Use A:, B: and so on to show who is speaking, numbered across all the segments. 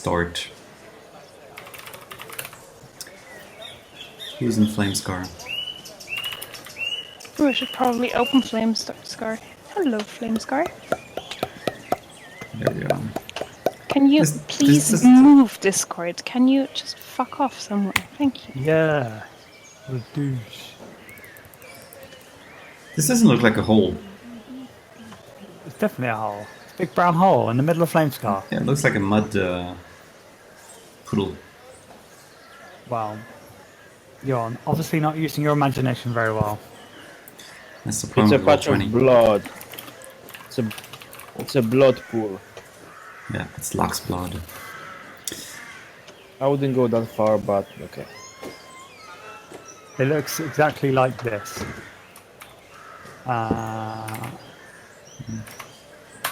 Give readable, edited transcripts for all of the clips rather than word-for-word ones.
A: start. Using Flamescar.
B: We should probably open Flamescar. Hello, Flamescar.
A: There we go.
B: Can you please move, Discord? Can you just fuck off somewhere? Thank you.
C: Yeah. The douche.
A: This doesn't look like a hole.
C: It's definitely a hole. It's a big brown hole in the middle of Flamescar.
A: Yeah, it looks like a mud poodle.
C: Wow. You're obviously not using your imagination very well.
A: That's the problem
D: It's a
A: with
D: patch
A: Roll20.
D: of blood. It's a blood pool.
A: Yeah, it's Locke's blood.
D: I wouldn't go that far, but okay.
C: It looks exactly like this.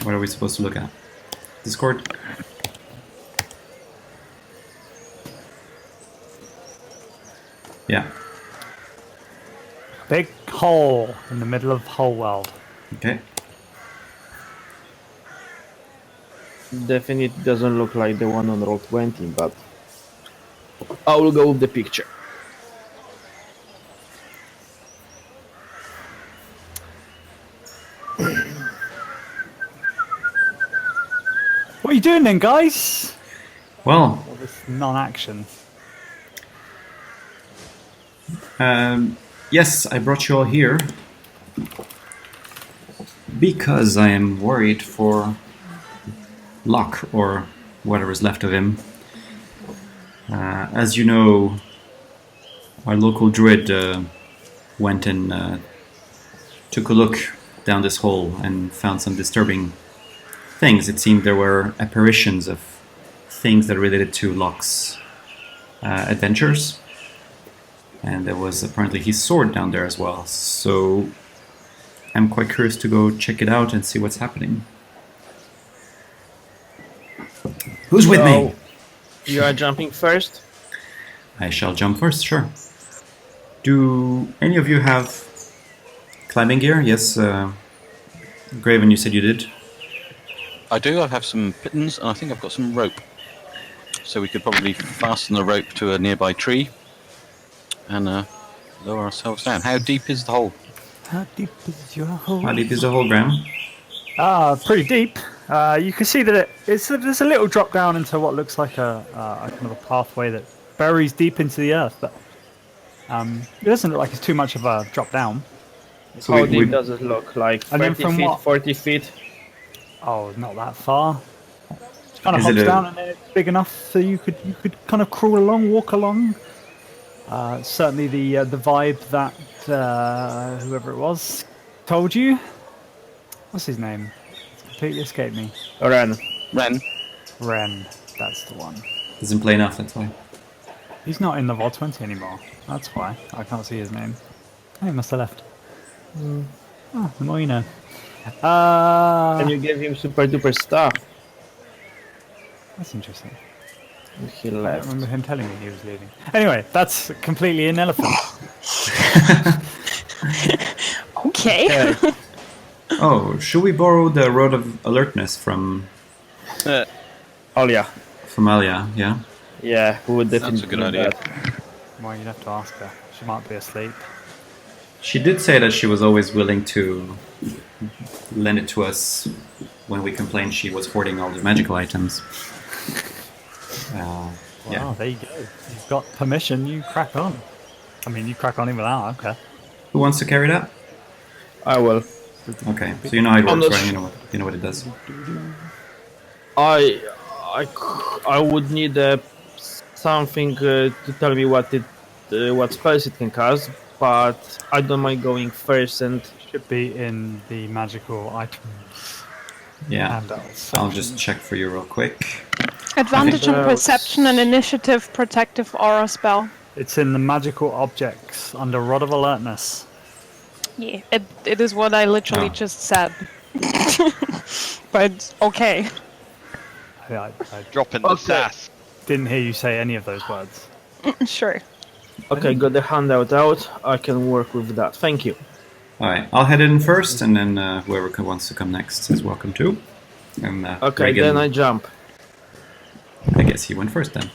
A: What are we supposed to look at? Discord? Yeah.
C: Big hole in the middle of whole world.
A: Okay.
D: Definitely doesn't look like the one on Roll20, but I will go with the picture.
C: What are you doing then, guys?
A: Well,
C: All this non-action.
A: yes, I brought you all here because I am worried for Locke, or whatever is left of him. As you know, our local druid went and took a look down this hole and found some disturbing things. It seemed there were apparitions of things that related to Locke's adventures. And there was apparently his sword down there as well. So I'm quite curious to go check it out and see what's happening. Who's with me?
D: You are jumping first?
A: I shall jump first, sure. Do any of you have climbing gear? Yes, Graven, you said you did.
E: I do. I have some pittons, and I think I've got some rope. So we could probably fasten the rope to a nearby tree and lower ourselves down. How deep is the hole?
C: How deep is your hole?
A: How deep is the hole, Graham?
C: Pretty deep. You can see that there's a little drop down into what looks like a kind of a pathway that buries deep into the earth, but it doesn't look like it's too much of a drop down.
A: So
D: How deep does it look? Like
C: And then
D: 30
C: from
D: feet,
C: what?
D: 40 feet?
C: Oh, not that far. It kind of
A: Is it
C: hops
A: a-
C: down and then it's big enough so you could kind of crawl along, walk along. Certainly the vibe that whoever it was told you. What's his name? It's completely escaped me.
D: Ren.
C: Ren, that's the one.
A: Doesn't play enough, that's why.
C: He's not in the Roll20 anymore. That's why I can't see his name. Oh, he must have left. Oh, the more you know.
D: And you gave him super duper stuff.
C: That's interesting.
D: He
C: I don't
D: left.
C: remember him telling me he was leaving. Anyway, that's completely an elephant.
B: Okay.
A: Oh, should we borrow the Road of Alertness from
D: Oh yeah.
A: Alia, yeah?
D: Yeah, we would definitely
E: That's a good
D: do
E: idea.
D: that.
C: Well, you'd have to ask her. She might be asleep.
A: She did say that she was always willing to lend it to us when we complained she was hoarding all the magical items.
C: Wow,
A: Yeah.
C: there you go. You've got permission, you crack on. I mean, you crack on even without, okay.
A: Who wants to carry that?
D: I will.
A: Okay, so you know how it
D: I'm
A: works,
D: not
A: right? You know what it does.
D: I would need something to tell me what spells it can cast, but I don't mind going first and
C: Should be in the magical items
A: Yeah.
C: handouts.
A: I'll just check for you real quick.
B: Advantage
D: Okay.
B: on perception and initiative, protective aura spell.
C: It's in the magical objects under Rod of Alertness.
B: Yeah, it is what I literally
A: Oh.
B: just said. But okay.
C: I
F: Dropping the
D: Okay.
F: sass.
C: didn't hear you say any of those words.
B: Sure.
D: okay, got the handout out. I can work with that. Thank you.
A: Alright, I'll head in first, and then whoever wants to come next is welcome to. And,
D: Okay,
A: Reagan,
D: then I jump.
A: I guess he went first then.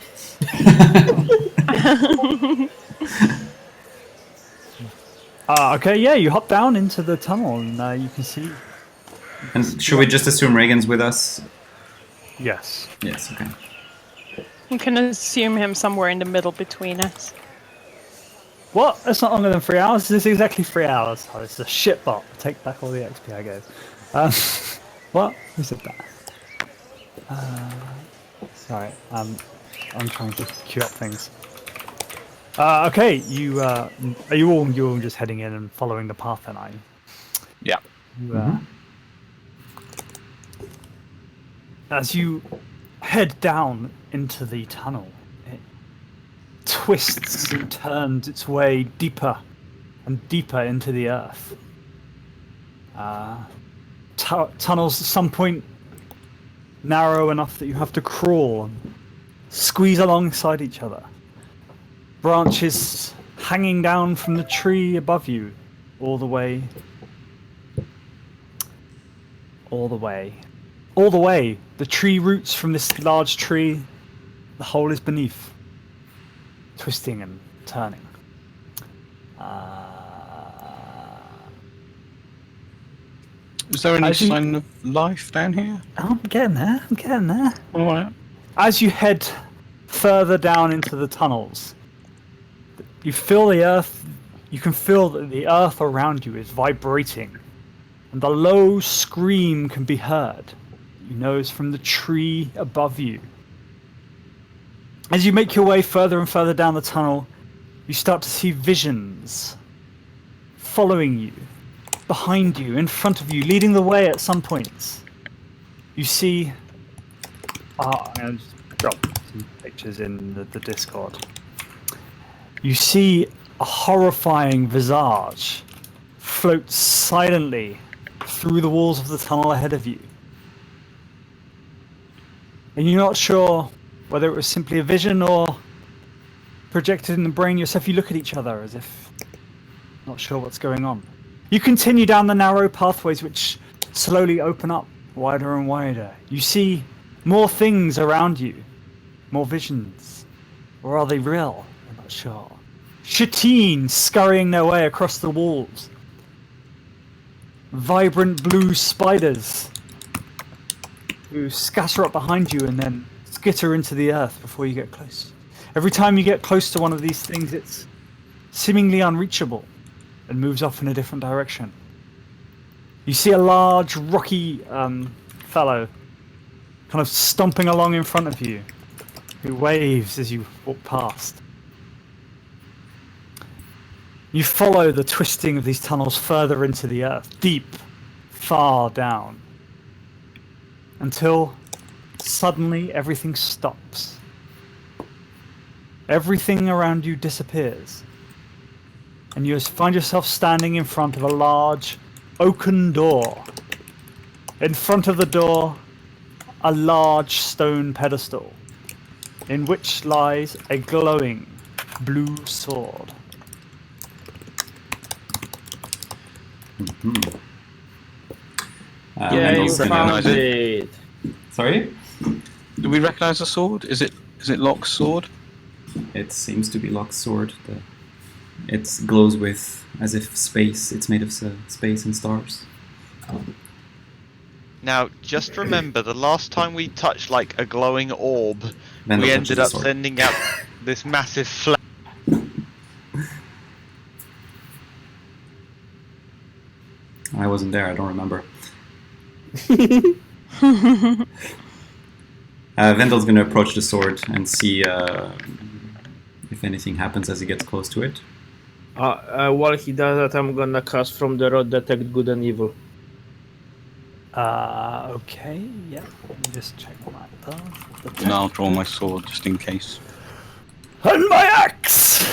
C: Okay, yeah, you hop down into the tunnel and you can see.
A: And should we just assume Reagan's with us?
C: Yes.
A: Yes, okay.
B: You can assume him somewhere in the middle between us.
C: What? That's not longer than 3 hours. This is exactly 3 hours. Oh, it's a shit bot. Take back all the XP I gave. What? Who said that? Sorry. I'm trying to queue up things. Okay, you are you all just heading in and following the path then, are you?
E: Yeah.
C: You, as you head down into the tunnel, it twists and turns its way deeper and deeper into the earth. Tunnels at some point narrow enough that you have to crawl and squeeze alongside each other. Branches hanging down from the tree above you, all the way. The tree roots from this large tree, the hole is beneath, twisting and turning.
E: Is there any
C: I think-
E: sign of life down here?
C: I'm getting there.
E: All right.
C: As you head further down into the tunnels, you feel the earth. You can feel that the earth around you is vibrating, and the low scream can be heard. You know it's from the tree above you. As you make your way further and further down the tunnel, you start to see visions following you, behind you, in front of you, leading the way at some points. You see. I'm going to drop some pictures in the Discord. You see a horrifying visage float silently through the walls of the tunnel ahead of you. And you're not sure whether it was simply a vision or projected in the brain yourself. You look at each other as if not sure what's going on. You continue down the narrow pathways which slowly open up wider and wider. You see more things around you, more visions. Or are they real? I'm not sure. Shatteen scurrying their way across the walls. Vibrant blue spiders who scatter up behind you and then skitter into the earth before you get close. Every time you get close to one of these things, it's seemingly unreachable and moves off in a different direction. You see a large, rocky fellow kind of stomping along in front of you, who waves as you walk past. You follow the twisting of these tunnels further into the earth, deep, far down, until suddenly everything stops. Everything around you disappears, and you find yourself standing in front of a large, oaken door. In front of the door, a large stone pedestal, in which lies a glowing blue sword.
D: Yeah,
A: Mendel's
D: you
A: gonna-
D: found it.
A: Sorry?
E: Do we recognise the sword? Is it Locke's sword?
A: It seems to be Locke's sword. It glows with, as if space. It's made of space and stars.
F: Now, just remember, the last time we touched like a glowing orb,
A: Vendel
F: we
A: touches
F: ended
A: the
F: up
A: sword.
F: sending out this massive flame.
A: I wasn't there. I don't remember. Vendel's going to approach the sword and see if anything happens as he gets close to it.
D: While he does that, I'm gonna cast from the rod detect good and evil.
C: Okay, yeah. Let me just check what that does.
E: And I'll draw my sword just in case.
C: And my axe!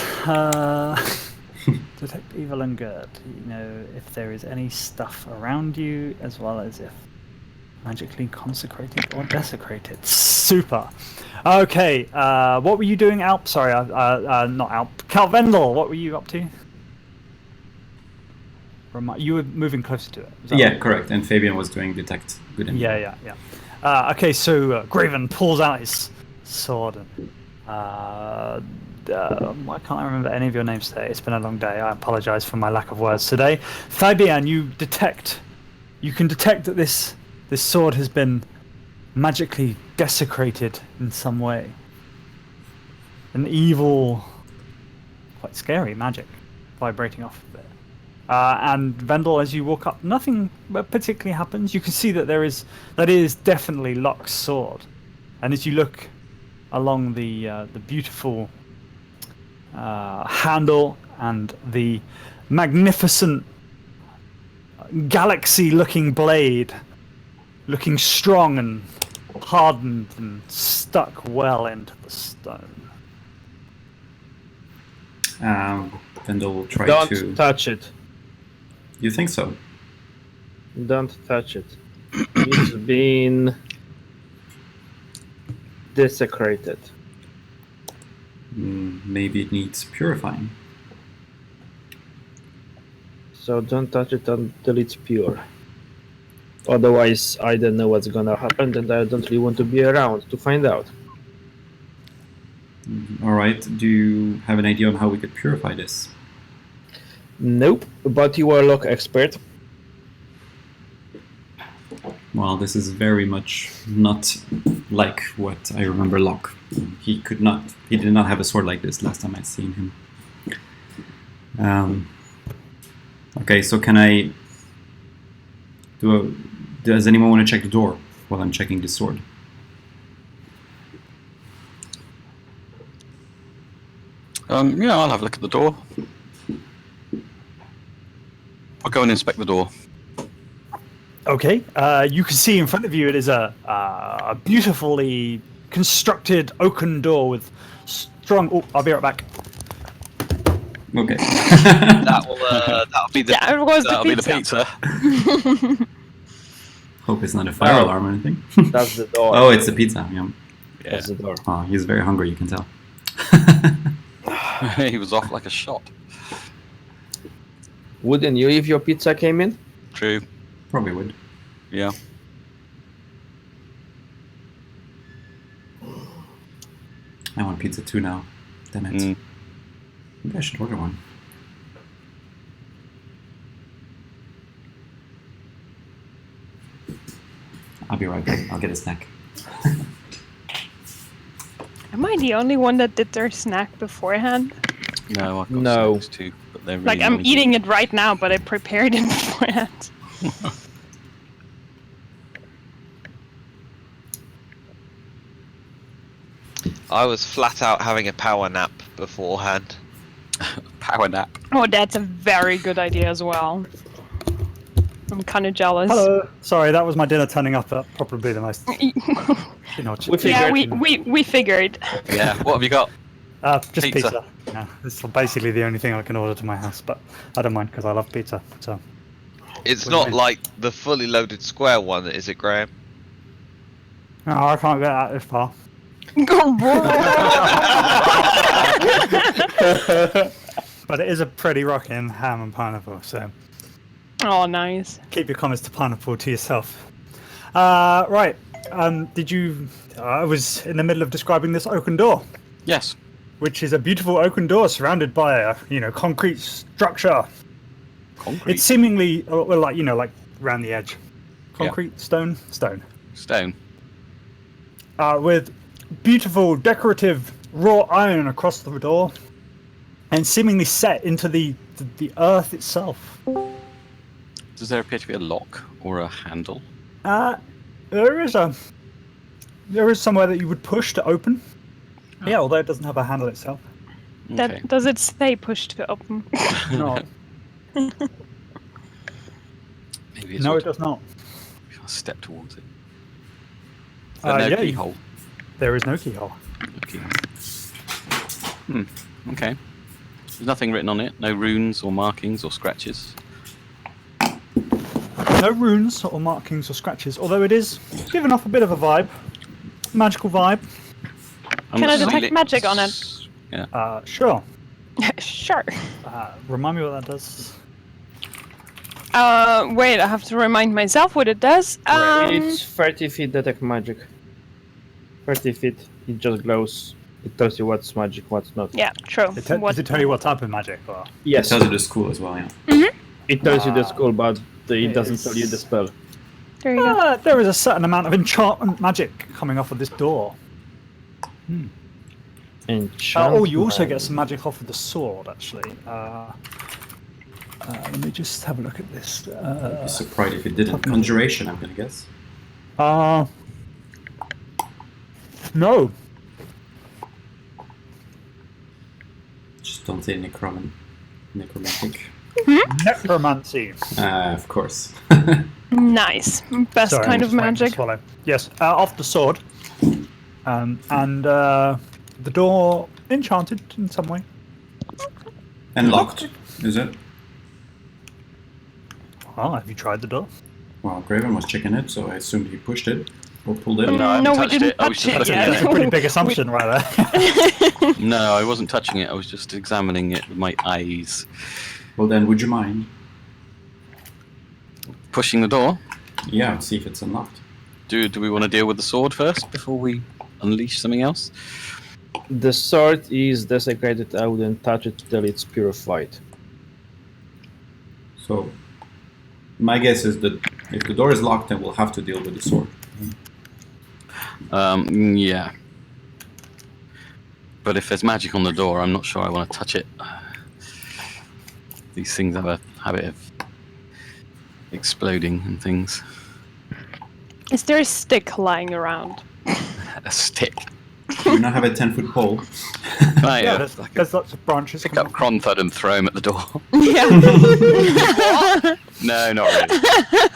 C: Detect evil and good. You know if there is any stuff around you, as well as if magically consecrated or desecrated. Super. Okay, what were you doing, Alp? Sorry, not Alp. Cal Vendel, what were you up to? You were moving closer to it. Is that
A: Yeah,
C: right?
A: correct. And Fabian was doing detect good and
C: Yeah. Okay, so Graven pulls out his sword. Why can't I remember any of your names today? It's been a long day. I apologize for my lack of words today. Fabian, you can detect that this sword has been magically desecrated in some way. An evil, quite scary magic vibrating off of it. And Vendel, as you walk up, nothing particularly happens. You can see that that is definitely Locke's sword. And as you look along the beautiful handle and the magnificent galaxy-looking blade, looking strong and hardened and stuck well into the stone.
A: Vendel will try
D: Don't
A: to.
D: touch it.
A: You think so?
D: Don't touch it. It's been desecrated.
A: Maybe it needs purifying.
D: So don't touch it until it's pure. Otherwise, I don't know what's gonna happen, and I don't really want to be around to find out.
A: All right. Do you have an idea on how we could purify this?
D: Nope, but you are a Locke expert.
A: Well, this is very much not like what I remember Locke. He did not have a sword like this last time I'd seen him. Okay, so can I does anyone want to check the door while I'm checking the sword?
E: Yeah, I'll have a look at the door. I'll go and inspect the door.
C: Okay, you can see in front of you it is a beautifully constructed oaken door with strong. Oh, I'll be right back.
A: Okay.
E: That'll be the
B: Yeah, it was the
E: that'll be the pizza.
A: Hope it's not a fire alarm or anything.
D: That's the door.
A: Oh, it's the pizza. Yeah.
D: That's the door.
A: Oh, he's very hungry. You can tell.
E: He was off like a shot.
D: Wouldn't you if your pizza came in?
E: True.
A: Probably would.
E: Yeah.
A: I want pizza too now. Damn it. Maybe I should order one. I'll be right back. I'll get a snack.
B: Am I the only one that did their snack beforehand?
E: No, I've got
D: No.
E: snacks too, but they're really
B: Like, I'm
E: noisy.
B: eating it right now, but I prepared it beforehand.
F: I was flat out having a power nap beforehand.
E: Power nap.
B: Oh, that's a very good idea as well. I'm kind of jealous.
C: Hello. Sorry, that was my dinner turning up at probably the most.
D: We
B: Yeah,
D: figured.
B: we figured.
E: Yeah. What have you got?
C: Just
E: Pizza.
C: pizza. Yeah, it's basically the only thing I can order to my house, but I don't mind because I love pizza. So
F: It's
C: What do you
F: not
C: mean?
F: like the fully loaded square one, is it, Graham?
C: no, I can't get that this far. But it is a pretty rocking ham and pineapple, so
B: Oh, nice.
C: keep your comments to pineapple to yourself. Right. Did you? I was in the middle of describing this oaken door,
E: Yes.
C: which is a beautiful oaken door surrounded by a concrete structure.
E: Concrete.
C: It's seemingly well, like around the edge. Concrete, stone.
E: Stone.
C: With beautiful decorative wrought iron across the door, and seemingly set into the earth itself.
E: Does there appear to be a lock or a handle?
C: There is somewhere that you would push to open. Yeah, although it doesn't have a handle itself.
E: Okay.
B: Does it stay pushed to open?
C: No,
E: Maybe it's
C: no, it does not.
E: I'll step towards it. Is there no
C: Yeah,
E: keyhole?
C: there is no keyhole.
E: No keyhole. Okay. There's nothing written on it. No runes or markings or scratches.
C: No runes or markings or scratches, although it is giving off a bit of a vibe, magical vibe.
B: Can I detect magic on it?
E: Yeah.
C: Sure.
B: Sure.
C: Remind me what that does.
B: Wait, I have to remind myself what it does.
D: It's 30 feet detect magic. 30 feet. It just glows. It tells you what's magic, what's not.
B: Yeah, true.
C: Does it tell you what type of magic? Or?
D: Yes,
A: It tells you the school as well, yeah.
D: it tells you the school, but it
C: It
D: doesn't
C: is-
D: tell you the spell.
B: There you go.
C: There is a certain amount of enchantment magic coming off of this door.
D: Enchantment.
C: You also get some magic off of the sword, actually. Let me just have a look at this.
A: I'd be surprised if it didn't. Conjuration, I'm gonna guess.
C: No.
A: Just don't say necromantic.
C: Necromancy.
A: Of course.
B: Nice. Best
C: Sorry,
B: kind
C: I'm
B: of
C: just waiting to
B: magic.
C: swallow. Yes, off the sword. And the door enchanted in some way.
A: And locked, is it?
C: Oh, have you tried the door?
A: Well, Graven was checking it, so I assumed he pushed it or pulled it.
E: No, I haven't
B: No, we
E: touched
B: didn't
E: it. I was
B: touch
E: just
B: it
E: looking
B: yet.
E: at
C: That's a pretty big assumption right there.
E: No, I wasn't touching it. I was just examining it with my eyes.
A: Well, then, would you mind?
E: Pushing the door.
A: Yeah, see if it's unlocked.
E: Do we want to deal with the sword first before we unleash something else?
D: The sword is desecrated. I wouldn't touch it till it's purified.
A: So, my guess is that if the door is locked, then we'll have to deal with the sword.
E: Yeah. But if there's magic on the door, I'm not sure I want to touch it. These things have a habit of exploding and things.
B: Is there a stick lying around?
E: A stick.
A: Do you not have a 10-foot pole?
E: Oh, yeah.
C: There's lots of branches.
E: Pick
C: coming
E: up Cronthud and throw him at the door.
B: Yeah.
E: No, not really.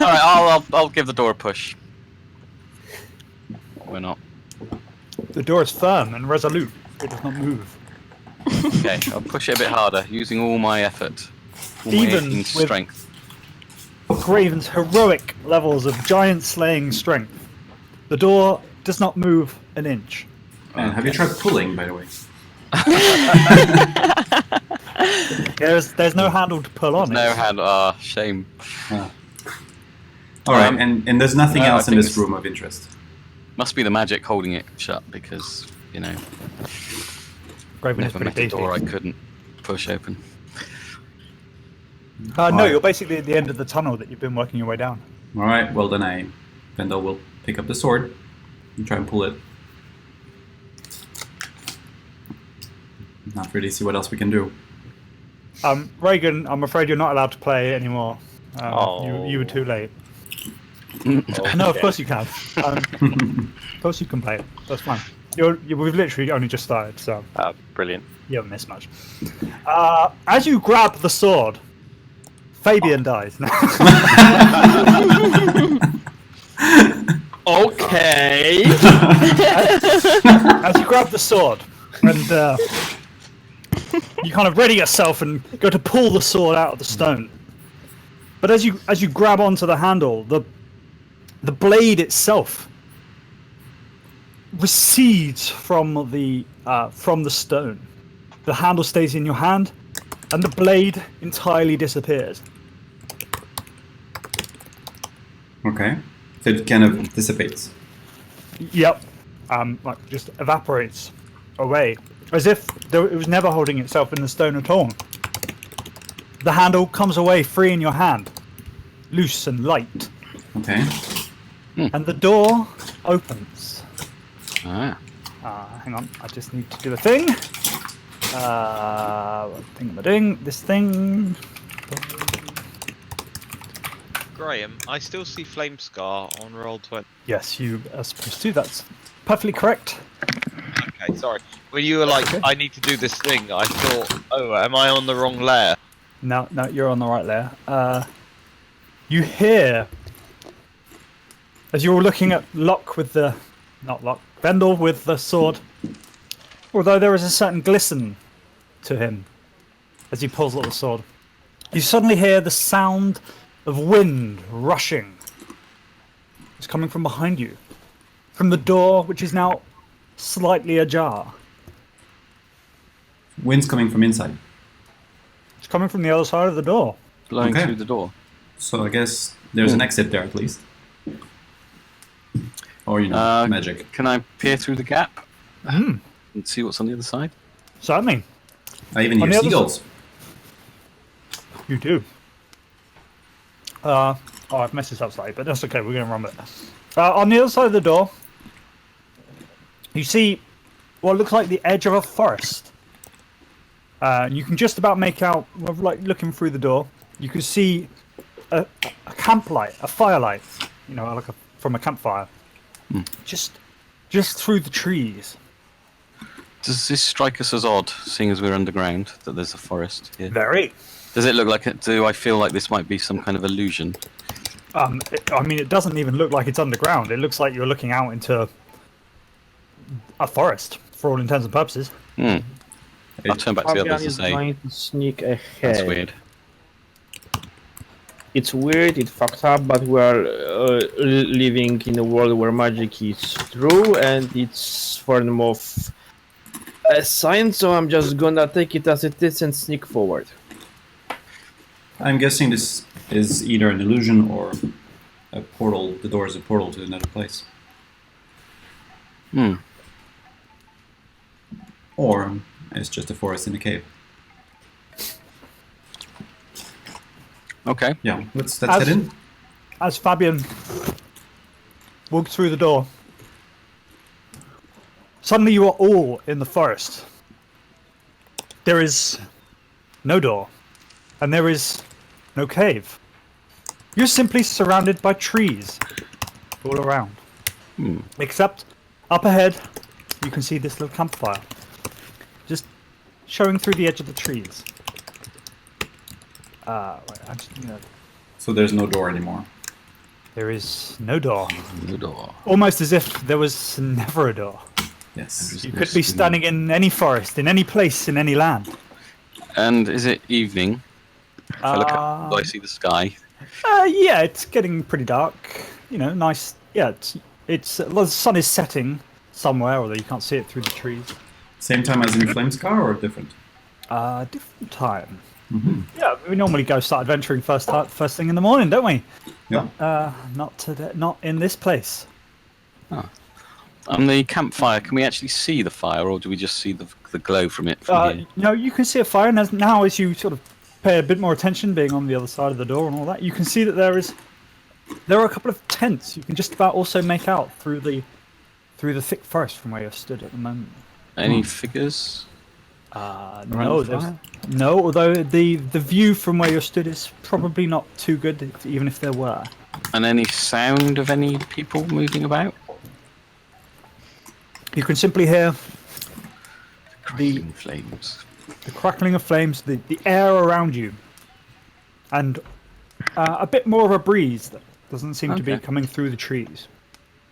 E: All right, I'll give the door a push. Why not?
C: The door is firm and resolute. It does not move.
E: Okay, I'll push it a bit harder, using all my effort. All my
C: Even
E: 18
C: with-
E: strength.
C: Graven's heroic levels of giant slaying strength. The door does not move an inch.
A: And have you tried pulling, by the way?
C: There's no handle to pull on.
E: No
C: It's-
E: hand. Shame.
A: All right, and there's nothing
E: no, I
A: else in
E: think
A: this
E: it's-
A: room of interest.
E: Must be the magic holding it shut because, you know,
C: Graven is
E: never
C: pretty
E: met a door I
C: beefy.
E: couldn't push open.
C: No,
A: Alright.
C: you're basically at the end of the tunnel that you've been working your way down.
A: All right, well then Vendel will pick up the sword and try and pull it. Not really see what else we can do.
C: Reagan, I'm afraid you're not allowed to play anymore.
F: Oh.
C: You were too late. No, of course you can. Of course you can play it. That's fine. We've literally only just started, so
F: Brilliant.
C: you haven't missed much. As you grab the sword, Fabian dies.
D: Okay.
C: As you grab the sword, and you kind of ready yourself and go to pull the sword out of the stone. But as you grab onto the handle, the blade itself recedes from the stone. The handle stays in your hand, and the blade entirely disappears.
A: Okay, so it kind of dissipates.
C: Yep, like just evaporates away, as if it was never holding itself in the stone at all. The handle comes away free in your hand, loose and light,
A: Okay,
C: and the door opens.
E: Ah.
C: Hang on, I just need to do a thing. What thing am I doing? This thing.
F: Graham, I still see Flame Scar on Roll20.
C: Yes, you are supposed to. That's perfectly correct.
F: Okay, sorry. When you were like, I need to do this thing, I thought, oh, am I on the wrong layer?
C: No, you're on the right there. You hear, as you're looking at Locke with the, not Locke, Vendel with the sword, although there is a certain glisten to him as he pulls out the sword, you suddenly hear the sound of wind rushing. It's coming from behind you, from the door, which is now slightly ajar.
A: wind's coming from inside.
C: It's coming from the other side of the door.
E: Blowing
A: Okay.
E: through the door.
A: So I guess there's an exit there at least. Or,
E: Uh,
A: magic.
E: Can I peer through the gap? and see what's on the other side?
C: Certainly.
A: I even
C: On
A: hear
C: the other
A: seagulls.
C: You do. I've messed this up slightly, but that's okay. We're going to run with it. On the other side of the door, you see what looks like the edge of a forest. You can just about make out, like looking through the door, you can see a camp light, a firelight, like from a campfire, just through the trees.
E: Does this strike us as odd, seeing as we're underground, that there's a forest here?
C: Very.
E: Does it look like it? Do I feel like this might be some kind of illusion?
C: It doesn't even look like it's underground. It looks like you're looking out into a forest, for all intents and purposes.
E: I'll turn back to the
D: Fabian
E: others and
D: is
E: say,
D: trying to sneak ahead.
E: that's weird.
D: It's weird, it's fucked up, but we are living in a world where magic is true and it's form of a sign, so I'm just gonna take it as it is and sneak forward.
A: I'm guessing this is either an illusion or a portal. The door is a portal to another place. Or it's just a forest in a cave.
E: Okay.
A: Yeah, let's head in.
C: As Fabian walked through the door, suddenly you are all in the forest. There is no door, and there is no cave. You're simply surrounded by trees all around. Except up ahead, you can see this little campfire just showing through the edge of the trees.
A: So there's no door anymore.
C: There is no door.
E: The door.
C: Almost as if there was never a door.
A: Yes.
C: You could be standing in any forest, in any place, in any land.
E: And is it evening? If I look up, do I see the sky?
C: Yeah, it's getting pretty dark. Nice. Yeah, the sun is setting somewhere, although you can't see it through the trees.
A: Same time as in Flamescar or different?
C: Different time. Yeah, we normally go start adventuring first thing in the morning, don't we?
A: Yeah.
C: Not today. Not in this place.
E: On the campfire, can we actually see the fire, or do we just see the glow from it from here?
C: No, you can see a fire, and as you sort of pay a bit more attention, being on the other side of the door and all that, you can see that there are a couple of tents. You can just about also make out through the thick forest from where you're stood at the moment.
E: Any figures?
C: No, although the view from where you're stood is probably not too good, even if there were.
E: And any sound of any people moving about?
C: You can simply hear
E: Crackling flames.
C: the crackling of flames, the air around you, and a bit more of a breeze that doesn't seem to be coming through the trees.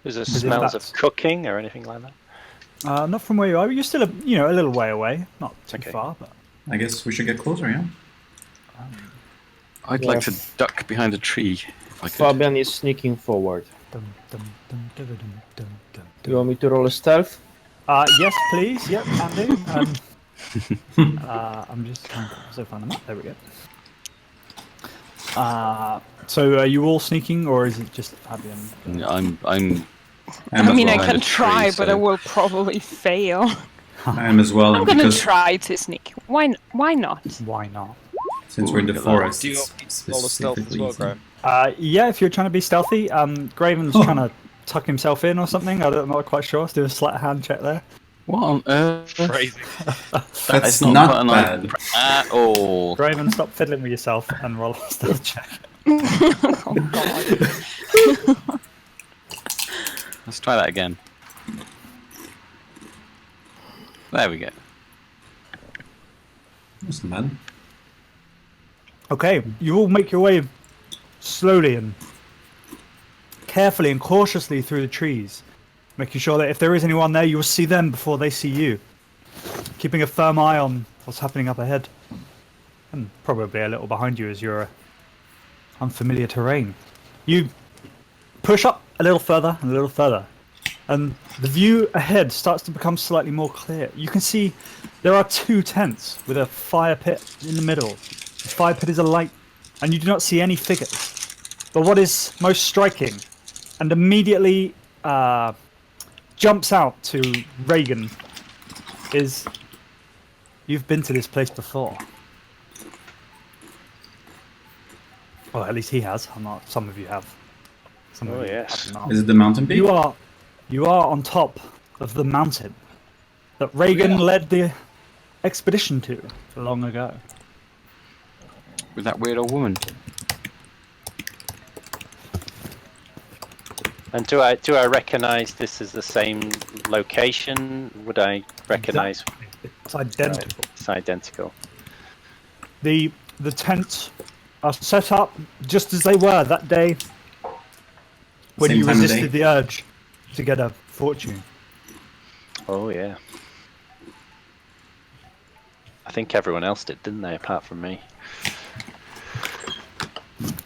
G: Is there smells of cooking or anything like that?
C: Not from where you are. You're still a little way away, not too far, but
A: I guess we should get closer, yeah?
E: I'd like to duck behind a tree, if I could.
D: Fabian is sneaking forward. You want me to roll a stealth?
C: Yes, please. Yep, can do. I'm just trying to also find the map. There we go. So are you all sneaking, or is it just Fabian?
E: I'm
B: I mean, I
E: behind
B: can
E: a
B: try,
E: tree,
B: but
E: so-
B: I will probably fail.
A: I am as well.
B: I'm
A: and
B: gonna
A: because
B: try to sneak. Why not?
C: Why not?
A: Since we're in the forest,
F: Do you
A: it's
F: want me to roll a stealth as
A: specifically
F: well,
A: easy.
F: Graham?
C: Yeah, if you're trying to be stealthy, Graven's trying to tuck himself in or something. I'm not quite sure. Let's do a sleight hand check there.
E: What on earth?
F: Phrasing.
A: That's
E: It's not
A: not
E: button
A: bad.
E: at all.
C: Graven, stop fiddling with yourself and roll a stealth check.
B: Oh god.
E: Let's try that again. There we go.
A: That's not bad.
C: Okay, you all make your way slowly and carefully and cautiously through the trees, making sure that if there is anyone there, you will see them before they see you. Keeping a firm eye on what's happening up ahead, and probably a little behind you as you're unfamiliar terrain. You push up a little further and a little further, and the view ahead starts to become slightly more clear. You can see there are two tents with a fire pit in the middle. The fire pit is alight, and you do not see any figures. But what is most striking, and immediately jumps out to Reagan is, you've been to this place before. Well, at least he has. I'm not. Some of you have. Some
G: Oh,
C: of you
G: yes.
C: have not.
A: Is it the mountain peak?
C: You are on top of the mountain that Reagan led the expedition to long ago.
E: With that weird old woman.
G: And do I recognise this as the same location? Would I recognise?
C: It's identical.
G: It's identical.
C: The tents are set up just as they were that day when
A: Same
C: you
A: time of
C: resisted
A: day?
C: the urge to get a fortune.
G: Oh yeah. I think everyone else did, didn't they? Apart from me.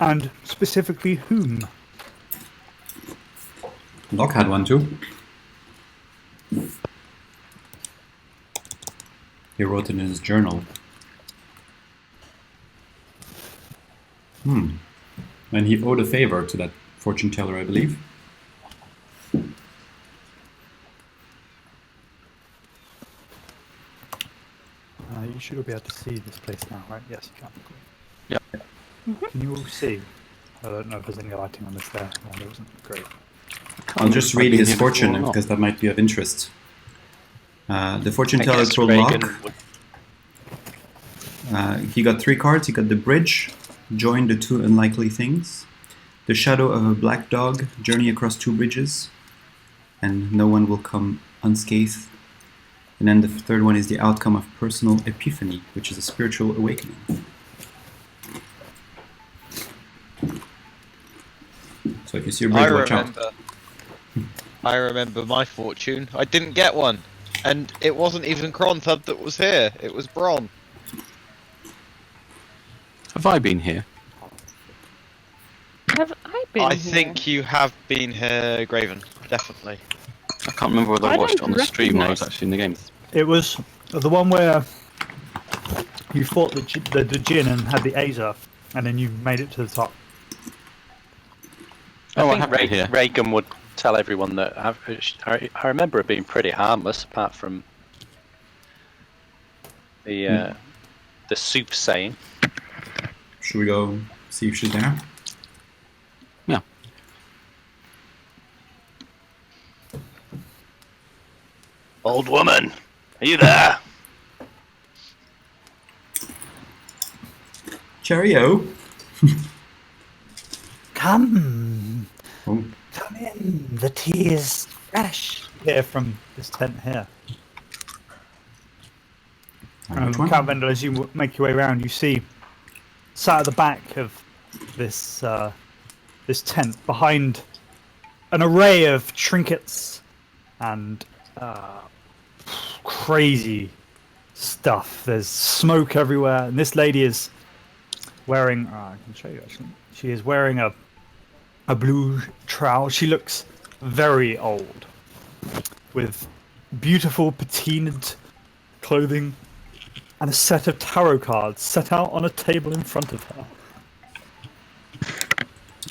C: And specifically whom?
A: Locke had one too. He wrote it in his journal. And he owed a favor to that fortune teller, I believe.
C: You should all be able to see this place now, right? Yes, you can.
E: Yeah.
C: Can you all see? I don't know if there's any lighting on this there. No, there isn't. Great.
A: I'll just read his fortune because that might be of interest. The fortune teller told Locke. He got 3 cards. He got the bridge, join the 2 unlikely things, the shadow of a black dog, journey across 2 bridges, and no one will come unscathed. And then the third one is the outcome of personal epiphany, which is a spiritual awakening. So if you see a bridge, watch out.
F: I remember my fortune. I didn't get one. And it wasn't even Kronthud that was here. It was Bron.
E: Have I been here?
B: Have I been
F: I
B: here?
F: think you have been here, Graven. Definitely.
E: I can't remember whether I
B: I
E: watched it
B: don't
E: on the stream when I was
B: recognise-
E: actually in the game.
C: It was the one where you fought the djinn and had the Azer, and then you made it to the top.
E: Oh, I
G: think
E: have been here.
G: Reagan would tell everyone that I remember it being pretty harmless, apart from the soup saying.
A: Should we go see if she's there?
E: Yeah.
G: Old woman, are you there?
A: Cheerio!
C: Come,
A: Oh,
C: come in. The tea is fresh. Here from this tent here.
A: which one?
C: Count Vendel, as you make your way around, you see, sat at the back of this this tent, behind an array of trinkets and crazy stuff. There's smoke everywhere, and this lady is wearing. I can show you actually. She is wearing a blue trowel. She looks very old, with beautiful patinaed clothing and a set of tarot cards set out on a table in front of her.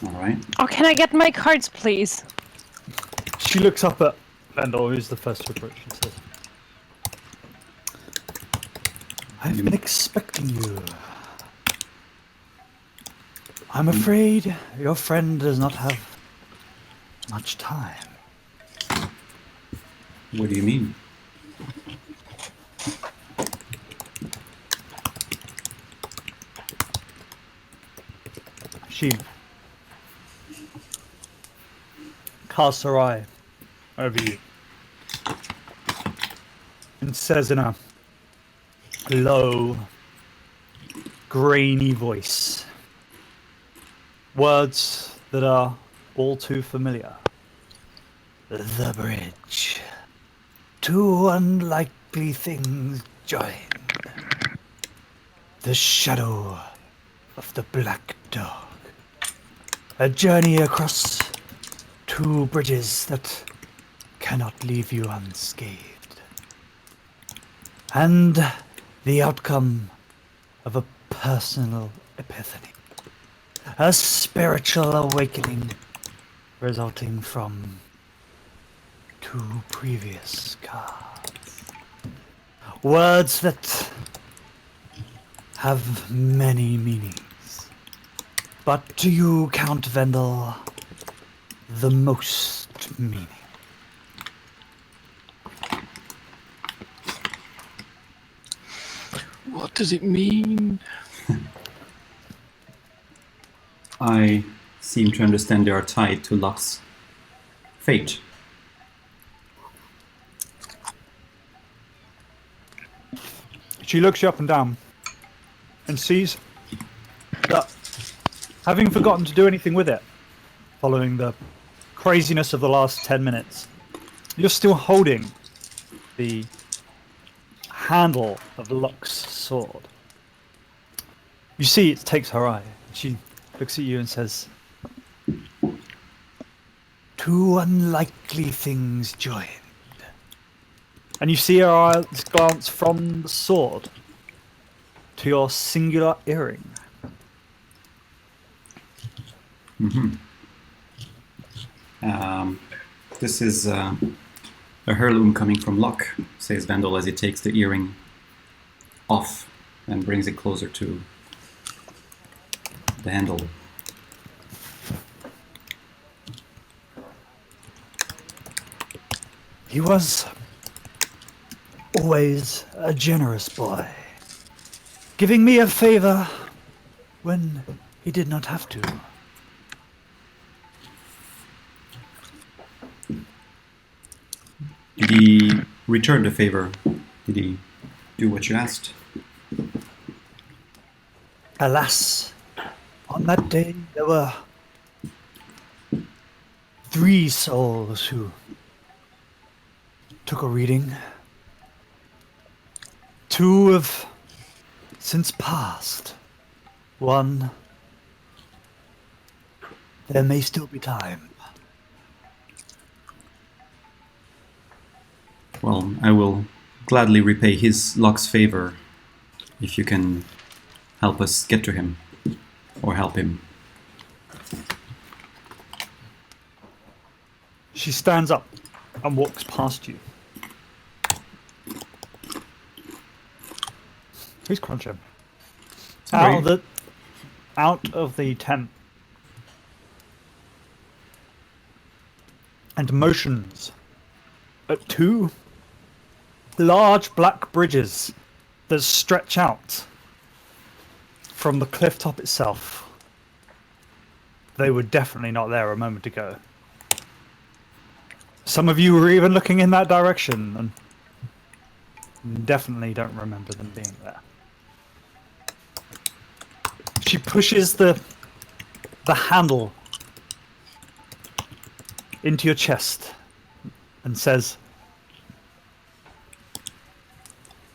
A: Alright.
B: Oh, can I get my cards, please?
C: She looks up at Vendel, who's the first to approach, and says, I've been expecting you. I'm afraid your friend does not have much time.
A: What do you mean?
C: She casts her eye over you and says in a low, grainy voice words that are all too familiar. The bridge. 2 unlikely things join. The shadow of the black dog. A journey across 2 bridges that cannot leave you unscathed. And the outcome of a personal epiphany. A spiritual awakening resulting from 2 previous cards. Words that have many meanings. But to you, Count Vendel, the most meaning.
H: What does it mean?
A: I seem to understand they are tied to Locke's fate.
C: She looks you up and down and sees that, having forgotten to do anything with it, following the craziness of the last 10 minutes, you're still holding the handle of Locke's sword. You see it takes her eye. She looks at you and says, 2 unlikely things joined. And you see her eyes glance from the sword to your singular earring.
A: This is a heirloom coming from Locke, says Vendel as he takes the earring off and brings it closer to the handle.
C: He was always a generous boy, giving me a favor when he did not have to.
A: Did he return the favor? Did he do what you asked?
C: Alas, on that day there were 3 souls who took a reading. 2 have since passed. 1, there may still be time.
A: Well, I will gladly repay Locke's favor if you can help us get to him, or help him.
C: She stands up and walks past you. Who's crunching? Out of the tent. And motions at 2 large black bridges that stretch out from the cliff top itself. They were definitely not there a moment ago. Some of you were even looking in that direction and definitely don't remember them being there. She pushes the handle into your chest and says,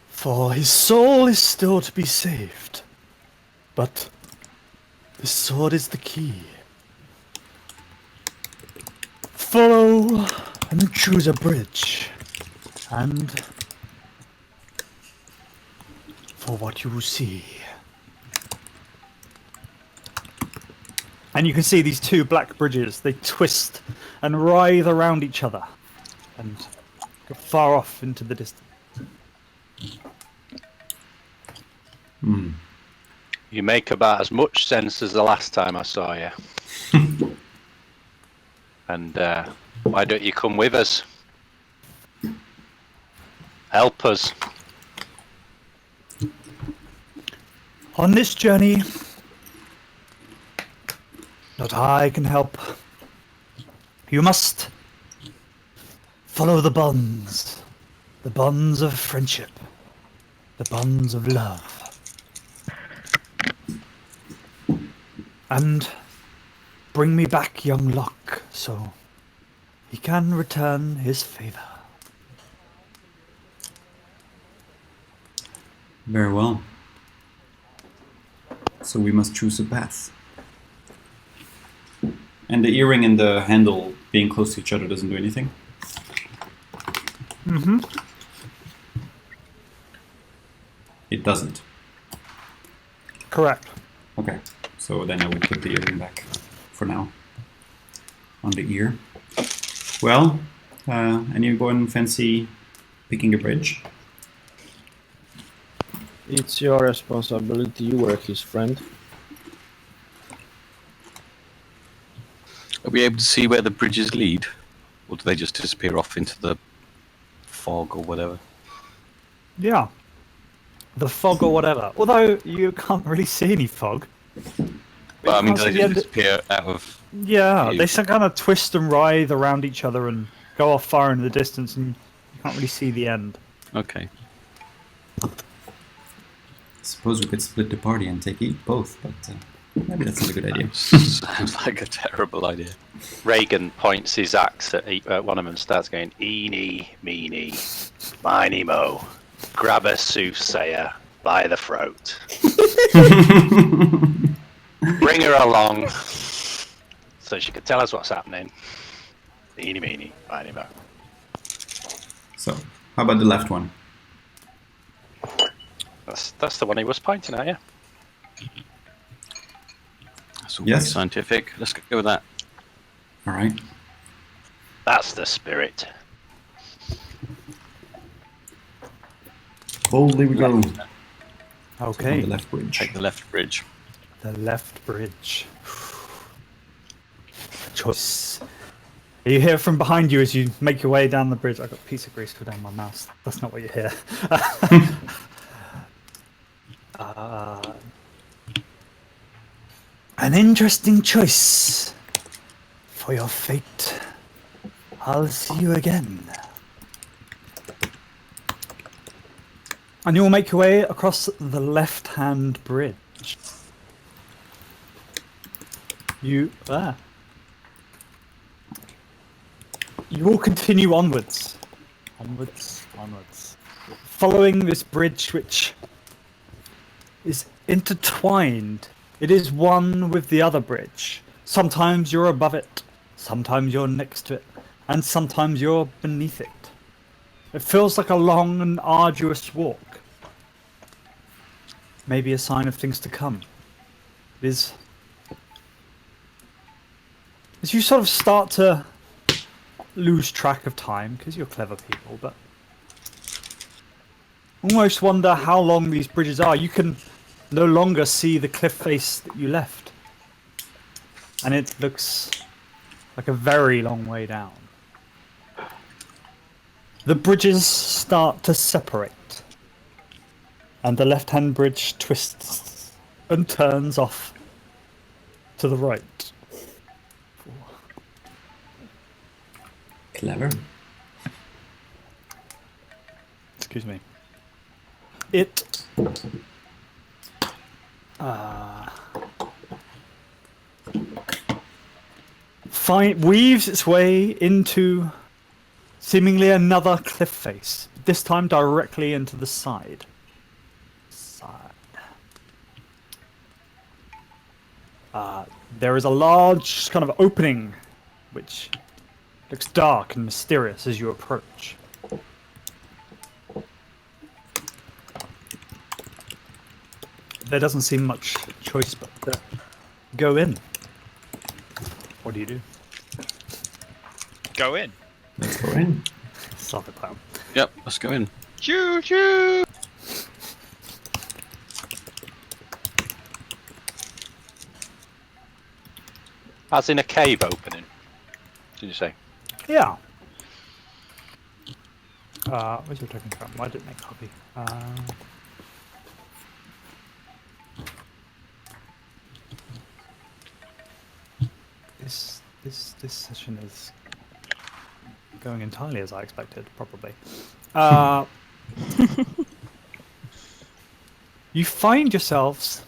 C: "For his soul is still to be saved, but this sword is the key. Follow and choose a bridge, and for what you will see." And you can see these 2 black bridges, they twist and writhe around each other and go far off into the distance.
G: You make about as much sense as the last time I saw you. And why don't you come with us? Help us.
C: On this journey, not I can help. You must follow the bonds of friendship, the bonds of love, and bring me back young Locke so he can return his favor.
A: Very well. So we must choose a path. And the earring and the handle being close to each other doesn't do anything?
C: Mm-hmm.
A: It doesn't.
C: Correct.
A: Okay, so then I will put the earring back for now on the ear. Well, Anyone fancy picking a bridge?
D: It's your responsibility. You were his friend.
E: Are we able to see where the bridges lead? Or do they just disappear off into the fog or whatever?
C: Yeah. The fog or whatever. Although you can't really see any fog.
E: But I mean, do
C: can't
E: they
C: see the
E: just
C: end-
E: disappear out of...
C: Yeah,
E: view?
C: they kind of twist and writhe around each other and go off far into the distance, and you can't really see the end.
E: Okay.
A: Suppose we could split the party and take both, but maybe that's not a good idea.
E: Sounds like a terrible idea.
G: Reagan points his axe at one of them and starts going, eeny, meeny, miny, mo. Grab a soothsayer by the throat. Bring her along so she can tell us what's happening. Eeny, meeny, miny, mo.
A: So, how about the left one?
G: That's the one he was pointing at, yeah?
E: That's all very
A: Yes.
E: scientific. Let's go with that.
A: All right.
G: That's the spirit.
A: Boldly we go.
C: Okay.
A: On the left bridge.
E: Take the left bridge.
C: The left bridge. Choice. You hear from behind you as you make your way down the bridge. I've got a piece of grease down my mouse. That's not what you hear. An interesting choice for your fate. I'll see you again. And you will make your way across the left-hand bridge. You will continue onwards. Onwards. Following this bridge which is intertwined. It is one with the other bridge. Sometimes you're above it, sometimes you're next to it, and sometimes you're beneath it. It feels like a long and arduous walk. Maybe a sign of things to come. It is... As you sort of start to lose track of time, because you're clever people, but almost wonder how long these bridges are. You can no longer see the cliff face that you left. And it looks like a very long way down. The bridges start to separate. And the left-hand bridge twists and turns off to the right.
A: Clever.
C: Excuse me. It weaves its way into seemingly another cliff face. This time directly into the side. There is a large kind of opening which looks dark and mysterious as you approach. There doesn't seem much choice but to go in. What do you do?
F: Go in.
A: Let's go in.
C: Solid plan.
E: Yep, let's go in.
F: Choo choo!
G: As in a cave opening, did you say?
C: Yeah. Where's your token from? Why didn't I copy? This session is going entirely as I expected, probably. You find yourselves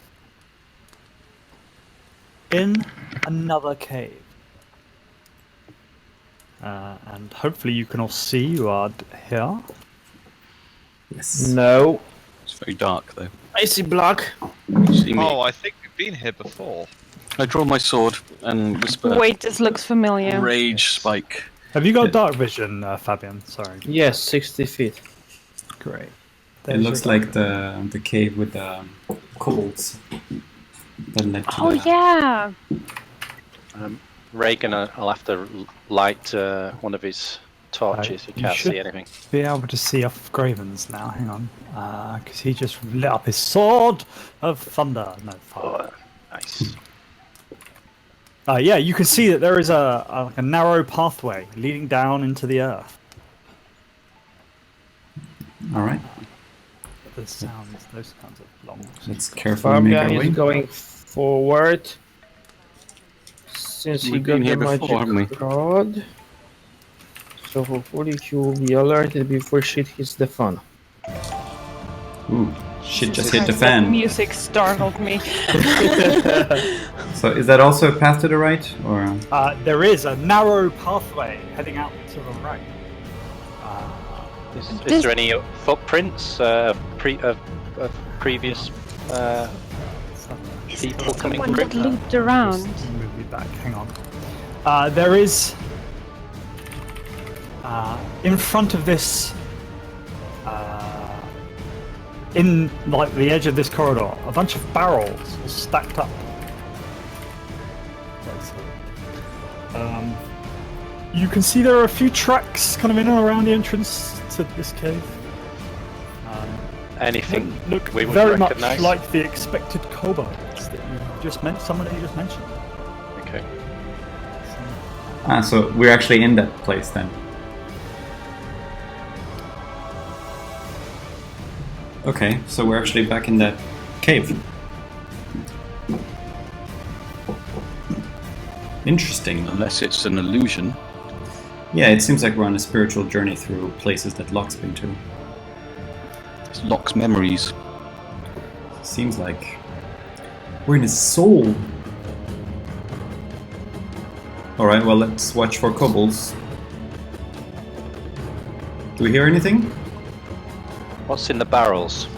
C: in another cave. And hopefully you can all see you are here.
A: Yes.
D: No.
E: It's very dark, though.
D: I see black.
E: You see me?
F: Oh, I think we've been here before.
E: I draw my sword and whisper,
B: Wait, this looks familiar.
E: Rage spike.
C: Have you got dark vision, Fabian? Sorry.
D: Yes, 60 feet.
C: Great.
A: It looks like the cave with the kobolds that led to
B: Oh
A: the...
B: yeah.
G: Reagan, I'll have to light one of his torches, you can't
C: should
G: see anything.
C: be able to see off Graven's now. Hang on, because he just lit up his sword of thunder. No fire.
G: Oh, nice.
C: Yeah, you can see that there is a narrow pathway leading down into the earth.
A: All right.
C: Those sounds of long.
A: Let's carefully make our
D: Fabian
A: way.
D: is going forward. Since he
E: We've
D: got
E: been here
D: the
E: before, haven't we?
D: magic rod. So hopefully he will be alerted before shit hits the fan.
A: Ooh, shit just hit the
B: That
A: fan.
B: music startled me.
A: So is that also a path to the right, or?
C: There is a narrow pathway heading out to the right.
G: Is there any footprints of previous people coming
B: One that
G: through?
B: looped around.
C: Just move me back. Hang on. There is in front of this, in like the edge of this corridor, a bunch of barrels stacked up. You can see there are a few tracks kind of in and around the entrance to this cave.
G: Anything
C: Look
G: we would
C: very much
G: recognise?
C: like the expected kobolds that you just somebody just mentioned.
G: Okay.
A: So we're actually in that place then. Okay, so we're actually back in that cave. Interesting.
E: Unless it's an illusion.
A: Yeah, it seems like we're on a spiritual journey through places that Locke's been to.
E: It's Locke's memories.
A: Seems like we're in his soul. Alright, well, let's watch for kobolds. Do we hear anything?
G: What's in the barrels?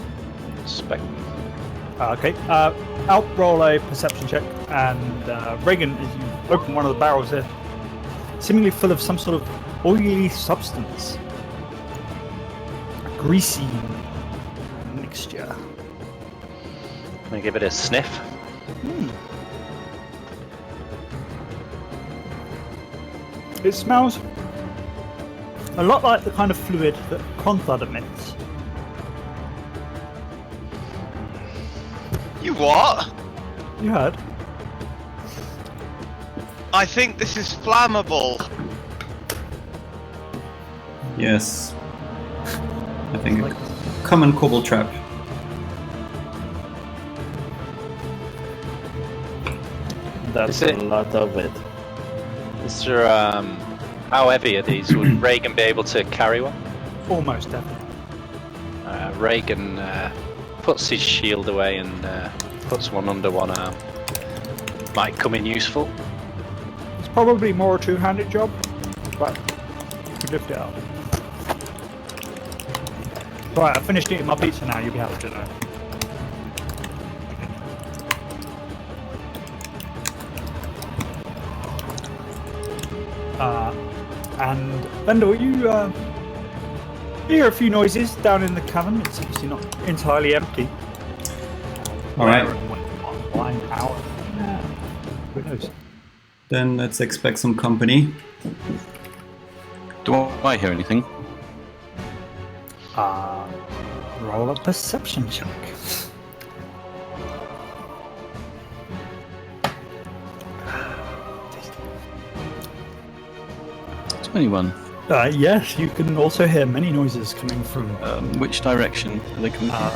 C: Okay. Out roll a perception check, and Reagan, as you open one of the barrels there, seemingly full of some sort of oily substance, a greasy mixture.
G: I'm gonna give it a sniff.
C: It smells a lot like the kind of fluid that Conthud emits.
F: You what?
C: You heard?
F: I think this is flammable.
A: Yes. I think a common kobold trap.
D: That's
G: Is it-
D: a lot of it.
G: Is there, how heavy are these? Would Reagan be able to carry one?
C: Almost definitely.
G: Reagan puts his shield away and puts one under one arm. Might come in useful.
C: It's probably more a two-handed job, but you could lift it up. Right, I finished eating my pizza now, you'll be happy to know. And Vendor, you hear a few noises down in the cavern. It's obviously not entirely empty.
A: Alright,
C: Why an hour? Yeah. Who knows?
A: then let's expect some company.
E: Do I hear anything?
C: Roll a perception check.
E: 21.
C: Yes, you can also hear many noises coming from.
E: Which direction are they coming from?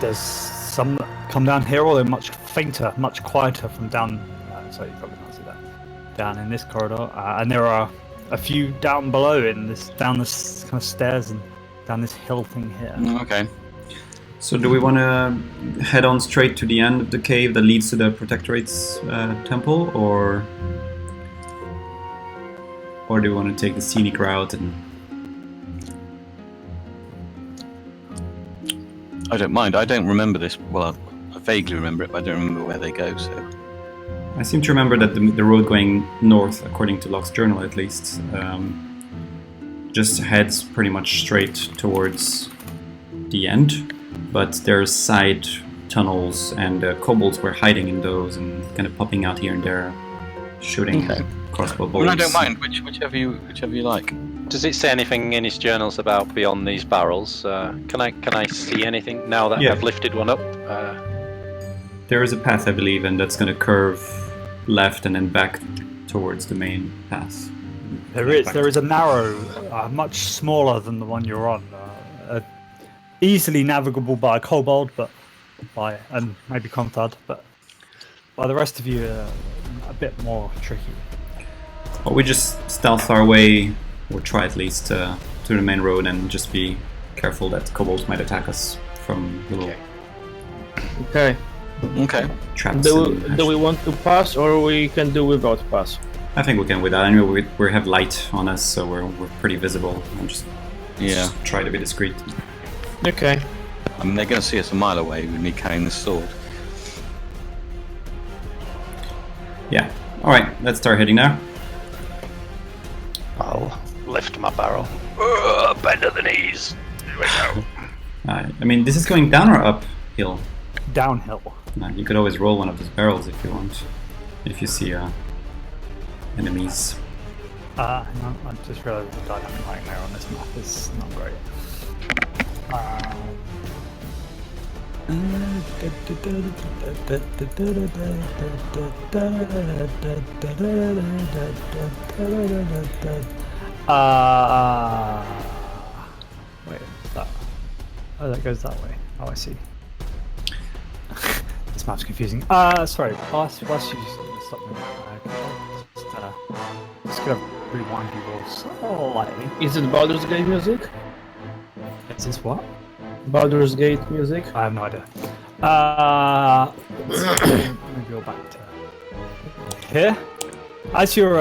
C: There's some that come down here, or they're much fainter, much quieter from down. So you probably can't see that. Down in this corridor, and there are a few down below down this kind of stairs and down this hill thing here.
E: Okay.
A: So do we want to head on straight to the end of the cave that leads to the Protectorate's temple, or do we want to take the scenic route and...
E: I don't mind. I don't remember this. Well, I vaguely remember it, but I don't remember where they go, so...
A: I seem to remember that the road going north, according to Locke's journal at least, just heads pretty much straight towards the end, but there's side tunnels and kobolds were hiding in those and kind of popping out here and there, shooting
E: Okay.
A: crossbow
E: I
A: bolts.
E: mean, I don't mind. Whichever you like.
G: Does it say anything in his journals about beyond these barrels? Can I see anything now that
A: Yeah.
G: I've lifted one up?
A: There is a path, I believe, and that's going to curve left and then back towards the main path.
C: There is a narrow, much smaller than the one you're on, easily navigable by a kobold, and maybe Conthad, but by the rest of you, a bit more tricky.
A: Well, we just stealth our way, or try at least, to the main road and just be careful that kobolds might attack us from little
D: Okay.
E: Okay.
A: traps.
D: Do we want to pass, or we can do without pass?
A: I think we can with that. Anyway, we have light on us, so we're pretty visible. And just try to be discreet.
D: Okay.
E: I mean, they're going to see us a mile away with me carrying the sword.
A: Yeah. All right. Let's start heading now.
G: I'll lift my barrel. Bend at the knees. Here we go.
A: I mean, this is going down or uphill?
C: Downhill.
A: You could always roll one of those barrels if you want. If you see enemies.
C: No, I just realised the dynamic nightmare on this map is not great. Wait, that. Oh, that goes that way. Oh, I see. This map's confusing. Sorry. Whilst you stop me. Just gonna rewind you all slightly.
D: Is it Baldur's Gate music?
C: Is this what?
D: Baldur's Gate music?
C: I have no idea. Maybe go back to here. As you're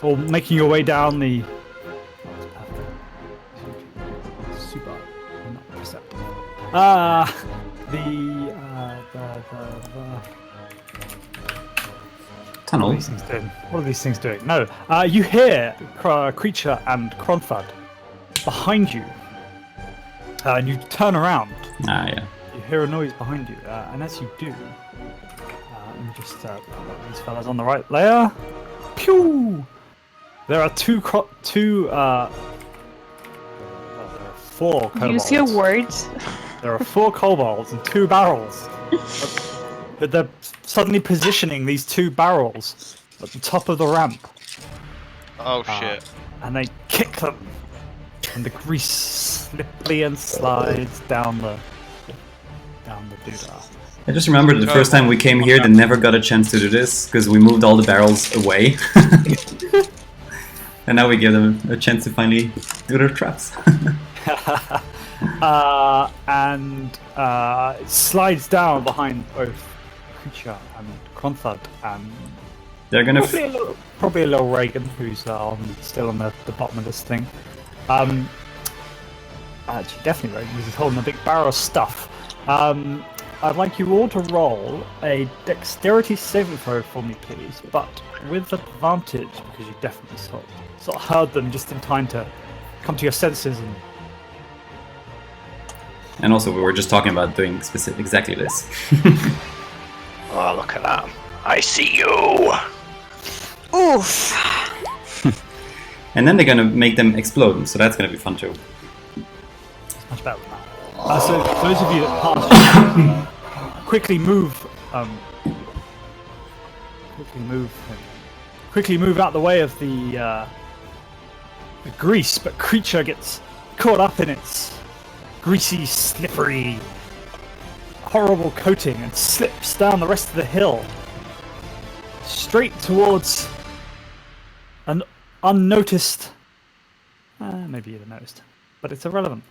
C: or making your way down the super not perceptive. The
A: Tunnel.
C: What are these things doing? What are these things doing? No. You hear Creature and Kronthad behind you. And you turn around.
A: Yeah.
C: You hear a noise behind you. And as you do, let me just put these fellas on the right layer. Pew! There are four kobolds.
B: Use your words.
C: There are 4 kobolds and 2 barrels. But they're suddenly positioning these 2 barrels at the top of the ramp.
F: Oh shit.
C: And they kick them. And the grease slippery and slides down the doodah.
A: I just remembered the first time we came here, they never got a chance to do this because we moved all the barrels away. And now we give them a chance to finally do their traps.
C: It slides down behind both Creature and Kronthad, and
A: They're gonna.
C: Probably a little Reagan, who's still on the bottom of this thing. Actually, definitely Reagan, because he's holding a big barrel of stuff. I'd like you all to roll a dexterity saving throw for me, please, but with advantage, because you definitely sort of heard them just in time to come to your senses.
A: And also, we were just talking about doing exactly this.
G: Oh, look at that. I see you.
B: Oof.
A: And then they're gonna make them explode, so that's gonna be fun too.
C: Much better than that. So, for those of you that pass, quickly move out the way of the grease, but Creature gets caught up in its greasy, slippery, horrible coating and slips down the rest of the hill, straight towards an unnoticed, maybe you'd have noticed, but it's irrelevant.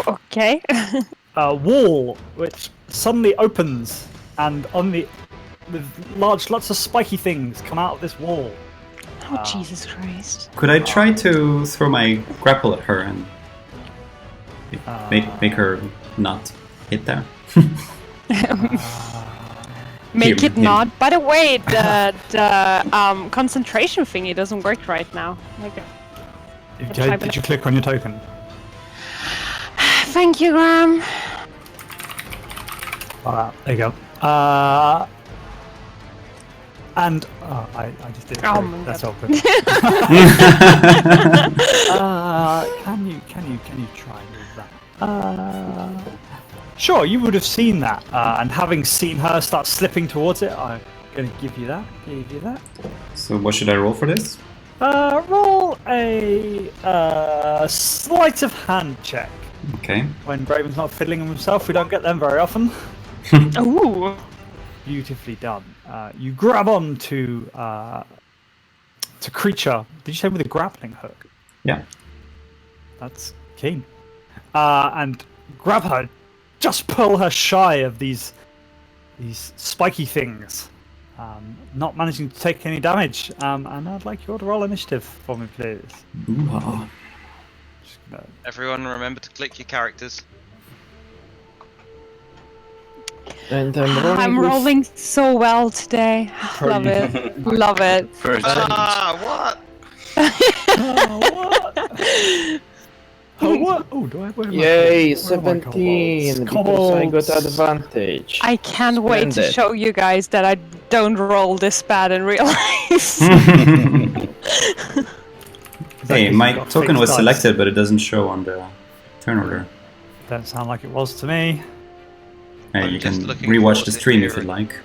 B: Okay.
C: A wall which suddenly opens, and with lots of spiky things come out of this wall.
B: Oh, Jesus Christ.
A: Could I try to throw my grapple at her and make her not hit there?
B: Make
A: Here,
B: it not. By the way, the concentration thingy doesn't work right now. Okay.
C: Did you click on your token?
B: Thank you, Graham.
C: There you go. And I just did it.
B: Oh
C: Sorry.
B: my
C: That's
B: God.
C: awkward. Can you try with that? Sure, you would have seen that, and having seen her start slipping towards it, I'm gonna give you that. Give you that.
A: So what should I roll for this?
C: Roll a sleight of hand check.
A: Okay.
C: When Graven's not fiddling with himself, we don't get them very often.
B: Ooh.
C: Beautifully done. You grab on to creature. Did you say with a grappling hook?
A: Yeah.
C: That's keen. And grab her. Just pull her shy of these spiky things. Not managing to take any damage. And I'd like you all to roll initiative for me, please.
A: Ooh.
F: Everyone remember to click your characters.
D: And
B: I'm rolling so well today. Love it. Love it.
H: For a change.
F: What?
C: Oh, what? Oh, do I have
D: Yay,
C: where are my
D: 17! Because I
C: kobolds?
D: got advantage.
B: I can't wait to
D: Splendid.
B: show you guys that I don't roll this bad in real life.
A: Hey, my
C: Got
A: token
C: fixed
A: was
C: dice.
A: selected, but it doesn't show on the turn order.
C: Don't sound like it was to me.
A: Hey,
F: I'm
A: you
F: just
A: can
F: looking
A: rewatch
F: forward
A: the
F: to
A: stream if you'd
F: hearing-
A: like.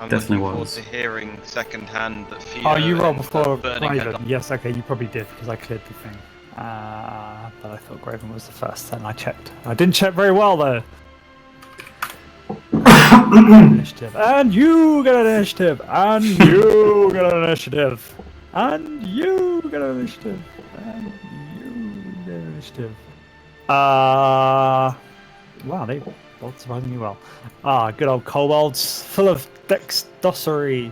F: I'm
A: Definitely
F: looking forward
A: was.
F: to hearing secondhand that Theo
C: Oh, you rolled
F: ends
C: before
F: up burning her
C: Graven.
F: down.
C: Yes, okay, you probably did because I cleared the thing. But I thought Graven was the first, and I checked. I didn't check very well though. Initiative, and you get an initiative, and you get an initiative, and you get an initiative, and you get an initiative. Wow, they rolled surprisingly well. Good old kobolds, full of dexterity.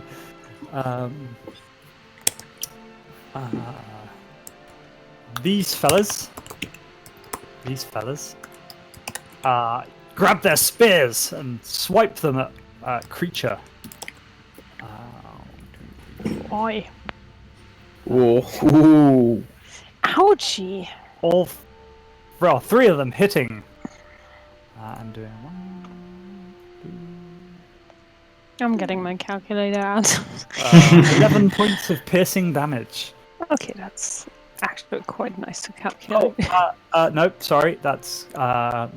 C: These fellas, grab their spears and swipe them at creature.
B: Oi.
D: Ooh.
B: Ouchie.
C: Well, three of them hitting. I'm doing 1,
B: I'm getting my calculator out.
C: 11 points of piercing damage.
B: Okay, that's actually quite nice to calculate.
C: Nope, sorry, that's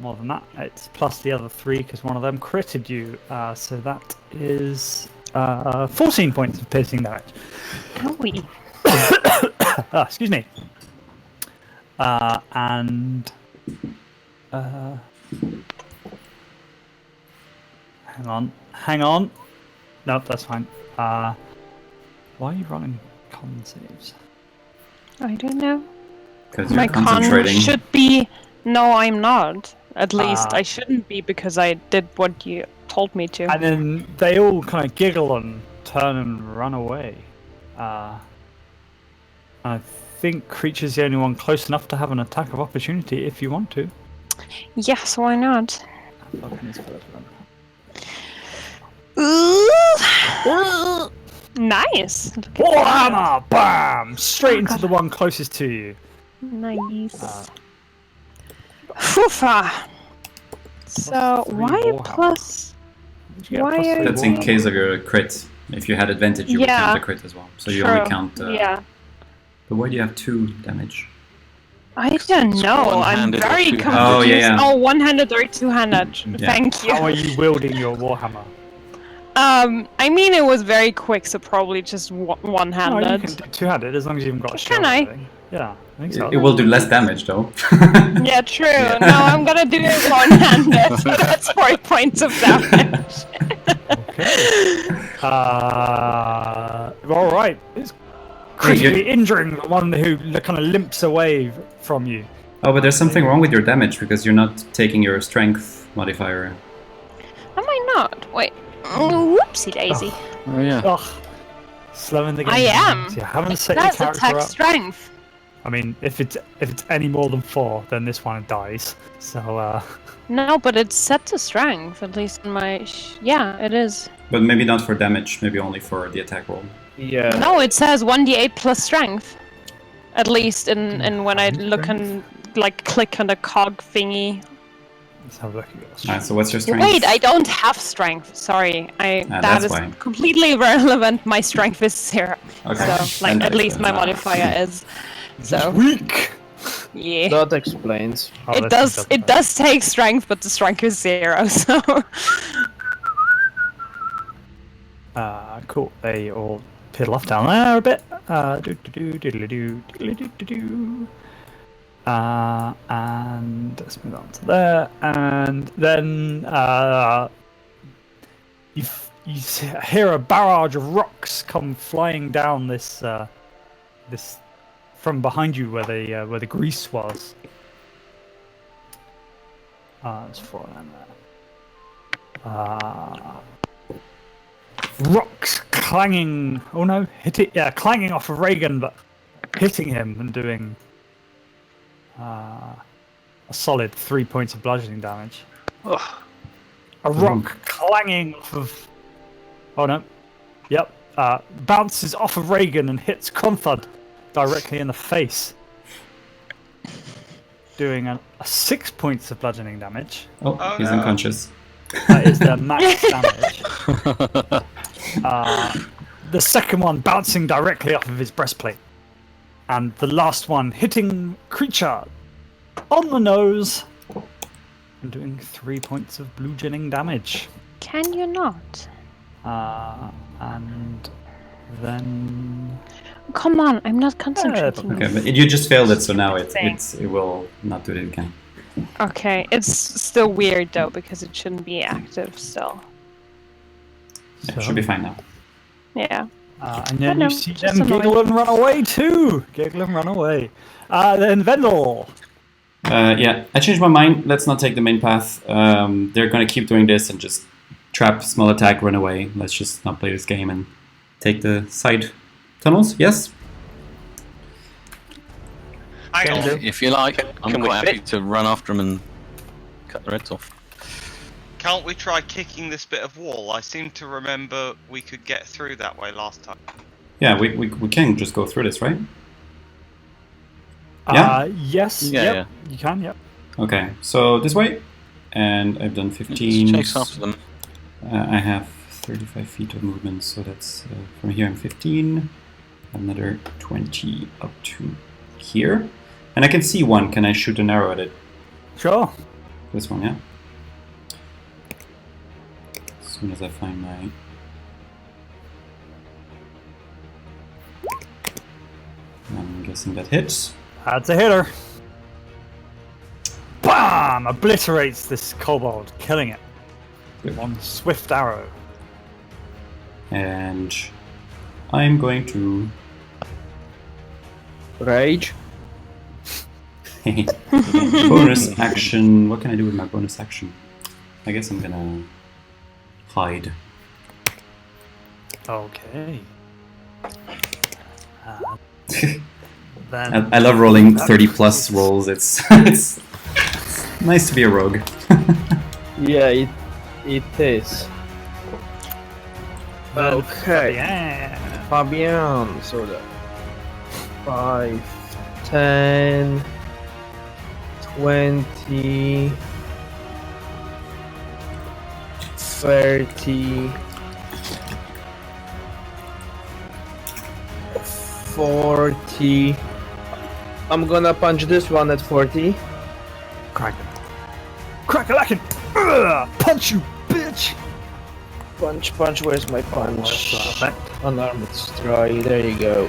C: more than that. It's plus the other 3 because one of them critted you. So that is 14 points of piercing damage.
B: Owie.
C: Excuse me. And hang on. Nope, that's fine. Why are you running con saves?
B: I don't know.
A: Because you're
B: My con
A: concentrating.
B: should be... No, I'm not. At least I shouldn't be because I did what you told me to.
C: And then they all kind of giggle and turn and run away. I think Creature's the only one close enough to have an attack of opportunity if you want to.
B: Yes, why not?
C: Fucking his first run.
B: Nice. Look at
C: Warhammer! Bam! Straight into the one closest to you.
B: Nice. Foofa. So
C: +3
B: why
C: Warhammer.
B: plus?
C: Did you get
B: Why
C: +3
B: are
A: That's in
C: Warhammer?
A: case of your crit. If you had advantage, you would
B: Yeah.
A: count the crit as well. So you only
B: True.
A: count.
B: Yeah.
A: But why do you have 2 damage?
B: I don't know. I'm
E: one-handed or
B: very
E: two-handed?
B: confused.
A: Oh, yeah.
B: Oh, one-handed or two-handed.
A: Yeah.
B: Thank you.
C: How are you wielding your Warhammer?
B: I mean, it was very quick, so probably just
C: No, you
B: one-handed.
C: can do two-handed as long as you haven't got a shield.
B: Can I?
C: or anything. Yeah, I think so.
A: It will do less damage though.
B: Yeah, true. No, I'm gonna do it one-handed, so that's 4 points of damage.
C: Okay. All right. It's critically injuring the one who kind of limps away from you.
A: Oh, but there's something wrong with your damage because you're not taking your strength modifier.
B: Am I not? Wait. Whoopsie daisy.
H: Oh yeah.
C: Ugh. Slowing the game.
B: I am.
C: You haven't set your
B: That's
C: character
B: attack
C: up.
B: strength.
C: I mean, if it's any more than 4, then this one dies. So
B: No, but it's set to strength, at least in my... Yeah, it is.
A: But maybe not for damage, maybe only for the attack roll.
D: Yeah.
B: No, it says 1d8 plus strength. At least in when I look and like click on the cog thingy.
C: Let's have a look at your
A: Alright,
C: strength.
A: so what's your strength?
B: Wait, I don't have strength. Sorry, that
A: that's
B: is
A: why.
B: completely irrelevant. My strength is 0.
A: Okay.
B: So, like,
A: Then
B: at least my
A: not.
B: modifier is. So,
C: Weak!
B: yeah.
D: That explains.
C: Oh,
B: It
C: this
B: does.
C: one
B: It does take strength, but the strength is 0. So.
C: Cool. They all piddle off down there a bit. Do-do-do-diddly-do, and let's move on to there. And then you hear a barrage of rocks come flying down this from behind you where the grease was. There's 4 of them there. Rocks clanging. Oh no, clanging off of Reagan, but hitting him and doing a solid 3 points of bludgeoning damage.
G: Ugh.
C: A rock clanging off of. Oh no. Yep. Bounces off of Reagan and hits Conthud directly in the face, doing a 6 points of bludgeoning damage.
A: Oh, he's unconscious.
C: That is their max damage. The second one bouncing directly off of his breastplate. And the last one hitting creature on the nose and doing 3 points of bludgeoning damage.
B: Can you not?
C: And then...
B: Come on, I'm not concentrating.
A: Okay, but you just failed it, so now it will not do it again.
B: Okay, it's still weird though because it shouldn't be active still.
A: Yeah, it should be fine now.
B: Yeah.
C: And then
B: know,
C: you see
B: just
C: them
B: annoying.
C: giggle and run away too. Giggle and run away. Then Vendel.
A: Yeah, I changed my mind. Let's not take the main path. They're gonna keep doing this and just trap, small attack, run away. Let's just not play this game and take the side tunnels. Yes.
E: If you like, I'm
G: Can we
E: quite happy
G: fit?
E: to run after them and cut their heads off.
F: Can't we try kicking this bit of wall? I seem to remember we could get through that way last time.
A: Yeah, we can just go through this, right? Yeah?
C: Yes.
E: Yeah,
C: Yep,
E: yeah.
C: You can, yep.
A: Okay, so this way. And I've done 15.
E: Chase after them.
A: I have 35 feet of movement, so that's from here I'm 15. Another 20 up to here. And I can see one. Can I shoot an arrow at it?
C: Sure.
A: This one, yeah? As soon as I find my... I'm guessing that hits.
C: That's a hitter. Bam! Obliterates this kobold, killing it.
A: Good.
C: One swift arrow.
A: And I'm going to...
D: Rage.
A: bonus action. What can I do with my bonus action? I guess I'm gonna hide.
C: Okay. Then
A: I love rolling 30 plus rolls. It's it's nice to be a rogue.
D: Yeah, it is. Okay.
C: Yeah.
D: Fabian, so that 5, 10, 20, 30, 40. I'm gonna punch this one at 40.
C: Crack it. Crack-a-lackin'! Punch you, bitch!
D: Punch, where's my punch?
C: Perfect.
D: Unarmed strike, there you go.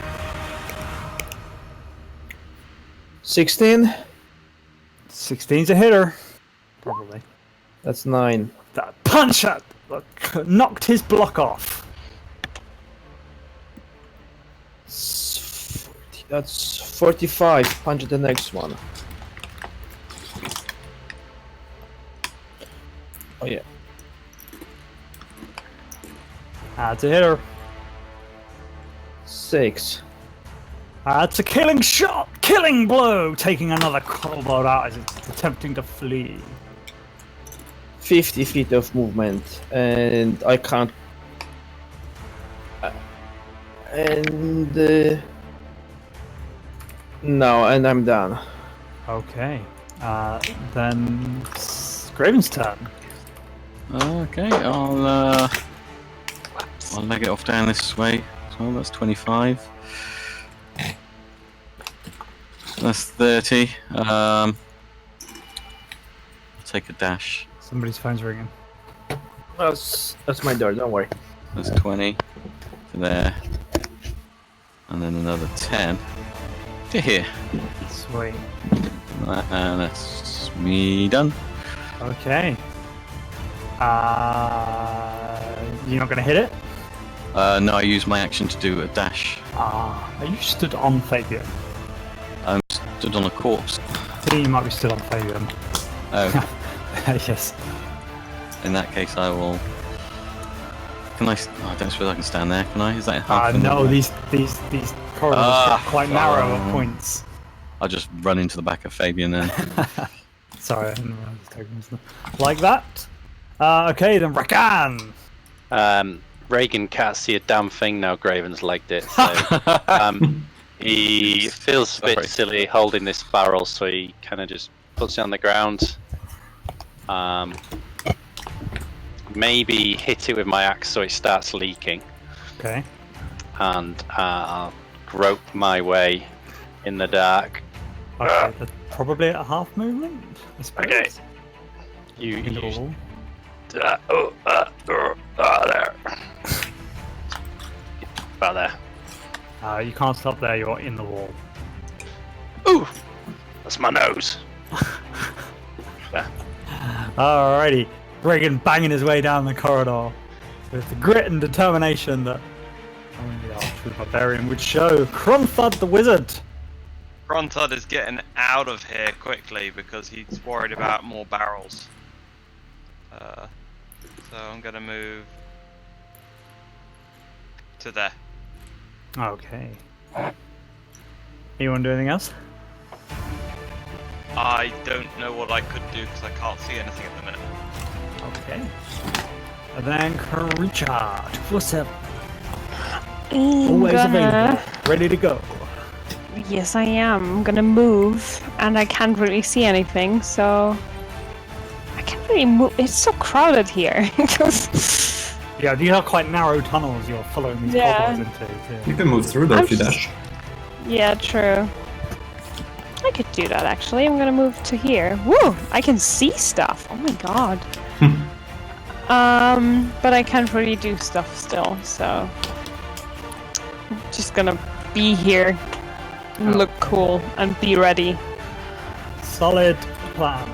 D: 16?
C: 16's a hitter. Probably.
D: That's 9.
C: That punch at knocked his block off.
D: That's 45. Punch the next one. Oh yeah.
C: That's a hitter.
D: 6.
C: That's a killing shot! Killing blow! Taking another kobold out as it's attempting to flee.
D: 50 feet of movement, and I can't. No, and I'm done.
C: Okay. Then Graven's turn.
E: Okay, I'll leg it off down this way. So that's 25. That's 30. I'll take a dash.
C: Somebody's phone's ringing.
D: That's my door. Don't worry.
E: That's 20 to there. And then another 10 to here.
C: Sweet.
E: And that's me done.
C: Okay. You're not going to hit it?
E: No, I use my action to do a dash.
C: Are you stood on Fabian?
E: I'm stood on a corpse.
C: I think you might be stood on Fabian.
E: Oh,
C: Yes.
E: in that case I will... Can I... Oh, I don't suppose I can stand there, can I? Is that half?
C: No, these corridors get quite narrow at points.
E: I'll just run into the back of Fabian then.
C: Sorry, I didn't realize tokens. Like that. Okay, then Rakan.
G: Reagan can't see a damn thing now. Graven's legged it. So, he feels a bit silly holding this barrel, so he kind of just puts it on the ground. Maybe hit it with my axe so it starts leaking.
C: Okay.
G: And I'll grope my way in the dark.
C: Okay, that's probably at a half movement, I suppose.
G: Okay. You
C: In the
G: use
C: wall.
G: there. About there.
C: You can't stop there, you're in the wall.
G: Ooh! That's my nose.
C: Alrighty. Reagan banging his way down the corridor with the grit and determination that only the true barbarian would show. Cronthud the wizard.
F: Cronthud is getting out of here quickly because he's worried about more barrels. So I'm gonna move to there.
C: Okay. You want to do anything else?
F: I don't know what I could do because I can't see anything at the minute.
C: Okay. And then Karucha, 247. Always available, ready to go.
B: Yes, I am. I'm gonna move, and I can't really see anything, so I can't really move. It's so crowded here.
C: Yeah, these are quite narrow tunnels you're following these corridors into.
A: You can move through though if you dash.
B: Yeah, true. I could do that actually. I'm gonna move to here. Woo! I can see stuff. Oh my god. But I can't really do stuff still, so I'm just gonna be here, look cool, and be ready.
C: Solid plan.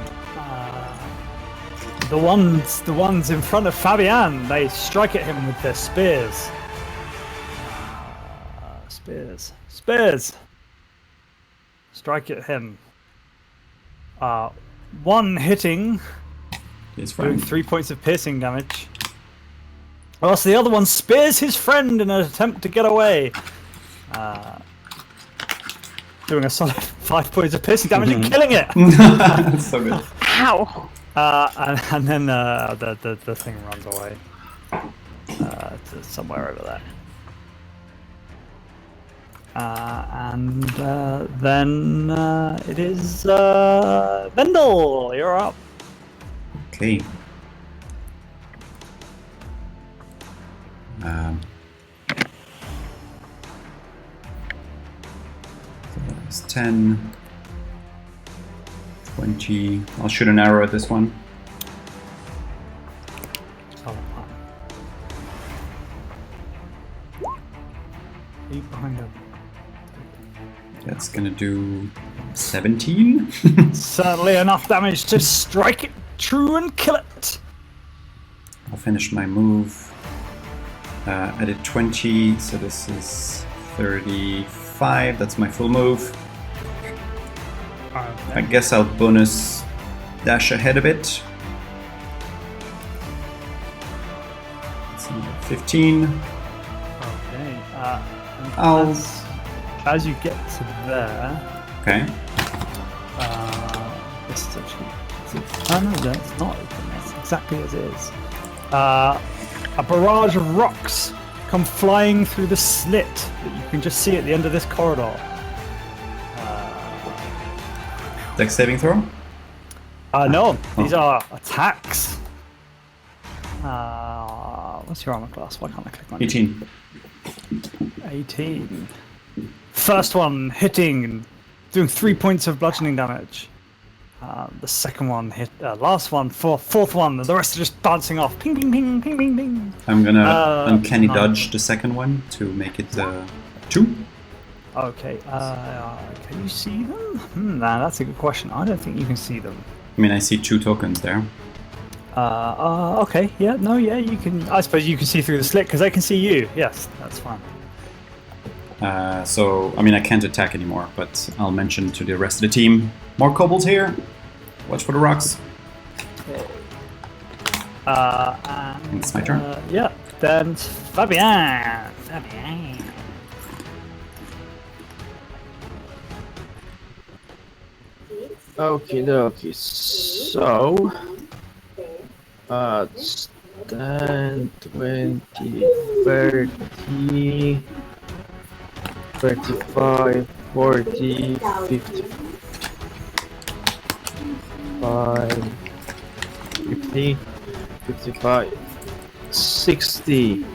C: The ones in front of Fabian, they strike at him with their spears. Spears. Strike at him. One hitting, doing 3 points of piercing damage. Whilst the other one spears his friend in an attempt to get away. Doing a solid 5 points of piercing damage and killing it.
A: That's so good.
B: Ow!
C: And then the thing runs away to somewhere over there. And then it is Vendel. You're up.
A: Okay. So that's 10, 20. I'll shoot an arrow at this one.
C: Behind him.
A: That's gonna do 17.
C: Certainly enough damage to strike it true and kill it.
A: I'll finish my move. I did 20, so this is 35. That's my full move. I guess I'll bonus dash ahead a bit. That's another 15.
C: Okay.
A: I'll...
C: As you get to there,
A: Okay.
C: this is actually. Oh no, that's not open. That's exactly as it is. A barrage of rocks come flying through the slit that you can just see at the end of this corridor.
A: Dex saving throw?
C: No, these are attacks. What's your armor class? Why can't I click on it?
A: 18.
C: 18. First one hitting, doing 3 points of bludgeoning damage. The second one hit. Last one, fourth one. The rest are just bouncing off. Ping, ping, ping, ping, ping, ping.
A: I'm gonna uncanny
C: 9.
A: dodge the second one to make it 2.
C: Okay. Can you see them? Nah, that's a good question. I don't think you can see them.
A: I mean, I see 2 tokens there.
C: Okay. Yeah. No. Yeah. You can. I suppose you can see through the slit because they can see you. Yes. That's fine.
A: So, I mean, I can't attack anymore, but I'll mention to the rest of the team, more kobolds here. Watch for the rocks.
C: And
A: It's my turn.
C: Yeah. Then Fabian.
D: Okay. So, 10, 20, 30, 35, 40, 55, 50, 55, 60.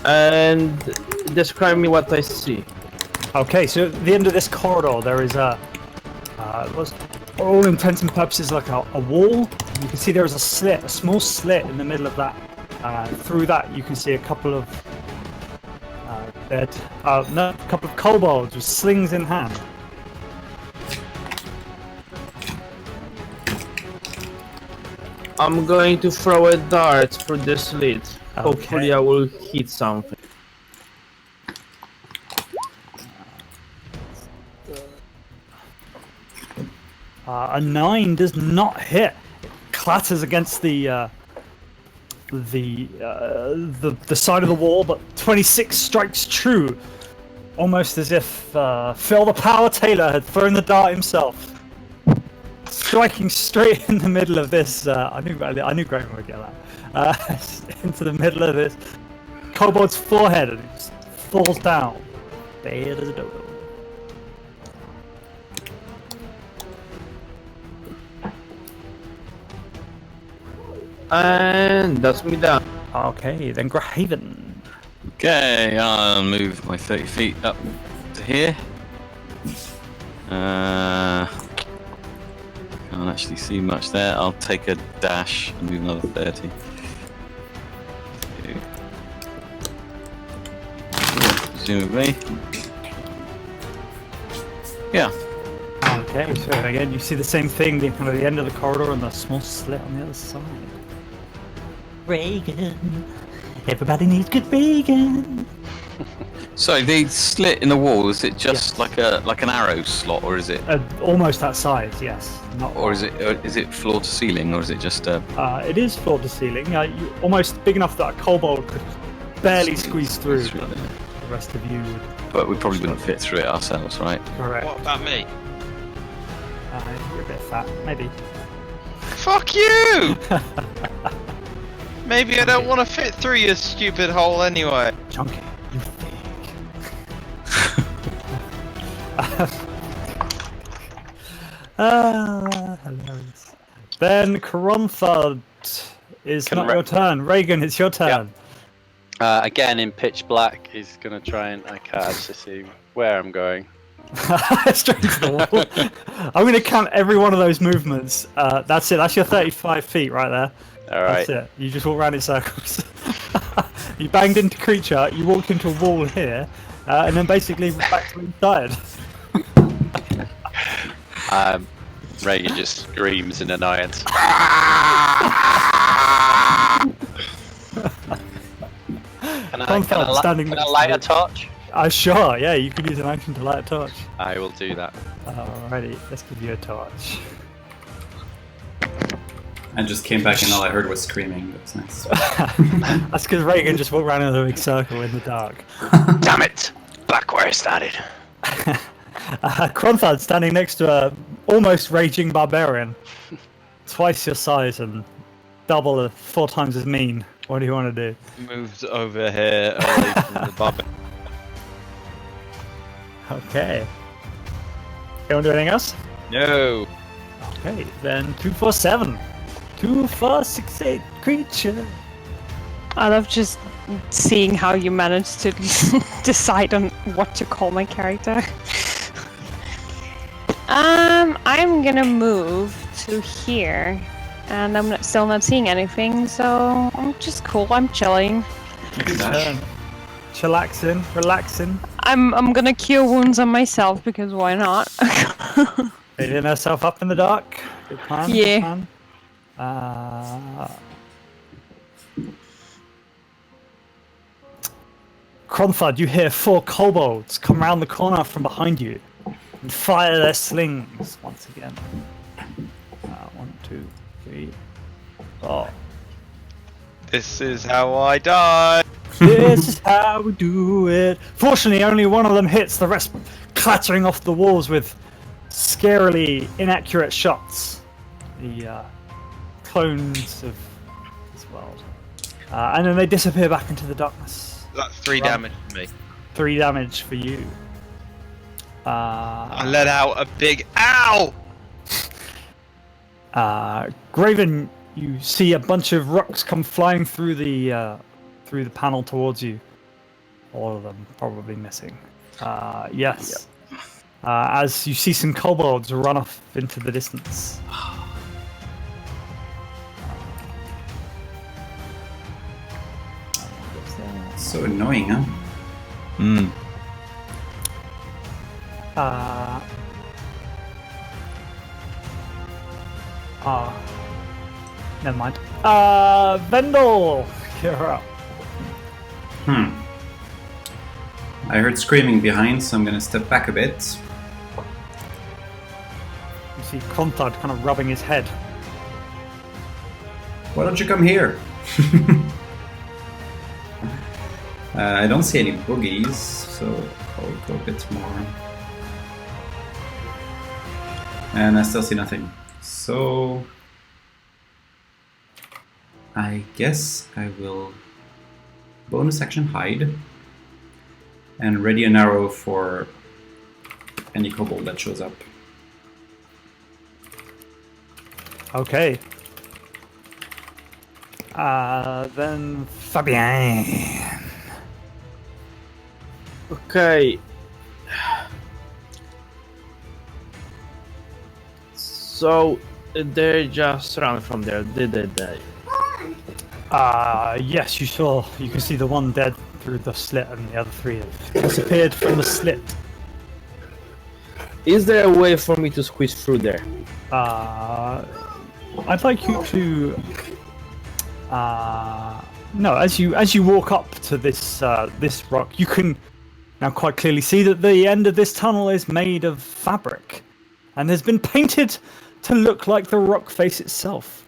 D: And describe me what I see.
C: Okay, so at the end of this corridor, there is was all intents and purposes like a wall. You can see there is a slit, a small slit in the middle of that. Through that, you can see a couple of a couple of kobolds with slings in hand.
D: I'm going to throw a dart through the slit.
C: Okay.
D: Hopefully I will hit something.
C: A 9 does not hit. It clatters against the side of the wall, but 26 strikes true, almost as if Phil the Power Taylor had thrown the dart himself, striking straight in the middle of this. I knew Graham would get that. Into the middle of this kobold's forehead, and it just falls down. Dead as a dodo.
D: And that's me done.
C: Okay, then Grahaven.
E: Okay, I'll move my 30 feet up to here. Can't actually see much there. I'll take a dash and move another 30. Presumably. Yeah.
C: Okay, so again, you see the same thing, the kind of the end of the corridor and the small slit on the other side. Reagan. Everybody needs good Reagan.
E: So the slit in the wall, is it just like an arrow slot, or is it?
C: Almost that size, yes. Not
E: Or is it floor to ceiling, or is it just a?
C: It is floor to ceiling. Almost big enough that a kobold could barely squeeze through. But the rest of you would.
E: But we probably wouldn't fit through it ourselves, right?
C: Correct.
F: What about me?
C: You're a bit fat, maybe.
F: Fuck you! Maybe I don't want to fit through your stupid hole anyway.
C: Chunky, you think. Hilarious. Then Kronthud is not your turn. Reagan, it's your turn.
G: Again in pitch black, he's gonna try and I can't actually see where I'm going.
C: Straight to the wall. I'm going to count every one of those movements. That's it. That's your 35 feet right there.
G: All right.
C: That's it. You just walk around in circles. You banged into creature. You walked into a wall here, and then basically back to inside.
G: Reagan just screams in annoyance. Can I light a torch?
C: Sure, yeah, you can use an action to light a torch.
G: I will do that.
C: Alrighty, let's give you a torch.
A: I just came back and all I heard was screaming. That's nice.
C: That's because Reagan just walked around in a big circle in the dark.
G: Damn it! Back where I started.
C: Kronthad standing next to a almost raging barbarian. Twice your size and double or 4 times as mean. What do you want to do?
F: Moved over here away from the barbarian.
C: Okay. You want to do anything else?
F: No.
C: Okay, then 2 for 7. 2 for 6/8 creature.
B: I love just seeing how you manage to decide on what to call my character. I'm gonna move to here, and I'm still not seeing anything, so I'm just cool. I'm chilling.
C: Chillaxing, relaxing.
B: I'm gonna cure wounds on myself because why not?
C: Feeling herself up in the dark. Good plan.
B: Yeah.
C: Good plan. Cronthud, you hear 4 kobolds come round the corner from behind you and fire their slings once again. 1, 2, 3, 4.
F: This is how I die.
C: This is how we do it. Fortunately, only one of them hits, the rest clattering off the walls with scarily inaccurate shots. The clones of this world. And then they disappear back into the darkness.
F: That's 3 damage to me.
C: 3 damage for you.
F: I let out a big ow!
C: Graven, you see a bunch of rocks come flying through the panel towards you. All of them probably missing. Yes.
F: Yep.
C: As you see some kobolds run off into the distance.
A: So annoying, huh?
C: Never mind. Vendel, you're up.
A: I heard screaming behind, so I'm gonna step back a bit.
C: You see Cronthud kind of rubbing his head.
A: Why don't you come here? I don't see any boogies, so I'll go a bit more. And I still see nothing. So I guess I will bonus action hide and ready an arrow for any kobold that shows up.
C: Okay. Then Fabien.
D: Okay. So they just ran from there, did they?
C: Yes, you can see the one dead through the slit and the other 3 have disappeared from the slit.
D: Is there a way for me to squeeze through there?
C: I'd like you to no, as you walk up to this this rock, you can now quite clearly see that the end of this tunnel is made of fabric and has been painted to look like the rock face itself.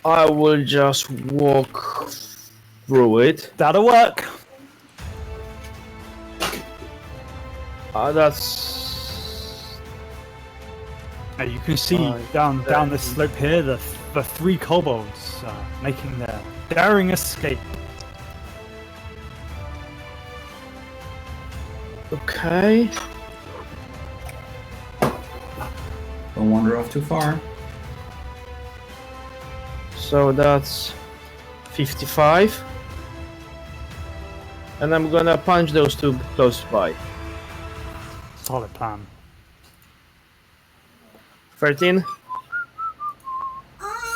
D: I will just walk through it.
C: That'll work.
D: That's...
C: And you can see down this slope here the 3 kobolds making their daring escape.
D: Okay.
A: Don't wander off too far.
D: So that's 55. And I'm gonna punch those 2 close by.
C: Solid plan.
D: 13.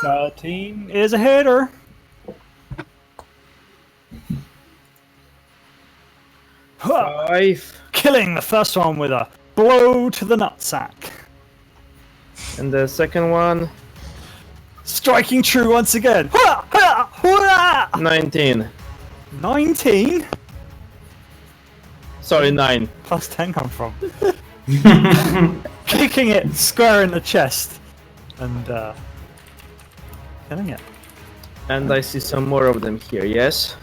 C: 13 is a hitter. Huh.
D: 5.
C: Killing the first one with a blow to the nutsack.
D: And the second one,
C: Striking true once again.
D: 19.
C: 19?
D: Sorry, 9.
C: Plus 10 come from? Kicking it square in the chest. And killing it.
D: And I see some more of them here, yes?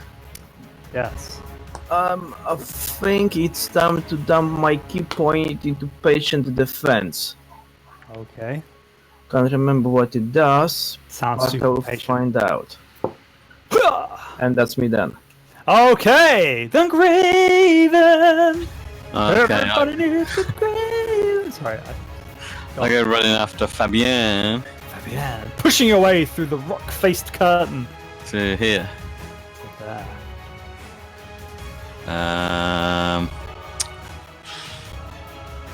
C: Yes.
D: I think it's time to dump my key point into patient defense.
C: Okay.
D: Can't remember what it does,
C: Sounds
D: but
C: super
D: I'll
C: patient.
D: find out. And that's me done.
C: Okay, the Graven.
E: Okay,
C: Everybody needs to be. Sorry,
E: I go running after Fabien
C: yeah, pushing your way through the rock-faced curtain.
E: to here.
C: There.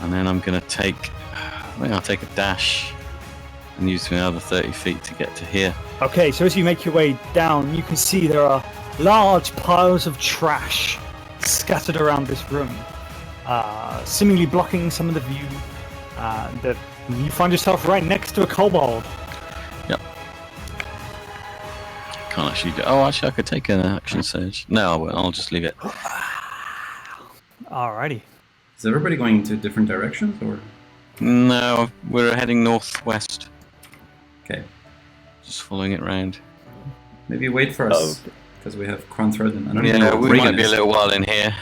E: And then I'm gonna take. I think I'll take a dash and use my other 30 feet to get to here.
C: Okay, so as you make your way down, you can see there are large piles of trash scattered around this room, seemingly blocking some of the view. That you find yourself right next to a kobold.
E: Yep. Can't actually do. Oh, actually, I could take an action surge. No, I won't. I'll just leave it.
C: Alrighty.
A: Is everybody going into different directions, or?
E: No, we're heading northwest.
A: Okay.
E: Just following it round.
A: Maybe wait for us, because we have Cronthread and I don't even
E: Yeah,
A: know what
E: we
A: Reagan
E: might be a
A: is.
E: little while in here.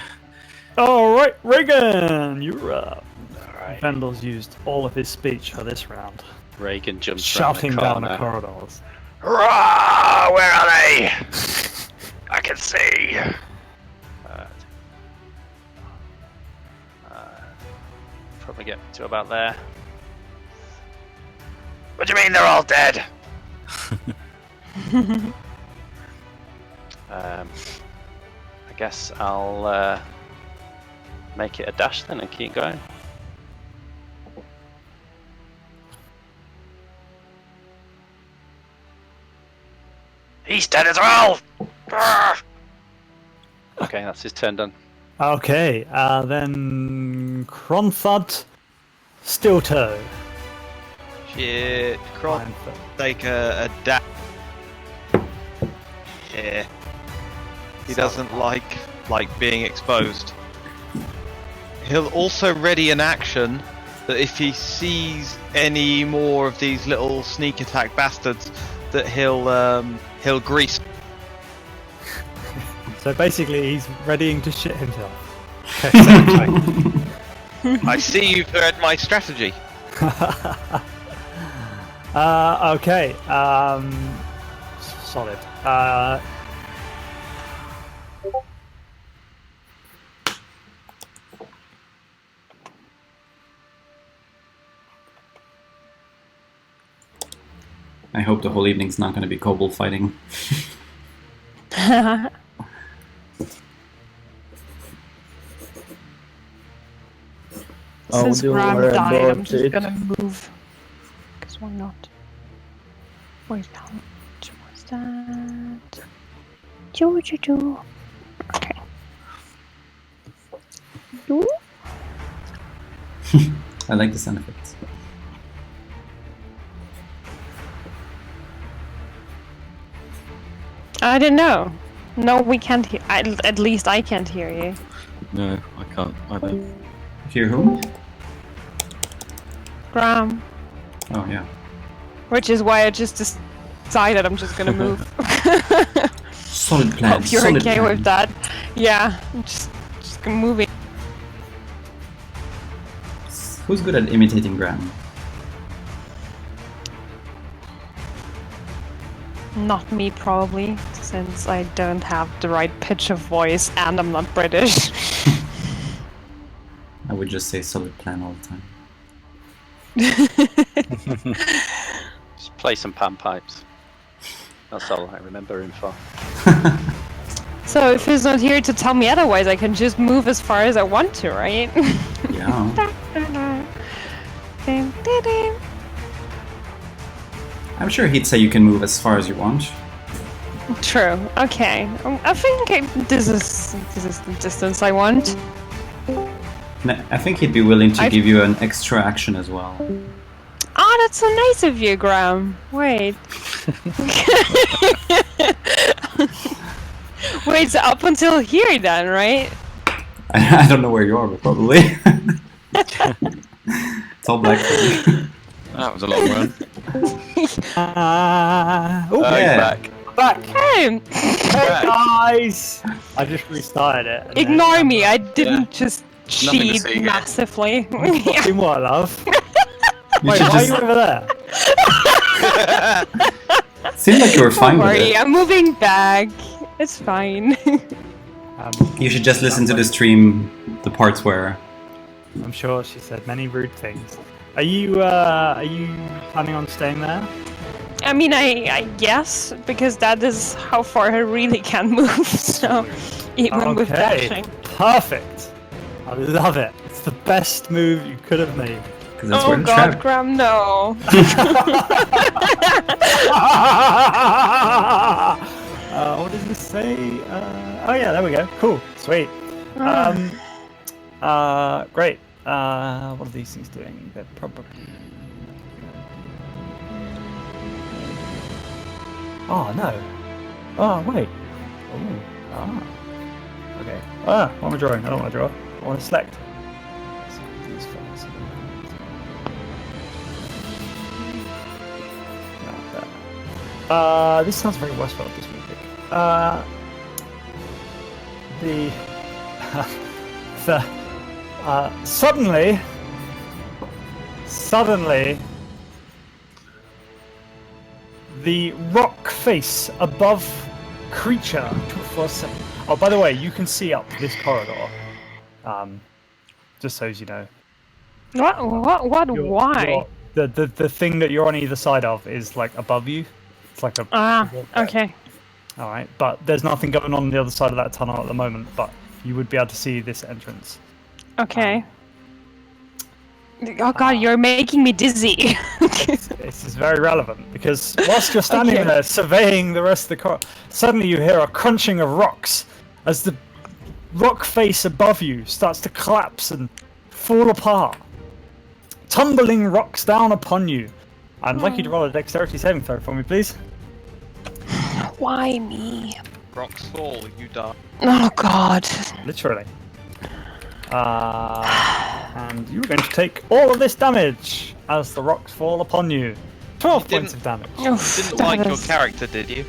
C: Alright, Reagan, you're up.
G: Alright.
C: Vendel's used all of his speech for this round.
G: Reagan jumps
C: Shouting
G: around
C: down
G: the
C: the
G: corner.
C: corridors.
G: Hurrah! Where are they? I can see. Probably get to about there. What do you mean they're all dead? I guess I'll make it a dash then and keep going. He's dead as well! Arrgh! Okay, that's his turn done.
C: Okay, then Cronthud, Steel Toe.
F: Shit. Cron, take a dash. Yeah. He doesn't like being exposed. He'll also ready an action that if he sees any more of these little sneak attack bastards, that he'll grease.
C: So basically, he's readying to shit himself. Okay,
F: I see you've read my strategy.
C: okay, solid.
A: I hope the whole evening's not going to be kobold fighting.
B: Since
D: do
B: Graham
D: worry
B: died, I'm
D: about
B: just
D: it.
B: gonna move. Because why not? Wait, how much was that? Choo. Okay. Doo?
A: I like the sound effects.
B: I didn't know. No, we can't hear. At least I can't hear you.
E: No, I can't either.
A: Hear whom?
B: Graham.
A: Oh, yeah.
B: Which is why I just decided I'm just gonna move.
A: Solid plan.
B: Hope you're
A: solid
B: okay
A: plan.
B: with that. Yeah, I'm just gonna move it.
A: Who's good at imitating Graham?
B: Not me, probably, since I don't have the right pitch of voice and I'm not British.
A: I would just say solid plan all the time.
G: Just play some pan pipes. That's all I remember him for.
B: So if he's not here to tell me otherwise, I can just move as far as I want to, right?
A: Yeah. I'm sure he'd say you can move as far as you want.
B: True. Okay. I think this is the distance I want.
A: I think he'd be willing to give you an extra action as well.
B: Oh, that's so nice of you, Graham. Wait. Wait, so up until here then, right?
A: I don't know where you are, but probably. It's all black for you.
E: That was a long run.
C: Oh,
A: yeah.
C: back.
B: Hey,
C: Guys! I just restarted it. and then-
B: ignore me. I didn't just
E: Nothing to
B: cheat
E: see again.
B: massively.
C: Fucking what, love?
A: You
C: Wait,
A: should
C: why are
A: just
C: you over there?
A: seemed like you were fine
B: Don't
A: with
B: worry,
A: it.
B: I'm moving back. It's fine.
A: You should just listen to the stream, the parts where
C: I'm sure she said many rude things. Are you planning on staying there?
B: I mean, I guess, because that is how far I really can move, so even with dashing.
C: Perfect. I love it. It's the best move you could have made.
A: Because that's where
B: Oh
A: the
B: god,
A: trap.
B: Graham, no.
C: What does this say? Oh yeah, there we go. Cool, sweet. Great. What are these things doing? They're probably. Oh no. Oh wait. Oh. Ah. Okay. What am I drawing? I don't want to draw. I want to select. These fellas. This sounds very Westworld, this music. Suddenly, the rock face above creature 247. Oh, by the way, you can see up this corridor. Just so as you know.
B: What? Why?
C: The thing that you're on either side of is like above you. It's like a.
B: Okay.
C: All right, but there's nothing going on the other side of that tunnel at the moment. But you would be able to see this entrance.
B: Okay. Oh god, you're making me dizzy.
C: This is very relevant because whilst you're standing there surveying the rest of the corridor, suddenly you hear a crunching of rocks as the rock face above you starts to collapse and fall apart. Tumbling rocks down upon you. I'd like you to roll a dexterity saving throw for me, please.
B: Why me?
F: Rocks fall, you die.
B: Oh god.
C: Literally. And you're going to take all of this damage as the rocks fall upon you. 12 points of damage.
B: Oof,
F: Didn't like your character, did you?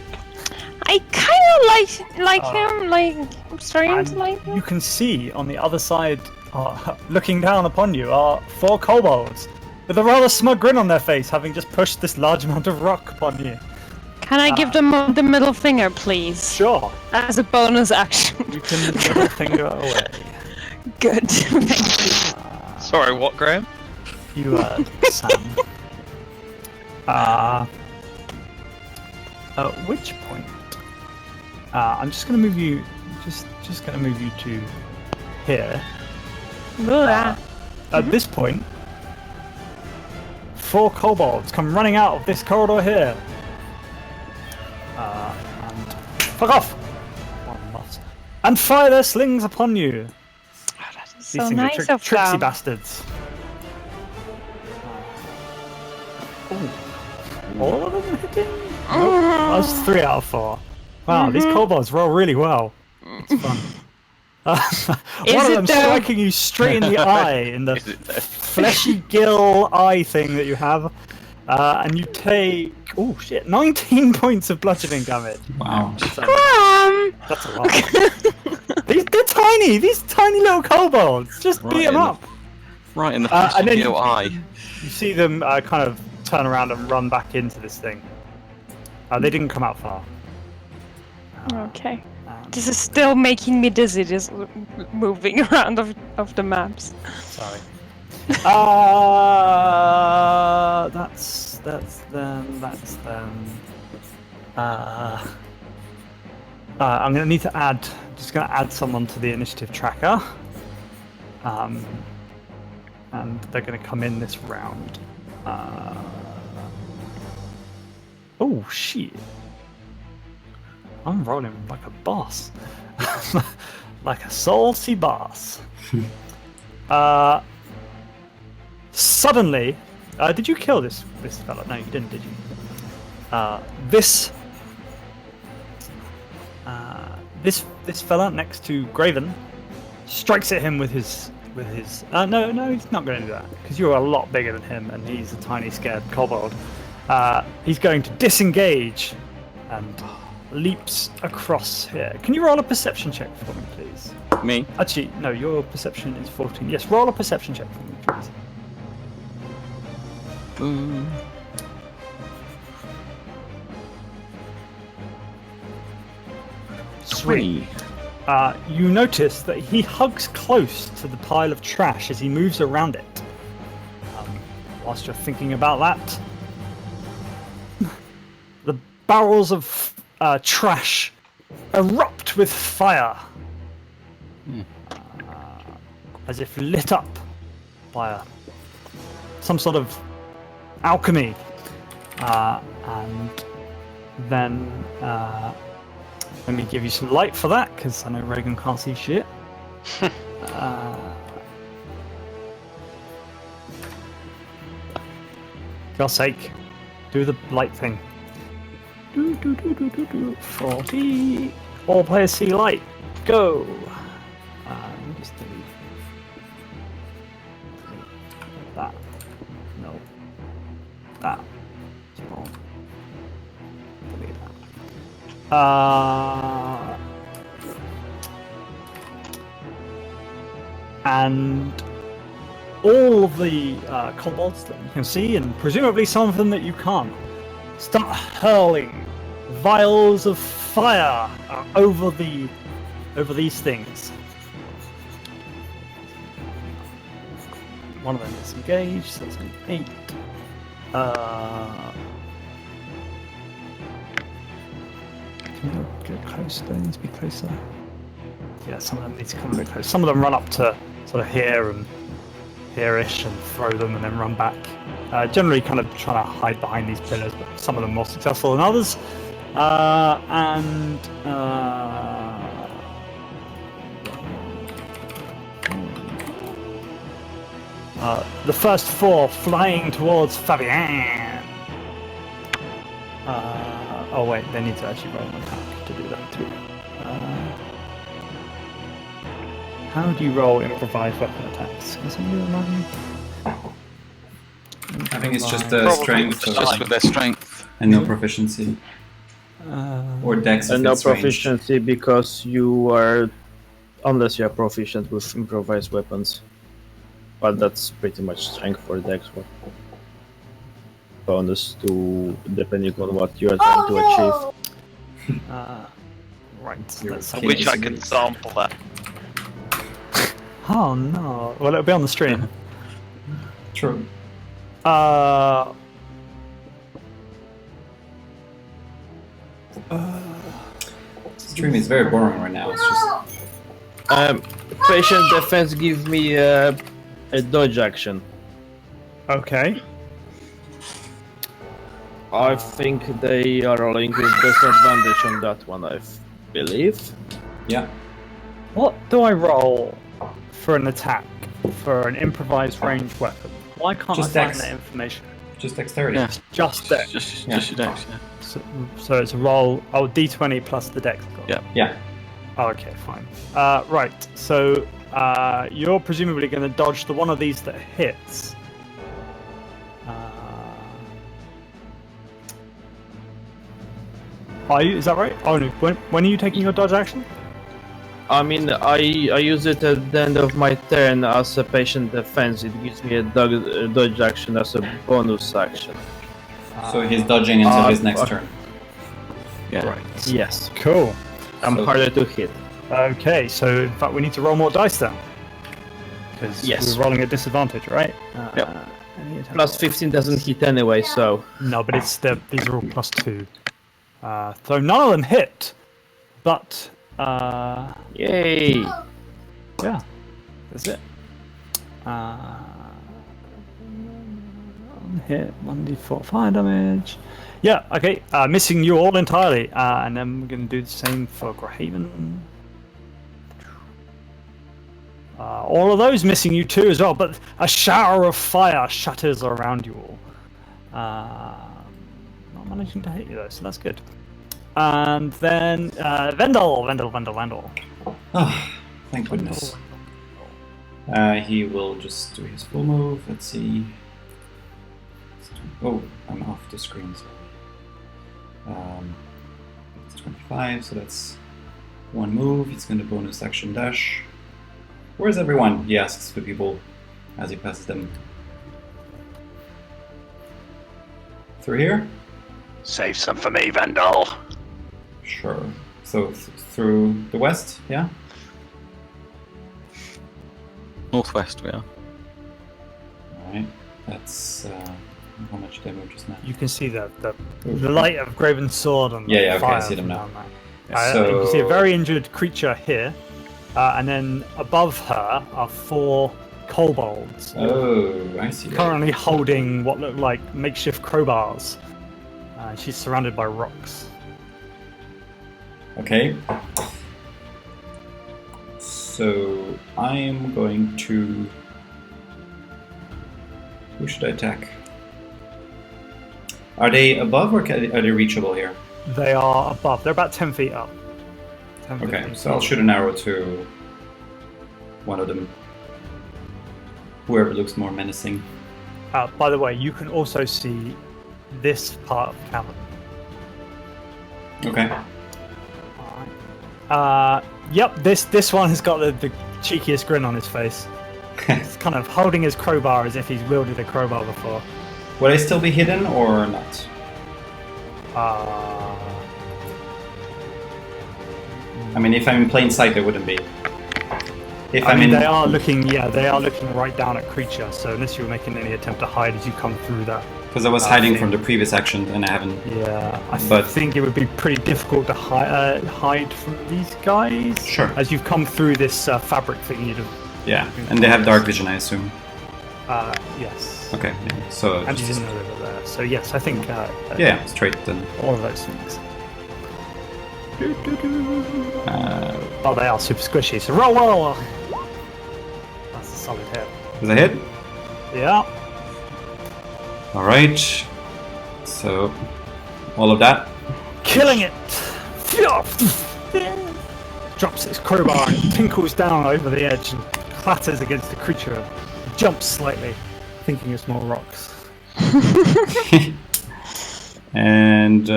B: I kind of like him, like I'm starting to like him.
C: You can see on the other side, looking down upon you, are 4 kobolds with a rather smug grin on their face, having just pushed this large amount of rock upon you.
B: Can I give them the middle finger, please?
C: Sure.
B: As a bonus action.
C: You can middle finger away.
B: Good. Thank you.
F: Sorry, what, Graham?
C: You, Sam. At which point, I'm just going to move you, just going to move you to here. At this point, 4 kobolds come running out of this corridor here. And fuck off! And fire their slings upon you.
B: So
C: These things
B: nice
C: are
B: of
C: tricksy
B: them.
C: bastards. All of them hitting? Nope. That's 3 out of 4. Wow, these kobolds roll really well. It's fun. One of them striking you straight in the eye, in the fleshy gill eye thing that you have. And you take, 19 points of bludgeoning damage.
A: Wow.
C: That's a lot. They're tiny. These tiny little kobolds. Just beat them up.
E: Right in the
C: And then
E: your eye.
C: You see them kind of turn around and run back into this thing. They didn't come out far.
B: Okay. This is still making me dizzy, just moving around of the maps.
C: Sorry. That's them. That's them. I'm gonna need to add. Just gonna add someone to the initiative tracker. And they're gonna come in this round. Oh shit! I'm rolling like a boss, like a salty boss. Suddenly, did you kill this fella? No, you didn't, did you? This fella next to Graven strikes at him with his. No, he's not going to do that because you're a lot bigger than him, and he's a tiny, scared kobold. He's going to disengage and leaps across here. Can you roll a perception check for me, please?
E: Me?
C: Actually, no, your perception is 14. Yes, roll a perception check for me, please. Sweet. you notice that he hugs close to the pile of trash as he moves around it. Whilst you're thinking about that, the barrels of trash erupt with fire, as if lit up by some sort of alchemy. And then let me give you some light for that, because I know Reagan can't see shit. For God's sake, do the light thing. 40. All players see light. Go. Just delete that. No. That. It's wrong. Delete that. And all of the kobolds that you can see, and presumably some of them that you can't, start hurling vials of fire over these things. One of them is engaged, so it's an 8. Can you get close? Do they need to be closer? Yeah, some of them need to come a bit close. Some of them run up to sort of here and here-ish and throw them and then run back. Generally kind of trying to hide behind these pillars, but some of them more successful than others. The first 4 flying towards Fabian. Oh wait, they need to actually roll an attack to do that too. How do you roll improvised weapon attacks? Can somebody remind me?
A: I think it's just strength.
E: Just with their strength.
A: And no proficiency. Or dex.
D: And no proficiency because you are, unless you are proficient with improvised weapons. But that's pretty much strength for dex. Bonus to depending on what you are trying to achieve.
C: Right.
F: I wish I could sample that.
C: Oh no. Well, it'll be on the stream.
A: True. Stream is very boring right now. It's just
D: Patient defense give me a dodge action.
C: Okay.
D: I think they are rolling with disadvantage on that one, I believe.
A: yeah.
C: What do I roll for an attack for an improvised ranged weapon? Why can't
A: Just
C: I find
A: dex.
C: that information?
A: Just dexterity.
E: Yeah.
C: Just dex.
E: Just
A: Yeah.
E: your dex, yeah.
C: So it's a roll. Oh, d20 plus the dex.
E: Yeah.
A: Yeah.
C: Oh, okay, fine. Right. So you're presumably going to dodge the one of these that hits. Are you? Is that right? Oh no. When are you taking your dodge action?
D: I mean, I use it at the end of my turn as a patient defense. It gives me a dodge action as a bonus action.
A: So he's dodging until his next turn.
E: Yeah.
C: Right.
D: Yes,
C: Cool.
D: I'm
A: So-
D: harder to hit.
C: Okay. So in fact, we need to roll more dice then. Because
D: Yes.
C: we're rolling at disadvantage, right?
E: Yep.
C: Any attack
D: Plus
C: roll?
D: 15 doesn't hit anyway, so...
C: No, but these are all plus 2. So none of them hit, but
D: Yay!
C: yeah, that's it. Hit 1d4 fire damage. Yeah, okay. Missing you all entirely, and then we're going to do the same for Grahaven. All of those missing you too as well, but a shower of fire shatters around you all. Not managing to hit you though, so that's good. And then Vendel.
A: Oh, thank goodness. He will just do his full move. Let's see. Oh, I'm off the screen. It's 25, so that's one move. He's going to bonus action dash. Where's everyone? He asks the people as he passes them. Through here?
G: Save some for me, Vandal.
A: Sure. So through the west, yeah?
E: Northwest we are.
A: Alright, that's... how much damage is now?
C: You can see the light of Graven's sword and the
A: Yeah, okay, I
C: fire
A: see them
C: from
A: now.
C: down there.
A: So-
C: You can see a very injured creature here, and then above her are 4 kobolds,
A: Oh, I see.
C: currently holding what look like makeshift crowbars. She's surrounded by rocks.
A: Okay. So I'm going to... Who should I attack? Are they above or are they reachable here?
C: They are above. They're about 10 feet up. 10,
A: Okay,
C: 15
A: so I'll
C: feet.
A: shoot an arrow to one of them. Whoever looks more menacing.
C: By the way, you can also see this part of the cavern.
A: Okay.
C: Yep, this one has got the cheekiest grin on his face. He's kind of holding his crowbar as if he's wielded a crowbar before.
A: Would I still be hidden or not? I mean, if I'm in plain sight, I wouldn't be. If
C: I
A: I'm
C: mean,
A: in...
C: they are looking right down at creature. So unless you were making any attempt to hide as you come through that,
A: Because I was hiding from the previous action and I haven't...
C: yeah, I
A: But-
C: think it would be pretty difficult to hide from these guys.
A: Sure.
C: As you've come through this fabric thing, you'd have.
A: Yeah, and they have dark vision, I assume.
C: Yes.
A: Okay, yeah. So...
C: And you didn't know they were there. So yes, I think.
A: Yeah, straight then.
C: All of those things. Oh, they are super squishy. So roll. That's a solid hit.
A: Is that hit?
C: Yeah.
A: Alright. So... all of that.
C: Killing it. Drops its crowbar and tinkles down over the edge and clatters against the creature. Jumps slightly, thinking it's more rocks.
A: And...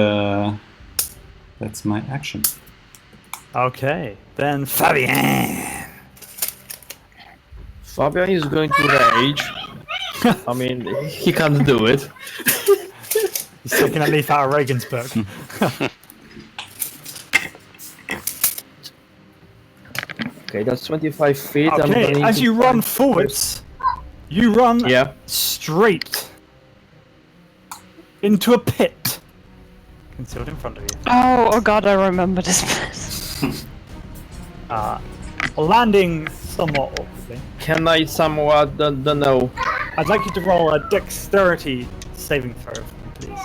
A: that's my action.
C: Okay, then Fabian.
D: Fabian is going to rage. I mean, he can't do it.
C: He's taking a leaf out of Reagan's book.
D: Okay, that's 25 feet. I'm
C: Okay,
D: going
C: as
D: to
C: you run forwards, you run
D: Yeah.
C: straight into a pit concealed in front of you.
B: Oh god, I remember this place.
C: Landing somewhat awkwardly.
D: Can I somewhat don't know?
C: I'd like you to roll a dexterity saving throw, for me, please.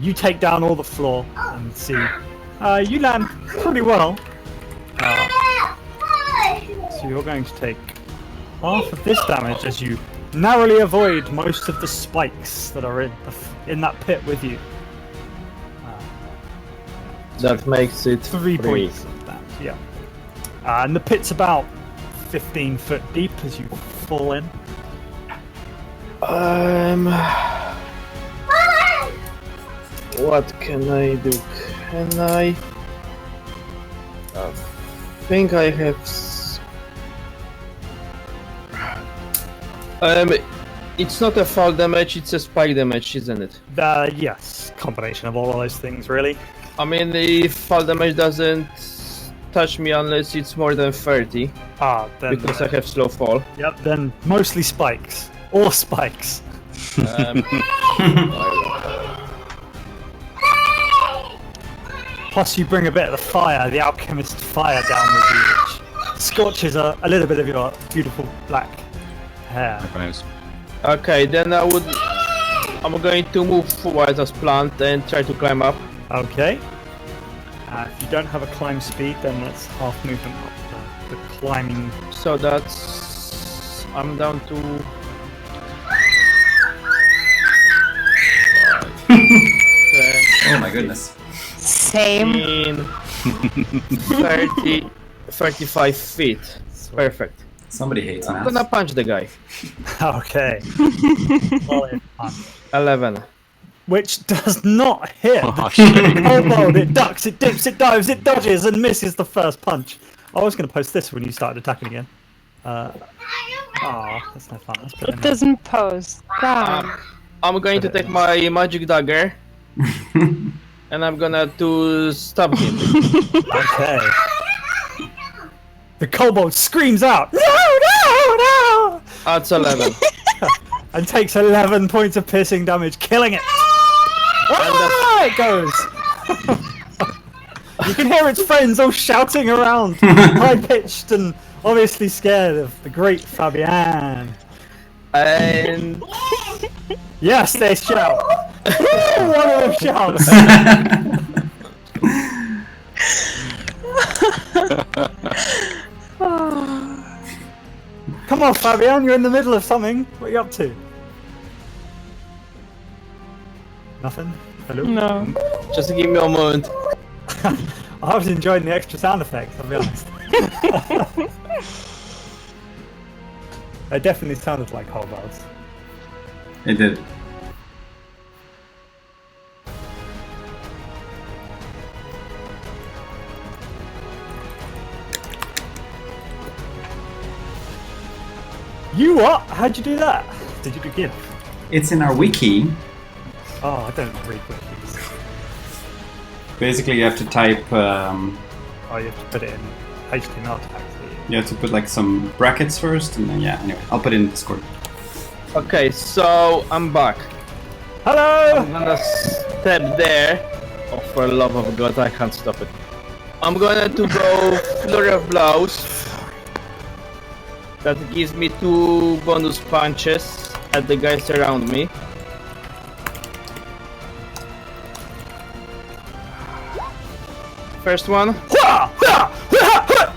C: You take down all the floor and see. You land pretty well. So you're going to take half of this damage as you narrowly avoid most of the spikes that are in that pit with you.
D: That makes it
C: 3 points of damage, yeah. And the pit's about 15 foot deep as you fall in.
D: What can I do? Can I think I have it's not a fall damage, it's a spike damage, isn't it?
C: Yes, combination of all of those things, really.
D: I mean, the fall damage doesn't touch me unless it's more than 30,
C: Then
D: because I have slow fall.
C: Yep, then mostly spikes. All spikes. Plus you bring a bit of the fire, the alchemist fire down with you, which scorches a little bit of your beautiful black hair.
D: Okay, then I'm going to move forward as planned and try to climb up.
C: Okay. If you don't have a climb speed, then that's half movement up the climbing.
D: So that's... I'm down to...
A: Oh my goodness.
B: Same.
D: 30, 35 feet. Perfect.
A: Somebody hates
D: I'm
A: math.
D: gonna punch the guy.
C: Okay. Solid punch.
D: 11.
C: Which does not hit the
E: Oh, shit.
C: kobold. It ducks, it dips, it dives, it dodges, and misses the first punch. I was going to post this when you started attacking again. That's no fun. Let's put it
B: It
C: in.
B: doesn't pose. God.
D: I'm going to take my magic dagger and I'm gonna to stab him.
C: Okay. The kobold screams out, "No, no, no!"
D: That's 11.
C: and takes 11 points of piercing damage, killing it. Ah, it goes. You can hear its friends all shouting around, high-pitched and obviously scared of the great Fabian.
D: And
C: Yes, they shout. One of them shouts. Come on, Fabian, you're in the middle of something. What are you up to? Nothing? Hello?
B: No.
D: just give me a moment.
C: I was enjoying the extra sound effects, I'll be honest. They definitely sounded like kobolds.
A: It did.
C: You what? How'd you do that? Did you do GIF?
A: It's in our wiki.
C: Oh, I don't read wikis.
A: Basically, you have to type.
C: Oh, you have to put it in HTML tags. do you?
A: You have to put like some brackets first, and then yeah. Anyway, I'll put it in Discord.
D: Okay, so I'm back.
C: Hello!
D: I'm gonna step there. Oh, for the love of God, I can't stop it. I'm gonna to go flurry of blows. That gives me 2 bonus punches at the guys around me. First one.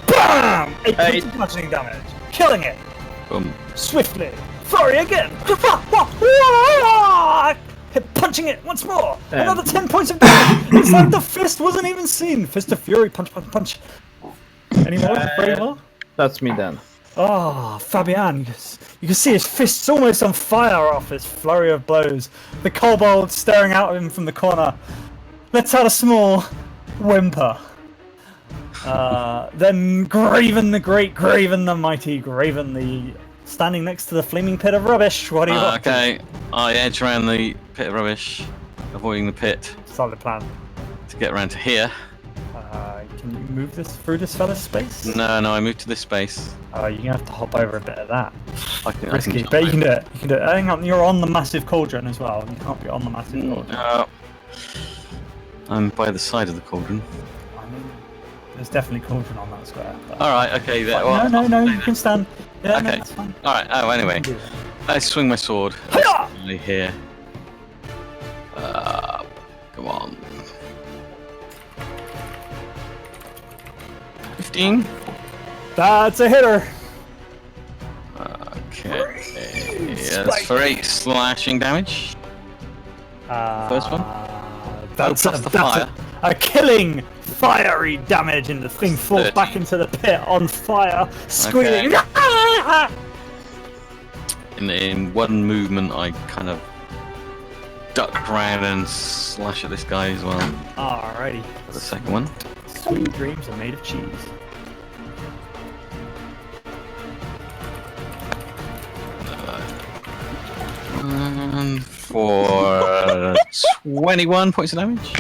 C: Bam! 8 points
D: Eight.
C: of bludgeoning damage. Killing it.
E: Boom.
C: Swiftly. Flurry again. Punching it once more. Another 10 points of damage. It's like the fist wasn't even seen. Fist of fury. Punch, punch, punch. Any more? Any more?
D: That's me then.
C: Oh, Fabian, you can see his fist's almost on fire off his flurry of blows. The kobold staring out at him from the corner lets out a small whimper. Then Graven the Great, Graven the Mighty, Graven the... standing next to the flaming pit of rubbish. What do you want?
E: Okay, I edge around the pit of rubbish, avoiding the pit
C: Solid plan.
E: to get around to here.
C: Can you move this through this fella's space?
E: No, I moved to this space.
C: You're gonna have to hop over a bit of that.
E: I can
C: Risky,
E: jump
C: but you can
E: over.
C: do it. You can do it. Hang on, you're on the massive cauldron as well. You can't be on the massive cauldron.
E: I'm by the side of the cauldron.
C: I mean, there's definitely cauldron on that square. But...
E: Alright, okay, there.
C: No, you can stand. Yeah, no,
E: Okay.
C: that's fine.
E: Alright, oh, anyway.
C: You can do that.
E: I swing my sword.
C: Hiya!
E: Only here. Come on. 15?
C: That's a hitter.
E: Okay. That's for 8 slashing damage. First one?
C: That's,
E: plus the
C: that's
E: fire.
C: a killing fiery damage, and the thing falls
E: 13.
C: back into the pit on fire, squealing.
E: In one movement, I kind of duck around and slash at this guy as well.
C: Alrighty.
E: For the second one.
C: Sweet dreams are made of cheese.
E: And for 21 points of damage.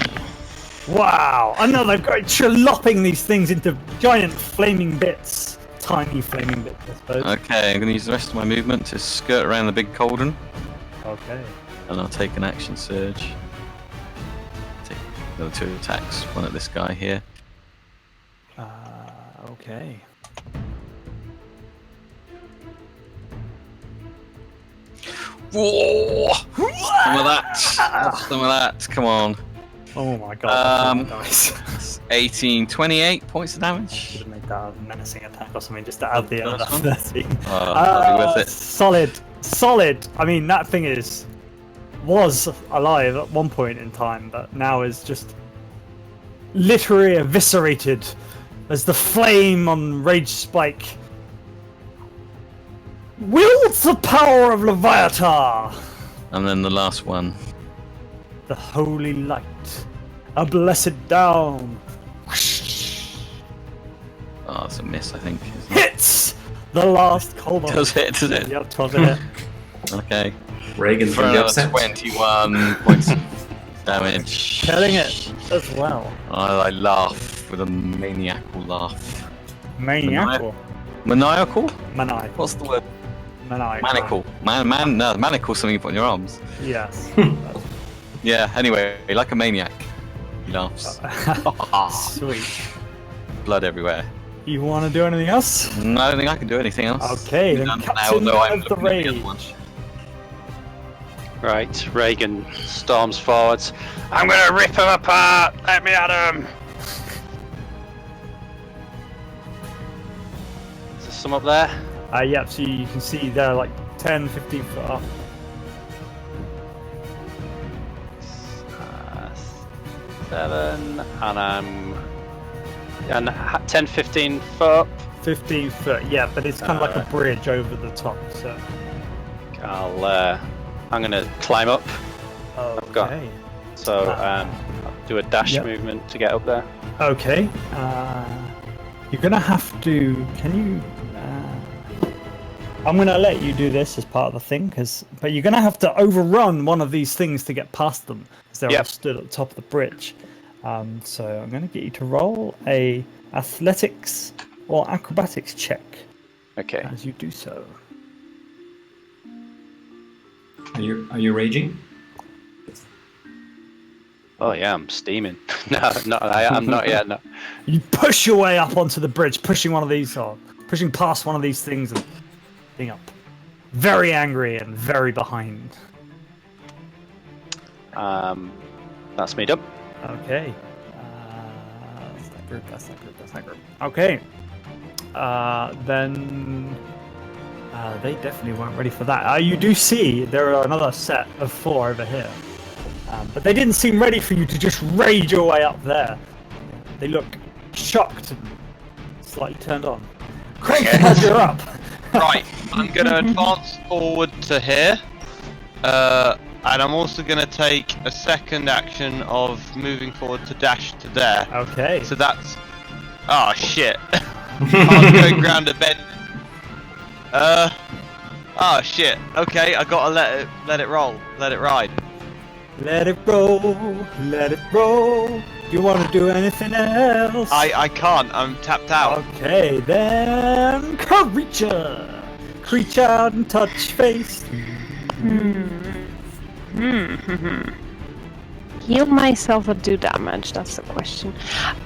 C: Wow! Another great lopping these things into giant flaming bits. Tiny flaming bits, I suppose.
E: Okay, I'm going to use the rest of my movement to skirt around the big cauldron.
C: Okay.
E: And I'll take an action surge. Take another 2 attacks, one at this guy here.
C: Okay.
E: Whoa! Some of that. Come on.
C: Oh my god. That's nice.
E: 18, 28 points of damage.
C: Should have made that a menacing attack or something just to add the other
E: First one?
C: 13.
E: That'll be worth it.
C: Solid. I mean, that thing was alive at one point in time, but now is just literally eviscerated as the flame on Rage Spike wields the power of Leviathan,
E: And then the last one.
C: the holy light, a blessed down.
E: Oh, it's a miss, I think. Isn't it?
C: Hits the last kobold.
E: Does it?
C: Yep, 12 to hit.
E: Okay.
A: Reagan's
E: For
A: really
E: another
A: upset.
E: 21 points of damage.
C: Killing it as well.
E: I laugh with a maniacal laugh.
C: Maniacal.
E: Maniacal?
C: Maniacal.
E: What's the word?
C: Maniacal.
E: Manacle. No, manacle something you put on your arms.
C: Yes.
E: Yeah, anyway, like a maniac. He laughs.
C: Sweet.
E: Blood everywhere.
C: You want to do anything else?
E: No, I don't think I can do anything else.
C: Okay, then
E: Now,
C: Captain
E: though I'm
C: of the
E: looking at the other
C: Rage.
E: one.
G: Right, Reagan storms forwards. I'm gonna rip him apart! Let me at him! Is there some up there?
C: Yeah, so you can see they're like 10, 15 foot up.
G: 7, and I'm... And 10, 15 foot up.
C: 15 foot, yeah, but it's kind of like a bridge over the top, so...
G: I'm gonna climb up. got-
C: Okay.
G: So, I'll do a dash
C: Yep.
G: movement to get up there.
C: Okay. You're gonna have to... Can you... I'm gonna let you do this as part of the thing, but you're gonna have to overrun one of these things to get past them, because they're all
G: Yep.
C: stood at the top of the bridge. So I'm gonna get you to roll a athletics or acrobatics check
G: Okay.
C: as you do so.
A: Are you raging?
G: Oh yeah, I'm steaming. No, I'm not yet. No.
C: You push your way up onto the bridge, pushing one of these, or pushing past one of these things, and being up. Very angry and very behind.
G: That's me done.
C: Okay. That's that group, that's that group. Okay. Then they definitely weren't ready for that. You do see there are another set of 4 over here. But they didn't seem ready for you to just rage your way up there. They look shocked and slightly turned on. Craig, you're up.
F: Right, I'm gonna advance forward to here. And I'm also going to take a second action of moving forward to dash to there.
C: Okay.
F: So that's... Oh, shit. I'm going round a bend. Oh, shit. Okay, I gotta let it roll. Let it ride.
C: Let it roll, let it roll. You want to do anything else?
F: I can't. I'm tapped out.
C: Okay, then creature. Creature out and touch face.
B: Heal myself or do damage? That's the question.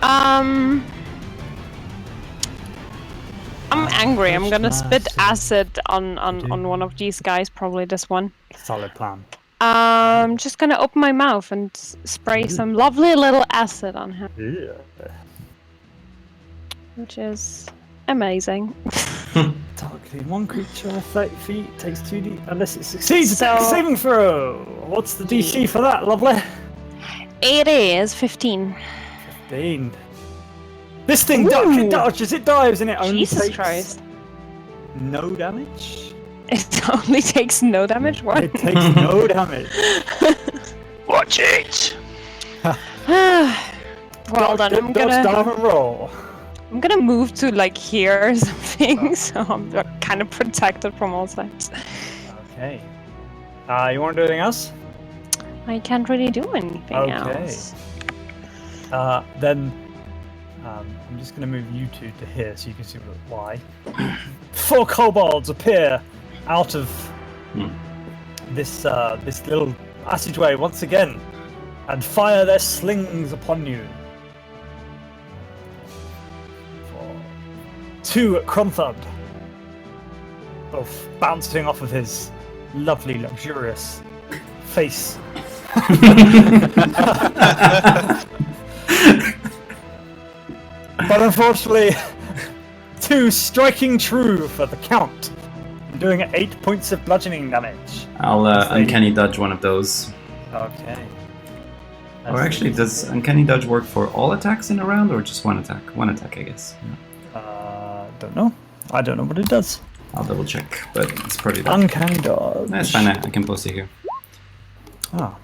B: I'm angry. I'm gonna spit acid on one of these guys. Probably this one.
C: Solid plan.
B: I'm just gonna open my mouth and spray some lovely little acid on him,
C: Yeah.
B: which is amazing.
C: Targeting one creature 30 feet takes 2d unless it succeeds.
B: So-
C: Saving throw. What's the DC for that? Lovely.
B: It is 15.
C: 15. This thing
B: Ooh.
C: dodges. It dives and it only
B: Jesus
C: takes
B: Christ!
C: no damage.
B: It only takes no damage. What?
C: It takes no damage.
G: Watch it!
B: Well done. I'm
C: Dodge, dive,
B: gonna
C: and roll.
B: move to like here or something, so I'm kind of protected from all sides.
C: Okay. You want to do anything else?
B: I can't really do anything
C: Okay.
B: else.
C: Then I'm just going to move you two to here so you can see why. 4 kobolds appear out of this little passageway once again and fire their slings upon you. 2 at Crumthud, both bouncing off of his lovely, luxurious face. But unfortunately, 2 striking true for the count, doing 8 points of bludgeoning damage.
A: I'll uncanny dodge one of those.
C: Okay.
A: Or actually, does uncanny dodge work for all attacks in a round or just one attack? One attack, I guess.
C: Don't know. I don't know what it does.
A: I'll double check, but it's pretty done.
C: Uncanny dodge.
A: That's fine. I can post it here.
C: Ah.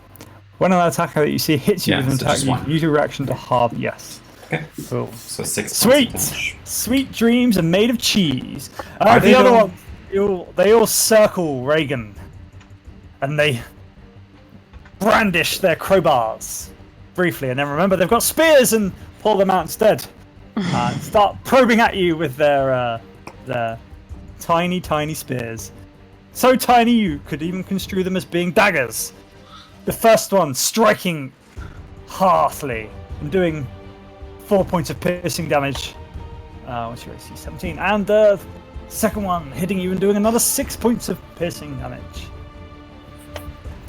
C: When an attacker that you see hits you
A: Yeah,
C: with an
A: so
C: attack,
A: just
C: you
A: one.
C: use your reaction to halve. Yes.
A: Okay.
C: Cool.
A: So 6
C: Sweet!
A: points of damage.
C: Sweet dreams are made of cheese.
A: Are
C: The
A: they
C: other
A: though?
C: one, they all circle Reagan, and they brandish their crowbars briefly, and then remember they've got spears and pull them out instead. Start probing at you with their tiny, tiny spears. So tiny you could even construe them as being daggers. The first one striking heartily and doing 4 points of piercing damage. What's your AC? 17. And the second one hitting you and doing another 6 points of piercing damage.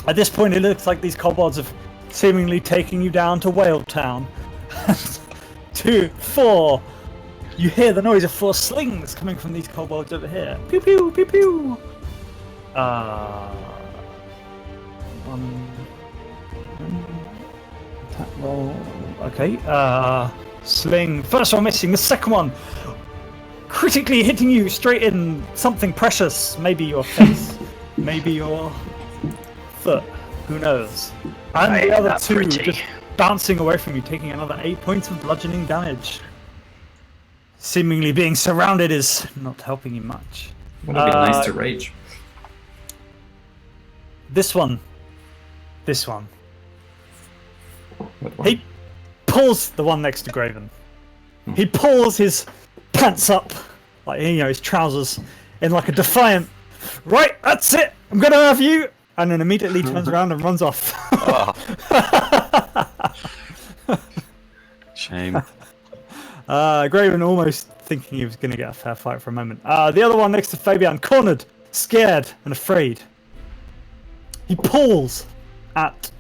C: At this point, it looks like these kobolds have seemingly taken you down to Whale Town. 2, 4. You hear the noise of 4 slings coming from these kobolds over here. Pew pew pew pew. One attack roll. Okay. Sling. First one missing. The second one critically hitting you straight in something precious. Maybe your face. Maybe your foot. Who knows? And the other two just bouncing away from you, taking another 8 points of bludgeoning damage. Seemingly being surrounded is not helping you much.
A: Would have been nice to rage.
C: This one.
A: What one?
C: He pulls the one next to Graven. He pulls his pants up, like his trousers, in like a defiant. Right, that's it. I'm gonna have you. And then immediately turns around and runs off.
A: Shame.
C: Graven almost thinking he was going to get a fair fight for a moment. The other one next to Fabian, cornered, scared and afraid. He pulls at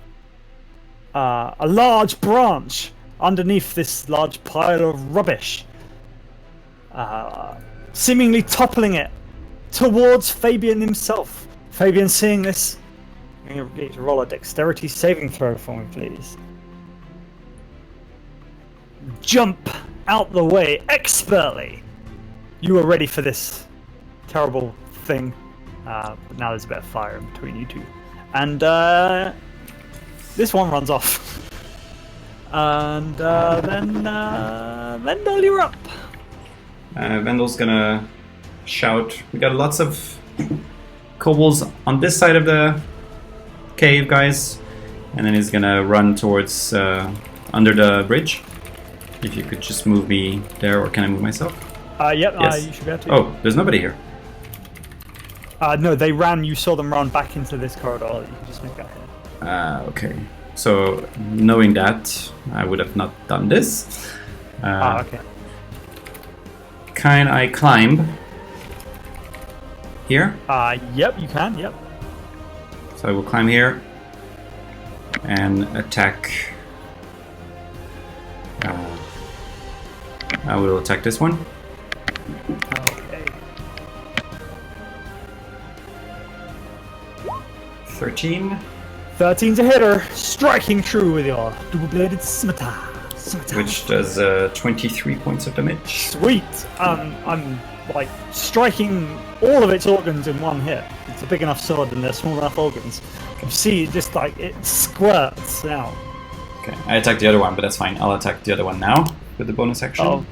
C: a large branch underneath this large pile of rubbish, seemingly toppling it towards Fabian himself. Fabian, seeing this, I'm going to get you to roll a dexterity saving throw for me, please. Jump out the way expertly. You were ready for this terrible thing, but now there's a bit of fire in between you two. And this one runs off. And then Vendel, you're up.
A: Vendel's gonna shout. We got lots of kobolds on this side of the cave, guys. And then he's gonna run towards under the bridge. If you could just move me there, or can I move myself?
C: Yep,
A: Yes.
C: you should be able to.
A: Oh, there's nobody here.
C: No, they ran. You saw them run back into this corridor. You can just make that here.
A: Okay. So, knowing that, I would have not done this.
C: Okay.
A: Can I climb here?
C: Yep, you can. Yep.
A: So I will climb here and attack. I will attack this one.
C: Okay.
A: 13,
C: 13's a hitter, striking true with your double-bladed scimitar.
A: which does 23 points of damage.
C: Sweet. I'm like striking all of its organs in one hit. It's a big enough sword and they're small enough organs. You see, just like it squirts out.
A: Okay, I attacked the other one, but that's fine. I'll attack the other one now with the bonus action.
C: Oh.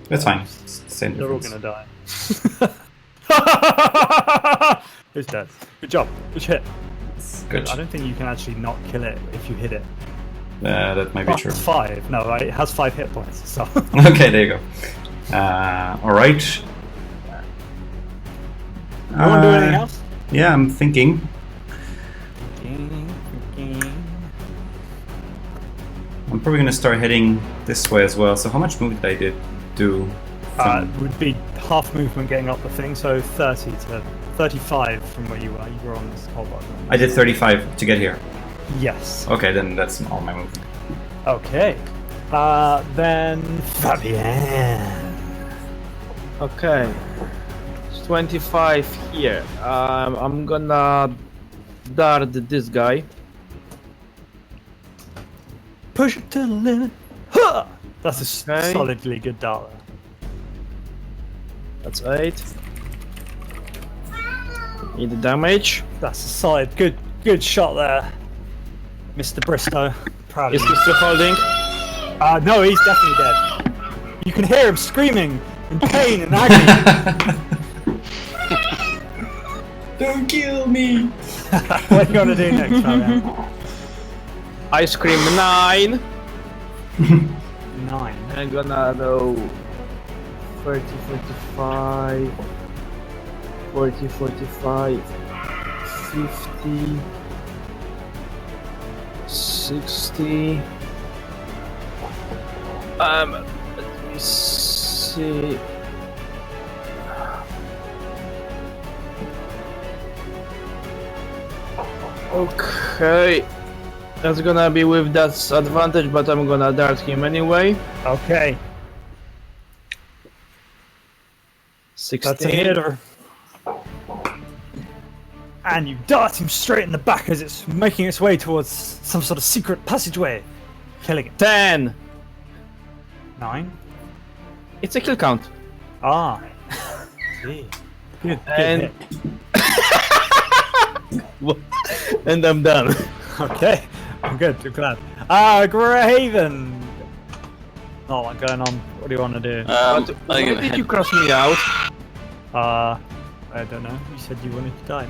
A: That's fine. It's the same
C: They're all
A: difference.
C: gonna die. Who's dead? Good job. Good hit.
A: Good.
C: I don't think you can actually not kill it if you hit it.
A: That might be true.
C: It's 5. No, right? It has 5 hit points. So.
A: Okay, there you go. Alright.
C: You want to do anything else?
A: Yeah, I'm thinking. I'm probably going to start heading this way as well. So how much movement did I do?
C: Would be half movement getting up the thing, so 30 to 35 from where you were. You were on this whole button.
A: I did 35 to get here.
C: Yes.
A: Okay, then that's all my movement.
C: Okay. Then Fabian.
D: Okay. It's 25 here. I'm gonna dart this guy.
C: Push it to the limit. Huh! That's a
D: Okay.
C: solidly good dollar.
D: That's 8. Need the damage.
C: That's a solid, good shot there, Mr. Bristow. Proud of
D: Is
C: you.
D: he still holding?
C: No, he's definitely dead. You can hear him screaming in pain and agony.
A: Don't kill me!
C: What are you gonna do next, Fabian?
D: Ice cream 9.
C: 9.
D: I'm gonna go 30, 45, 40, 45, 50, 60. Let me see. Okay. That's gonna be with that advantage, but I'm gonna dart him anyway.
C: Okay.
D: 16.
C: That's a hitter. And you dart him straight in the back as it's making its way towards some sort of secret passageway, killing it.
D: 10.
C: 9.
D: It's a kill count.
C: Ah. Gee. Good
D: And-
C: hit.
D: And I'm done.
C: Okay. I'm good. I'm glad. Graven. Not a lot going on. What do you want to do?
D: Why did you cross me out?
C: I don't know. You said you wanted to die.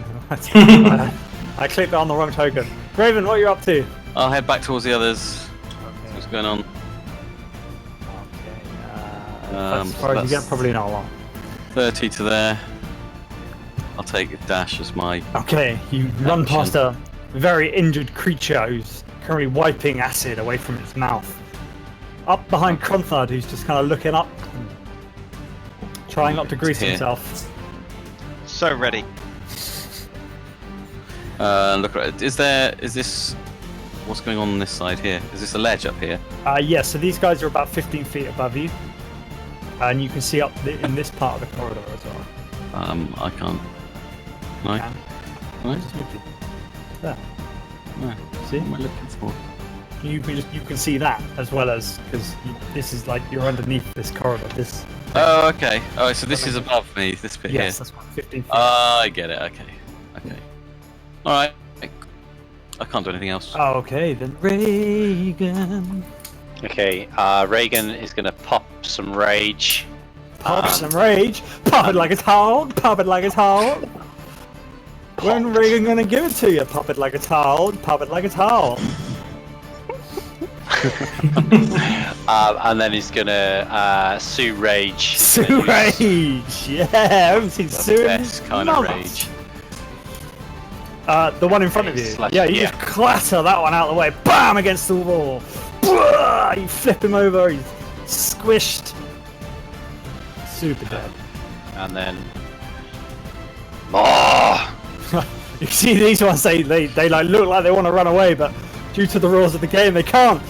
C: I clicked on the wrong token. Graven, what are you up to?
E: I'll head back towards the others. See
C: Okay.
E: what's going on?
C: As far as you
E: that's
C: get, probably not a lot.
E: 30 to there. I'll take a dash as my.
C: Okay, you run
E: Action.
C: past a very injured creature who's currently wiping acid away from its mouth. Up behind Cronthard, who's just kind of looking up, trying not to grease
E: Here.
C: himself.
F: So ready.
E: Look, is this? What's going on this side here? Is this a ledge up here?
C: Yeah, so these guys are about 15 feet above you. And you can see up in this part of the corridor as well.
E: I can't. No.
C: Can.
E: No.
C: Just look at- There.
E: No.
C: See?
E: What am I looking for?
C: You can see that as well as because this is like you're underneath this corridor. This.
E: Oh, okay. Oh, so this is above me. This bit
C: Yes,
E: here.
C: that's what 15 feet.
E: I get it. Okay. Okay. All right. I can't do anything else.
C: Okay, then Reagan.
G: Okay, Reagan is going to pop some rage.
C: Pop some rage. Pop it like it's hot. Pop it like it's hot. When Reagan gonna give it to you? Pop it like it's hot. Pop it like it's hot.
G: And then he's going to Sue rage.
C: Sue rage. Yeah, I haven't seen Sue in
E: Best kind of
C: months.
E: rage.
C: The one in front of you.
G: Slash-
C: Yeah, you
G: yeah.
C: just clatter that one out of the way. Bam! Against the wall. Blah! You flip him over. He's squished. Super dead.
G: And then. More!
C: You see these ones, they like look like they want to run away, but due to the rules of the game, they can't.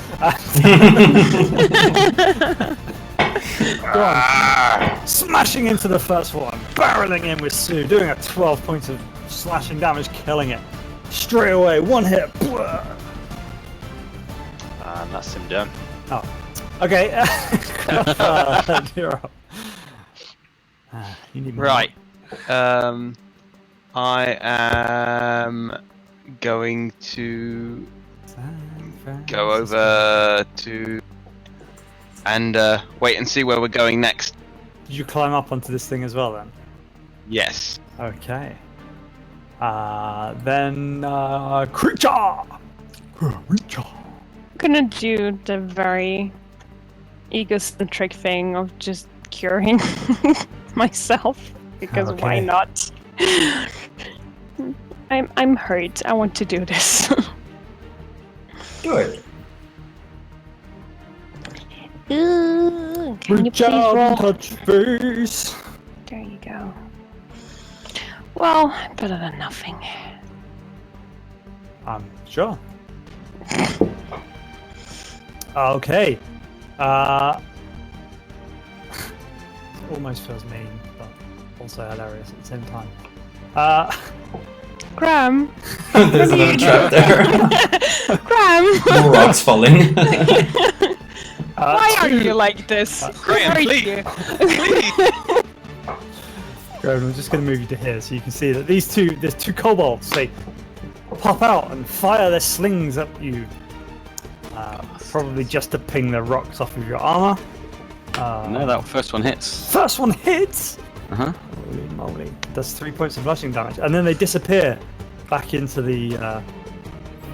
C: Go on. Smashing into the first one, barreling in with Sue, doing a 12 points of slashing damage, killing it. Straight away, one hit.
G: And that's him done.
C: Oh. Okay. You're up. You need more.
F: Right. I am going to go over to and wait and see where we're going next.
C: Did you climb up onto this thing as well then?
F: Yes.
C: Okay. Then creature. Creature.
B: I'm gonna do the very egocentric thing of just curing myself because why
C: Okay.
B: not? I'm hurt. I want to do this.
A: Do it.
B: Ooh, can you
C: Reach
B: please
C: out
B: roll?
C: and touch face.
B: There you go. Well, better than nothing.
C: Sure. Okay. Almost feels mean, but also hilarious at the same time.
B: Graham,
A: There's another trap there.
B: Graham,
A: More rocks falling.
B: why are you like this?
F: Graham,
B: Why are
F: please.
B: you?
C: I'm just going to move you to here so you can see that there's two kobolds. They pop out and fire their slings at you. Probably just to ping the rocks off of your armor.
E: No, that first one hits.
C: First one hits!
E: Uh huh.
C: Holy moly. Does 3 points of slashing damage. And then they disappear back into the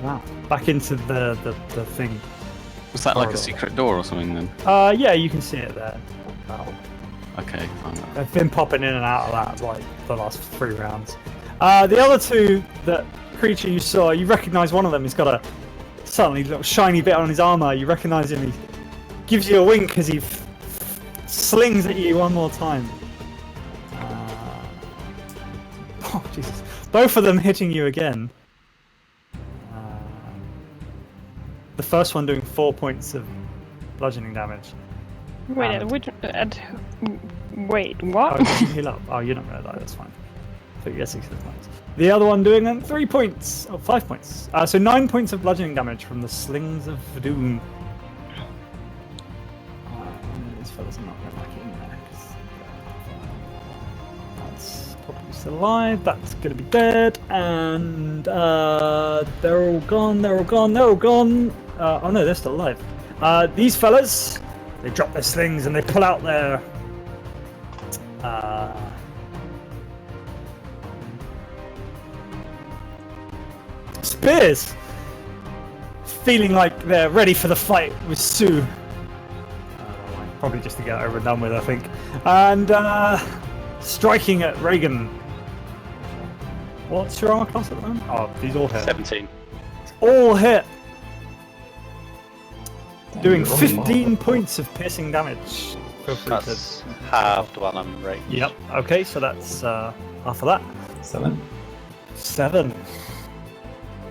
C: Wow. Back into the thing.
E: Was that like a
C: Corridor.
E: secret door or something then?
C: Yeah, you can see it there.
E: Okay, fine.
C: They've been popping in and out of that like the last 3 rounds. The other two, that creature you saw, you recognise one of them. He's got a suddenly little shiny bit on his armour. You recognise him. He gives you a wink as he slings at you one more time. Oh Jesus! Both of them hitting you again. The first one doing 4 points of bludgeoning damage.
B: Wait, wait,
C: Oh,
B: what?
C: you can heal up. Oh, you're not gonna die. That's fine. So you get 6 hit points. The other one doing 3 points. Oh, 5 points. So 9 points of bludgeoning damage from the slings of doom. These fellas are not going back in there. That's probably still alive. That's going to be dead. And they're all gone. They're all gone. They're all gone. Oh no, they're still alive. These fellas, they drop their slings and they pull out their spears, feeling like they're ready for the fight with Sue. Probably just to get it over and done with, I think. And striking at Reagan. What's your armor class at the moment? Oh, these all hit.
G: 17.
C: All hit. Doing 15 points of piercing damage. Feel free
G: That's halved one I'm right.
C: Yep. Okay, so that's half of that.
A: 7.
C: 7.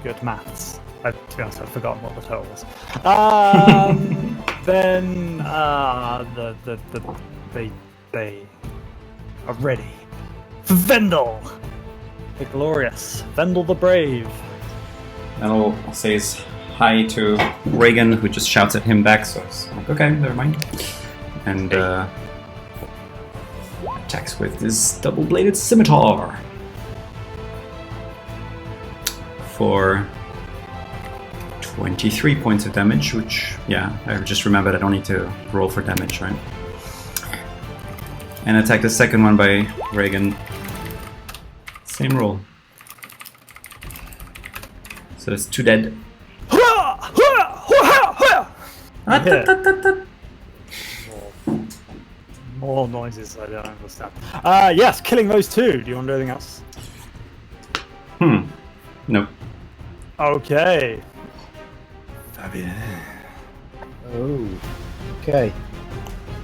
C: Good maths. To be honest, I'd forgotten what the total was. Then they are ready for Vendel, the glorious Vendel the Brave.
A: Mel says hi to Reagan, who just shouts at him back, so it's like, okay, never mind. And attacks with his double-bladed scimitar for 23 points of damage, which, yeah, I just remembered I don't need to roll for damage, right? And attack the second one by Reagan. Same roll. So it's 2 dead.
C: More noises I don't understand. Yes, killing those two. Do you want to do anything else?
A: No.
C: Okay.
D: Oh. Okay.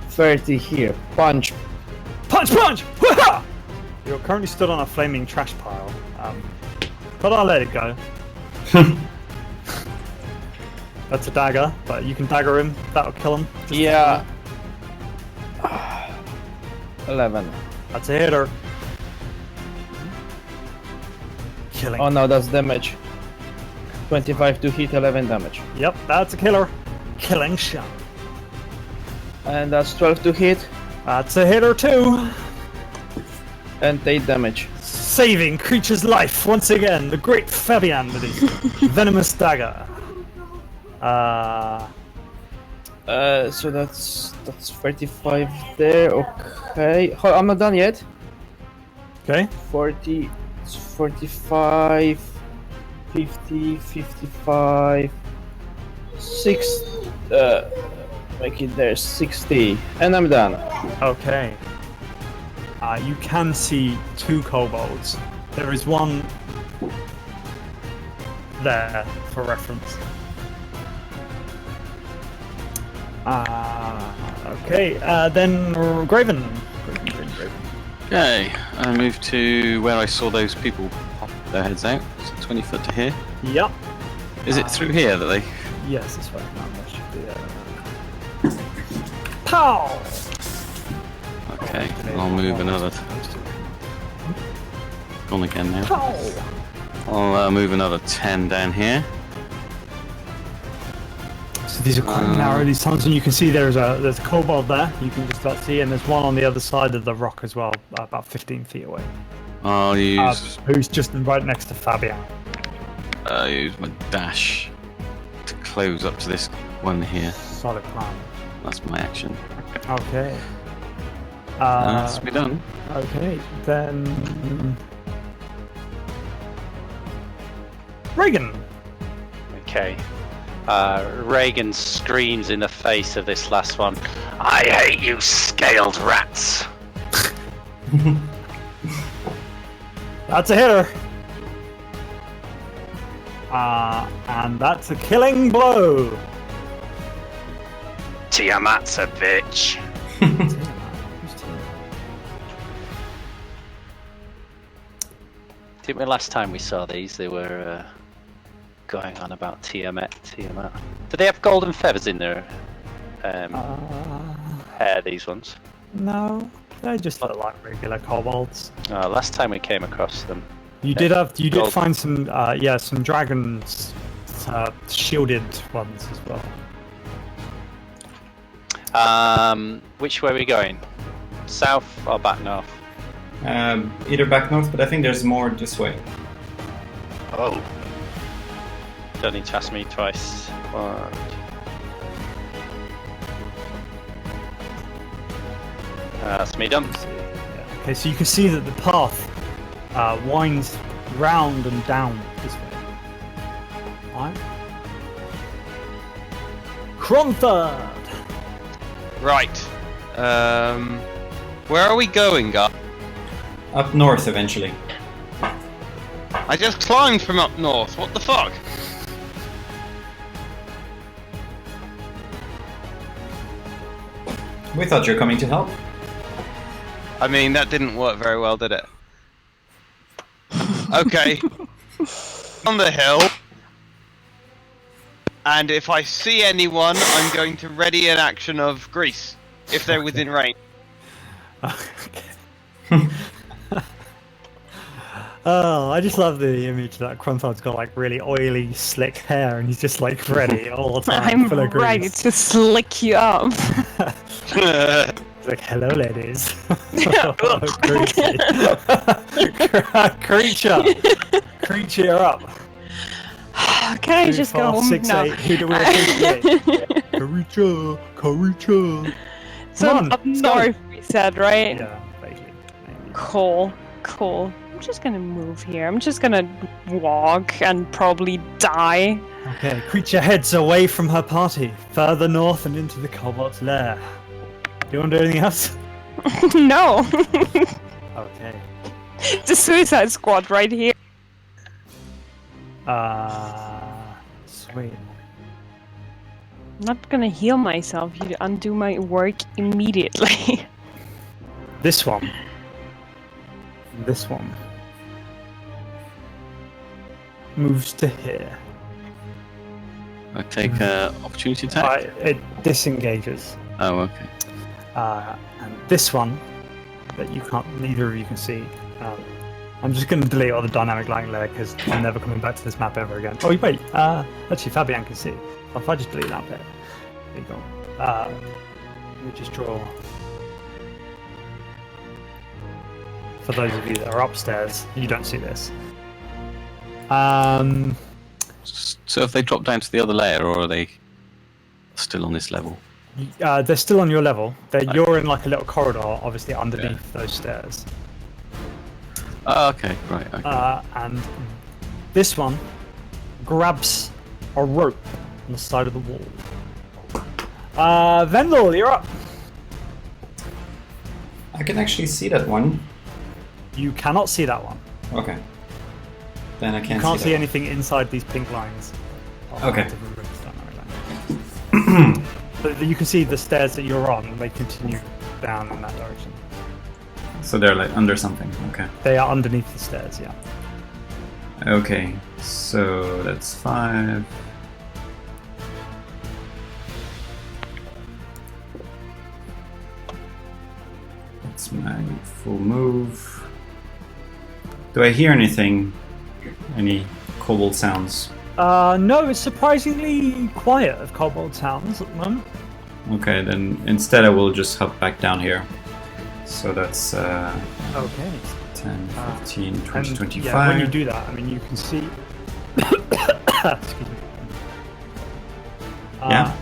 D: 30 here. Punch.
C: Punch, punch! Wah-ha! You're currently stood on a flaming trash pile. But I'll let it go. That's a dagger, but you can dagger him. That'll kill him. Just
D: Yeah. 11.
C: That's a hitter. Killing.
D: Oh no, that's damage. 25 to hit, 11 damage.
C: Yep, that's a killer. Killing shot.
D: And that's 12 to hit
C: That's a hitter too.
D: and 8 damage.
C: Saving creature's life once again. The great Fabian with his venomous dagger.
D: So that's 35 there. Okay. I'm not done yet.
C: Okay.
D: 40, 45, 50, 55, 6. Make it there 60, and I'm done.
C: Okay. You can see 2 kobolds. There is one there for reference. Okay. Then Graven. Graven.
E: Okay, I move to where I saw those people pop their heads out. So 20 foot to here.
C: Yep.
E: Is it through here that they?
C: Yes, that's right. No, that should be Pow!
E: Okay, I'll move another. Gone again now.
C: Pow!
E: I'll move another 10 down here.
C: So these are quite narrow, these tunnels, and you can see there's a kobold there. You can just about see, and there's one on the other side of the rock as well, about 15 feet away.
E: I'll use
C: Who's just right next to Fabian.
E: use my dash to close up to this one here.
C: Solid plan.
E: That's my action.
C: Okay.
E: That's me done.
C: Okay, then Reagan.
G: Okay. Reagan screams in the face of this last one. I hate you, scaled rats.
C: That's a hitter. And that's a killing blow.
G: Tiamat's a bitch. Didn't we last time we saw these? They were going on about Tiamat. Do they have golden feathers in their hair? These ones?
C: No, they just look like regular kobolds.
G: Last time we came across them.
C: You did find some some dragons, shielded ones as well.
G: Which way are we going? South or back north?
A: Either back north, but I think there's more this way.
G: Oh. Don't need to ask me twice. What? That's me done.
C: Okay, so you can see that the path winds round and down this way. Alright. Cronthard!
F: Right. Where are we going, guys?
A: Up north eventually.
F: I just climbed from up north. What the fuck?
A: We thought you were coming to help.
F: I mean, that didn't work very well, did it? Okay. On the hill. And if I see anyone, I'm going to ready an action of grease. If they're within range.
C: Oh, I just love the image that Cronthard's got like really oily, slick hair, and he's just like ready all the time.
B: I'm
C: full of
B: ready
C: grease.
B: to slick you up.
C: He's like, hello, ladies. Creature up.
B: Can I just go home
C: 6,
B: now?
C: 8, hit it with a creature.
B: So
C: Come on,
B: up
C: let's go.
B: north, we said, right?
C: Yeah, basically.
B: Cool. I'm just gonna move here. I'm just gonna walk and probably die.
C: Okay, creature heads away from her party, further north and into the kobold's lair. Do you want to do anything else?
B: No.
C: Okay.
B: The Suicide Squad right here.
C: Sweet.
B: I'm not gonna heal myself. You undo my work immediately.
C: This one. This one. Moves to here.
E: I take opportunity attack.
C: It disengages.
E: Oh, okay.
C: And this one, that neither of you can see. I'm just going to delete all the dynamic lighting layer because I'm never coming back to this map ever again. Oh wait, actually Fabian can see. If I just delete that bit, there you go. Let me just draw. For those of you that are upstairs, you don't see this.
E: So have they dropped down to the other layer, or are they still on this level?
C: They're still on your level. You're in like a little corridor, obviously underneath those stairs.
E: Oh, okay, right. Okay.
C: And this one grabs a rope on the side of the wall. Vendel, you're up.
A: I can actually see that one.
C: You cannot see that one.
A: Okay. Then I
C: You
A: can't
C: can't see
A: that.
C: anything inside these pink lines.
A: Okay.
C: But you can see the stairs that you're on, and they continue down in that direction.
A: So they're like under something. Okay.
C: They are underneath the stairs, yeah.
A: Okay. So that's 5. That's my full move. Do I hear anything? Any kobold sounds?
C: No, it's surprisingly quiet of kobold sounds at the moment.
A: Okay, then instead I will just hop back down here. So that's
C: Okay.
A: 10, 15, 20,
C: And,
A: 25.
C: yeah, when you do that, I mean, you can see. Excuse me.
A: Yeah.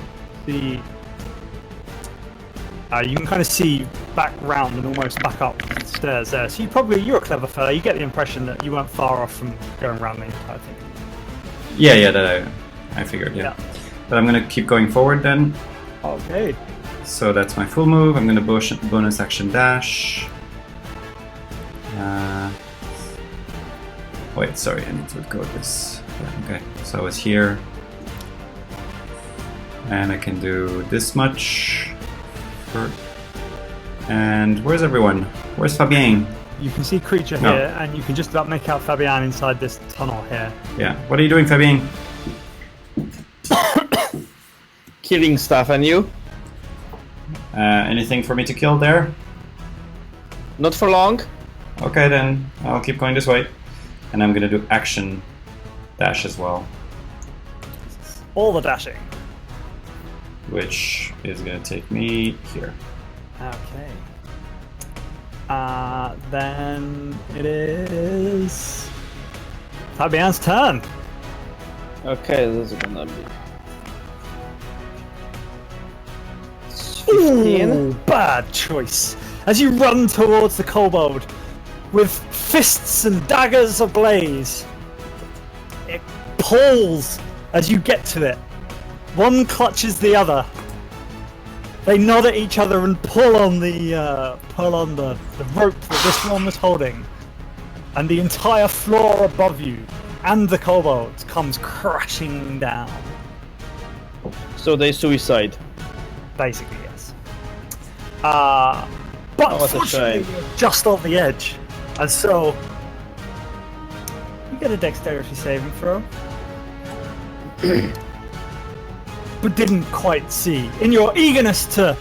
C: You can kind of see back round and almost back up the stairs there. So you're a clever fella. You get the impression that you weren't far off from going around the entire thing.
A: Yeah, that I figured, yeah.
C: Yeah.
A: But I'm gonna keep going forward then.
C: Okay.
A: So that's my full move. I'm gonna bonus action dash. Wait, sorry, I need to go with this. Yeah, okay, so I was here. And I can do this much. And where's everyone? Where's Fabien?
C: You can see creature
A: No.
C: here, and you can just about make out Fabian inside this tunnel here.
A: Yeah, what are you doing, Fabien?
D: Killing stuff, and you?
A: Anything for me to kill there?
D: Not for long.
A: Okay, then I'll keep going this way. And I'm gonna do action dash as well,
C: All the dashing.
A: which is gonna take me here.
C: Okay. Then it is Fabian's turn.
D: Okay, this is gonna be.
C: Ooh, bad choice. As you run towards the kobold with fists and daggers ablaze, it pulls as you get to it. One clutches the other. They nod at each other and pull on the rope that this one was holding, and the entire floor above you and the kobold comes crashing down.
D: So they suicide.
C: Basically, yes. But
D: what a
C: fortunately,
D: shame.
C: you're just on the edge, and so you get a dexterity saving throw. But didn't quite see. In your eagerness to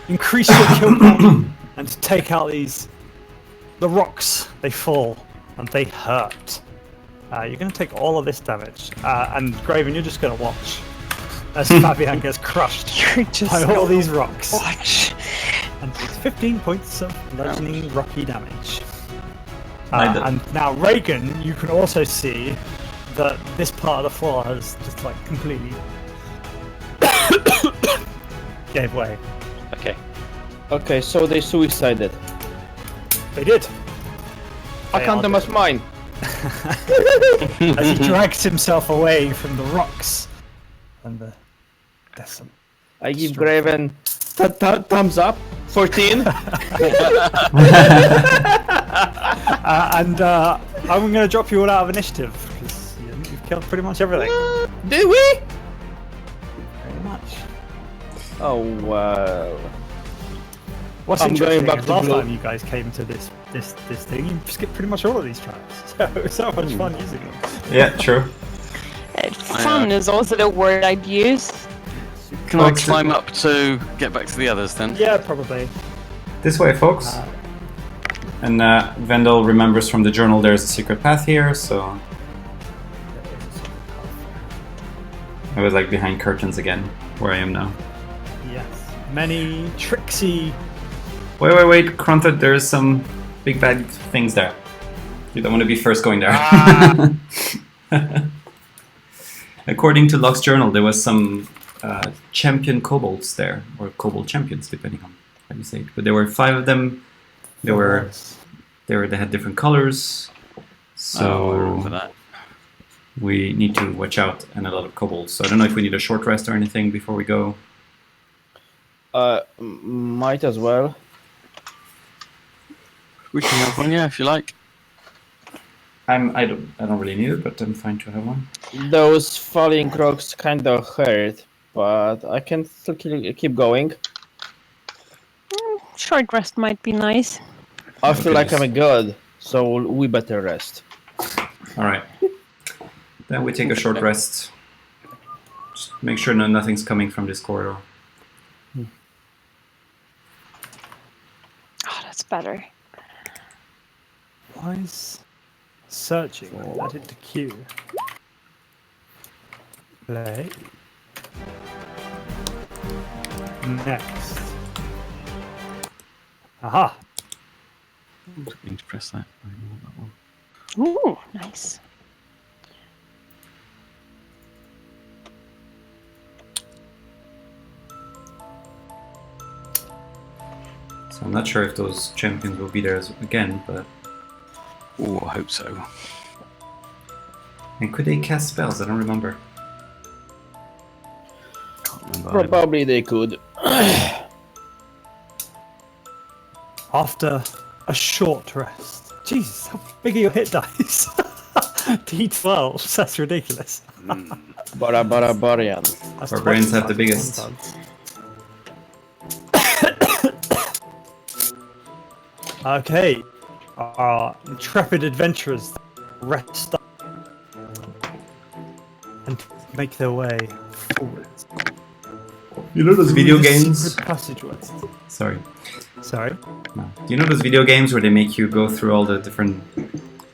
C: increase your kill count and to take out the rocks, they fall and they hurt. You're going to take all of this damage, and Graven, you're just going to watch as Fabian gets crushed
B: You're just
C: by all these rocks.
B: watch.
C: And takes 15 points of bludgeoning rocky damage.
A: I did.
C: And now Reagan, you can also see that this part of the floor has just like completely gave way.
G: Okay.
D: Okay, so they suicided.
C: They did.
D: I count them as mine.
C: As he drags himself away from the rocks and the desolate.
D: I give Graven thumbs up. 14.
C: And I'm going to drop you all out of initiative because you've killed pretty much everything.
D: Did we?
C: Pretty much.
D: Oh wow.
C: What's
D: I'm
C: interesting
D: going back
C: is
D: to
C: last
D: blue.
C: time you guys came to this thing, you skipped pretty much all of these traps. So it was so much fun using them.
A: Yeah, true.
B: Fun is also the word I'd use.
H: Can I climb up to get back to the others then?
C: Yeah, probably.
A: This way, folks. And Vendel remembers from the journal there's a secret path here, so I was like behind curtains again, where I am now.
C: Yes. Many tricksy.
A: Wait, Crunthet, there's some big bad things there. You don't want to be first going there. According to Locke's journal, there was some champion kobolds there, or kobold champions, depending on how you say it. But there were 5 of them. They had different colors. So
H: I remember that.
A: we need to watch out, and a lot of kobolds. So I don't know if we need a short rest or anything before we go.
D: Might as well.
H: We can have one, yeah, if you like.
A: I don't really need it, but I'm fine to have one.
D: Those falling rocks kind of hurt, but I can still keep going.
B: Short rest might be nice.
D: I feel like
A: goodness.
D: I'm good, so we better rest.
A: All right. Then we take a short rest. Just make sure nothing's coming from this corridor.
B: Oh, that's better.
C: Why is searching? Add it to queue. Play. Next. Aha!
H: I'm just going to press that. I want that one.
B: Ooh, nice.
A: So I'm not sure if those champions will be there again, but...
H: Oh, I hope so.
A: And could they cast spells? I don't remember.
H: vibe.
D: Probably they could.
C: After a short rest. Jesus, how big are your hit dice? D12. That's ridiculous.
D: Barbarian.
C: That's
A: Barbarians
C: twice
A: have the biggest.
C: size. Okay. Our intrepid adventurers rest up and make their way forwards.
A: You know those video
C: Through the
A: games?
C: secret passageways.
A: Sorry.
C: Sorry.
A: No. Do you know those video games where they make you go through all the different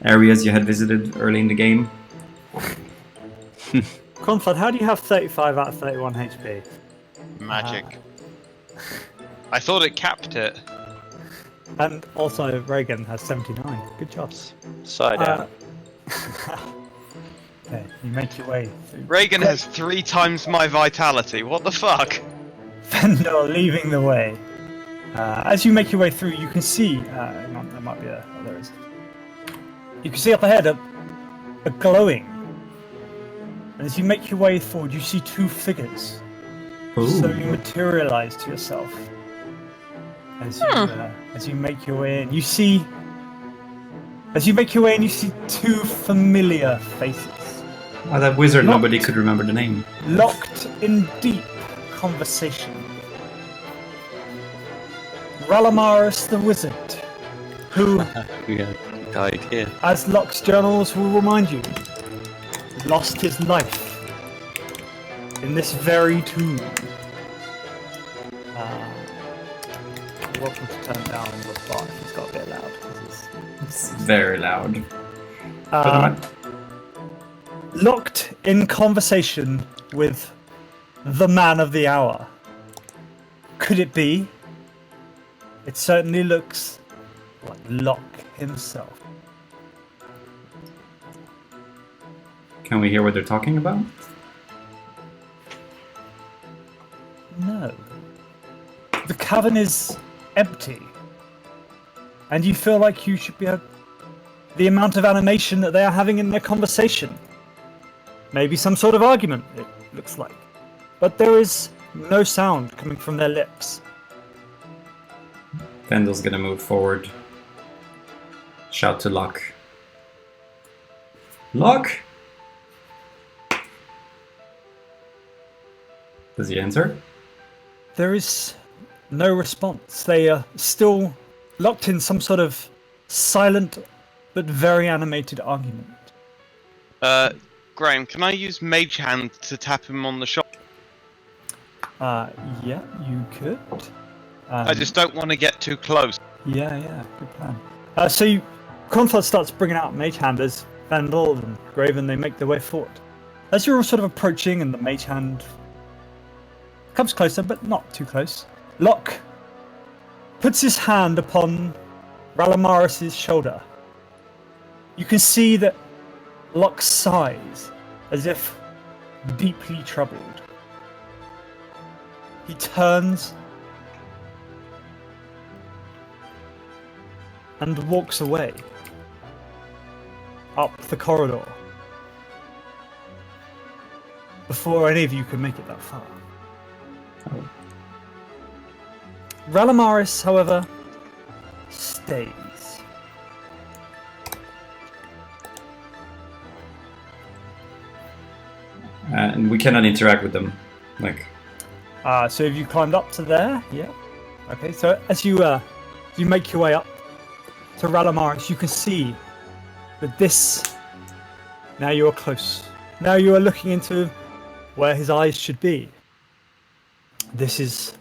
A: areas you had visited early in the game?
C: Conflad, how do you have 35 out of 31 HP?
F: Magic. I thought it capped it.
C: And also, Reagan has 79. Good job.
G: Side out.
C: Okay, you make your way through.
F: Reagan has 3 times my vitality. What the fuck?
C: Fendor leaving the way. As you make your way through, you can see. Hang on, there might be a. Oh, there is. You can see up ahead a glowing. And as you make your way forward, you see 2 figures.
A: Ooh.
C: Slowly materialize to yourself. As you make your way in, you see. As you make your way in, you see 2 familiar faces.
A: Oh, that wizard,
C: Locked.
A: nobody could remember the name.
C: Locked in deep conversation. Ralamaris the wizard, who,
H: Yeah, died here.
C: as Locke's journals will remind you, lost his life in this very tomb. You're welcome to turn down the bar if it's got a bit loud.
A: It's very loud.
C: Locked in conversation with the man of the hour. Could it be? It certainly looks like Locke himself.
A: Can we hear what they're talking about?
C: No. The cavern is empty. And you feel like you should be the amount of animation that they are having in their conversation. Maybe some sort of argument, it looks like. But there is no sound coming from their lips.
A: Fendel's gonna move forward. Shout to Locke. Locke! Does he answer?
C: There is no response. They are still locked in some sort of silent but very animated argument.
F: Graham, can I use Mage Hand to tap him on the shoulder?
C: Yeah, you could.
F: I just don't want to get too close.
C: Yeah, good plan. Conflad starts bringing out Mage Hand as Vandal and Graven, they make their way forward. As you're all sort of approaching and the Mage Hand comes closer, but not too close, Locke puts his hand upon Ralamaris' shoulder. You can see that Locke sighs, as if deeply troubled. He turns and walks away up the corridor before any of you can make it that far.
A: Oh.
C: Ralamaris, however, stays.
A: And we cannot interact with them. Like,
C: So have you climbed up to there? Yeah. Okay, so as you make your way up to Ralamaris, you can see that this... Now you are close. Now you are looking into where his eyes should be. This is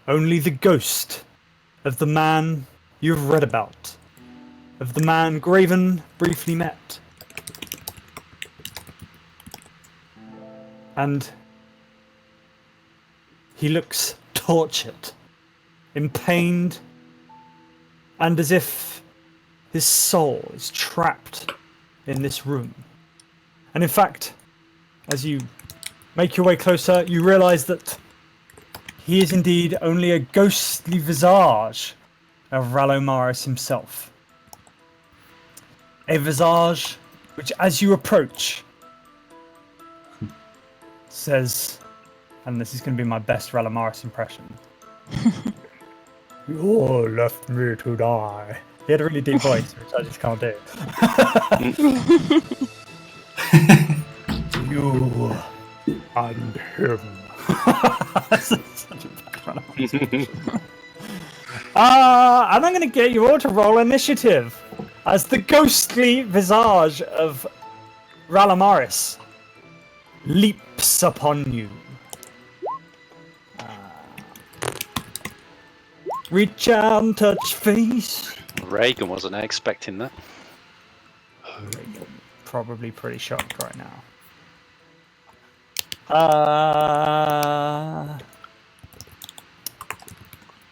C: only the ghost of the man you've read about. Of the man Graven briefly met. And he looks tortured, pained, and as if his soul is trapped in this room. And in fact, as you make your way closer, you realize that he is indeed only a ghostly visage of Ralamaris himself. A visage which, as you approach, says, and this is going to be my best Relamaris impression. You all left me to die. He had a really deep voice, which I just can't do. You and him. That's such a bad Relamaris impression. And I'm going to get you all to roll initiative as the ghostly visage of Relamaris leaps upon you. Reach out and touch face.
G: Reagan wasn't expecting that.
C: Probably pretty shocked right now.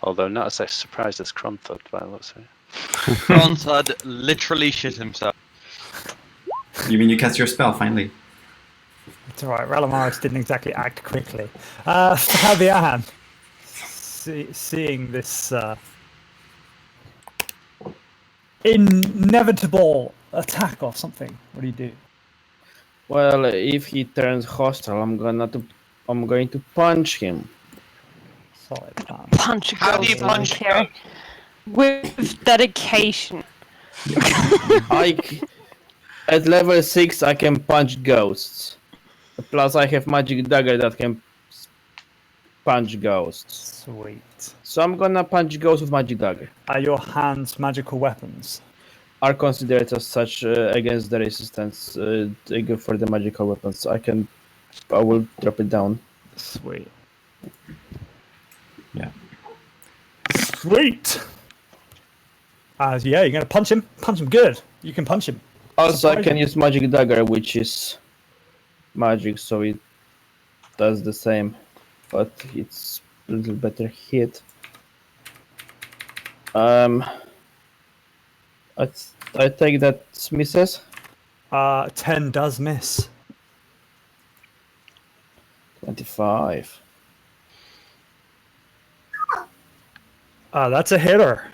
G: Although not as surprised as Cronthud by the looks of it.
F: Bronzard literally shit himself.
A: You mean you cast your spell finally?
C: It's alright, Relamaris didn't exactly act quickly. Fabian, seeing this inevitable attack or something, what do you do?
D: Well, if he turns hostile, I'm going to punch him.
C: Solid plan.
B: Punch a
F: How do you
B: ghost
F: punch
B: here with dedication.
D: At level 6, I can punch ghosts. Plus, I have magic dagger that can punch ghosts.
C: Sweet.
D: So I'm gonna punch ghosts with magic dagger.
C: Are your hands magical weapons?
D: Are considered as such against the resistance for the magical weapons. I will drop it down.
C: Sweet.
A: Yeah.
C: Sweet! Yeah, you're gonna punch him? Punch him good. You can punch him.
D: Also, I can use magic dagger, which is magic, so it does the same, but it's a little better hit. I take that misses.
C: 10 does miss.
D: 25.
C: That's a hitter.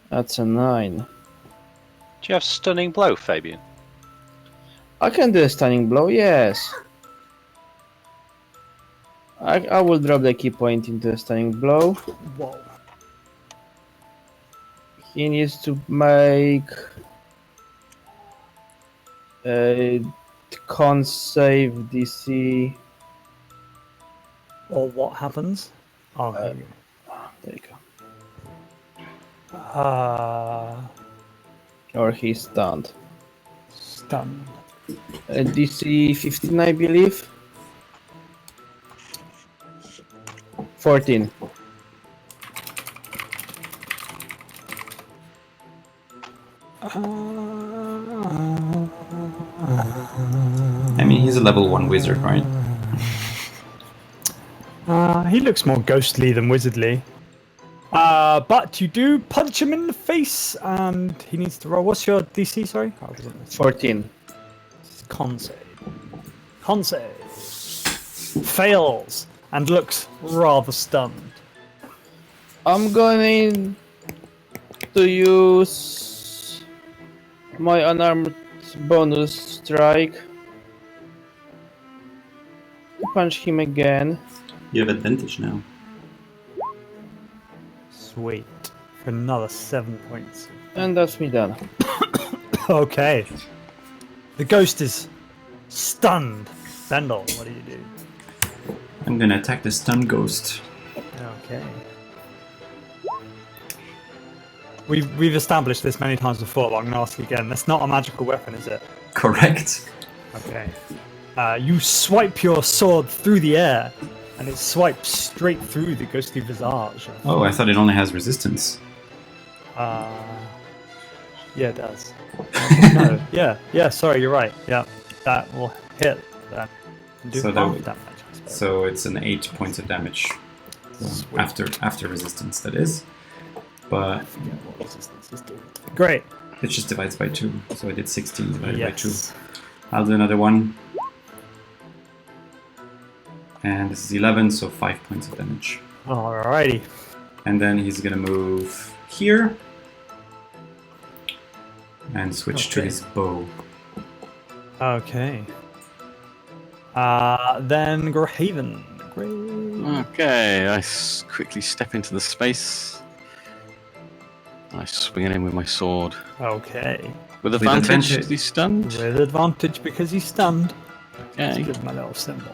D: That's a 9.
G: Do you have stunning blow, Fabian?
D: I can do a stunning blow, yes. I will drop the key point into a stunning blow.
C: Whoa.
D: He needs to make a con save DC.
C: Or what happens? Oh,
D: there you
C: go.
D: Or he's stunned.
C: Stunned.
D: DC 15, I believe. 14.
A: I mean, he's a level 1 wizard, right?
C: He looks more ghostly than wizardly. But you do punch him in the face, and he needs to roll. What's your DC, sorry?
D: 14.
C: Con save. Con save. Fails, and looks rather stunned.
D: I'm going to use my unarmed bonus strike to punch him again.
A: You have advantage now.
C: Sweet. For another 7 points.
D: And that's me done.
C: Okay. The ghost is stunned. Bendel, what do you do?
A: I'm gonna attack the stun ghost.
C: Okay. We've established this many times before, but I'm going to ask you again. That's not a magical weapon, is it?
A: Correct.
C: Okay. You swipe your sword through the air, and it swipes straight through the ghostly visage.
A: Oh, I thought it only has resistance.
C: Yeah, it does. No, yeah, sorry, you're right. Yeah, that will hit that. Do
A: So
C: half
A: that-
C: damage, I suppose.
A: So it's an 8 points of damage.
C: Sweet.
A: After resistance, that is. But
C: Forget what resistance is doing. Great.
A: it just divides by 2. So I did 16 divided by 2.
C: Yes.
A: I'll do another one. And this is 11, so 5 points of damage.
C: Alrighty.
A: And then he's gonna move here. And switch to
C: Okay.
A: his bow.
C: Okay. Then Grahaven.
H: Okay, I quickly step into the space. I swing at him with my sword.
C: Okay.
H: With
A: With
H: advantage,
A: advantage.
H: is he stunned?
C: With advantage because he's stunned. Let's
H: Okay.
C: give him a little symbol.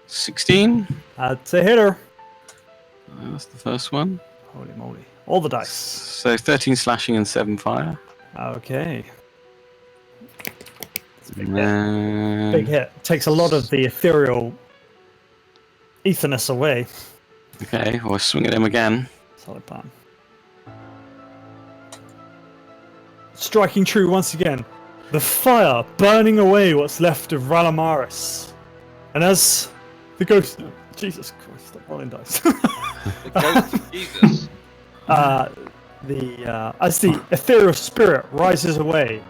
H: 16.
C: That's a hitter.
H: That's the first one.
C: Holy moly. All the dice.
H: So 13 slashing and 7 fire.
C: Okay. It's a big
H: And
C: hit.
H: then...
C: Big hit. Takes a lot of the ethereal etherness away.
H: Okay, well, I swing at him again.
C: Solid plan. Striking true once again. The fire burning away what's left of Ralamaris. And as the ghost... Jesus Christ, stop rolling dice.
F: The ghost of Jesus.
C: As the ethereal spirit rises away,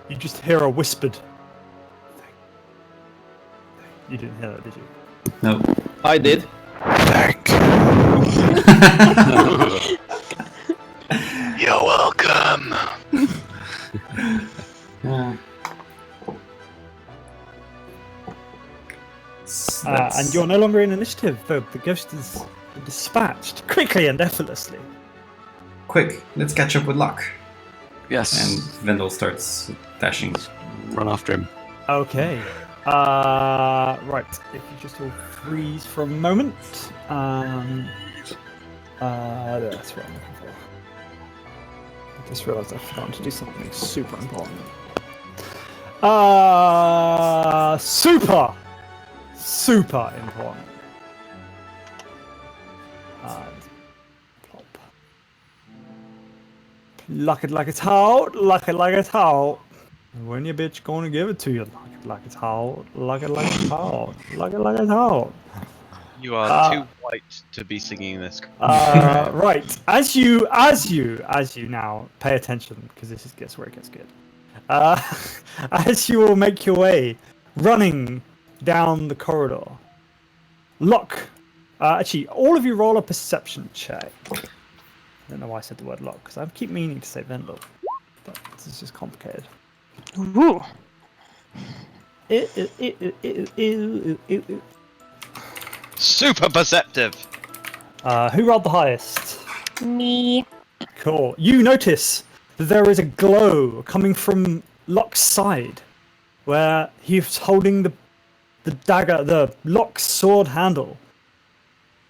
C: you just hear a whispered... You didn't hear that, did you?
A: No.
D: I did.
G: You're welcome.
C: And you're no longer in initiative. The ghost is dispatched quickly and effortlessly.
A: Quick, let's catch up with Locke.
H: Yes.
A: And Vendel starts dashing.
H: Run after him.
C: Okay. Right. If you just all freeze for a moment. That's what I'm looking for. I just realised I forgot to do something super important. Super important. Plop. Lock it like it's hot, lock it like it's hot. When your bitch gonna give it to you? Lock it like it's hot, lock it like it's hot, lock it like it's hot.
F: You are too white to be singing this.
C: Right. As you now pay attention, because this gets where it gets good. As you will make your way, running down the corridor, Locke. Actually, all of you roll a perception check. I don't know why I said the word Locke, because I keep meaning to say Vendel, but this is just complicated.
B: Ooh.
F: Super perceptive.
C: Who rolled the highest?
B: Me.
C: Cool. You notice that there is a glow coming from Locke's side, where he's holding the dagger, the Locke's sword handle.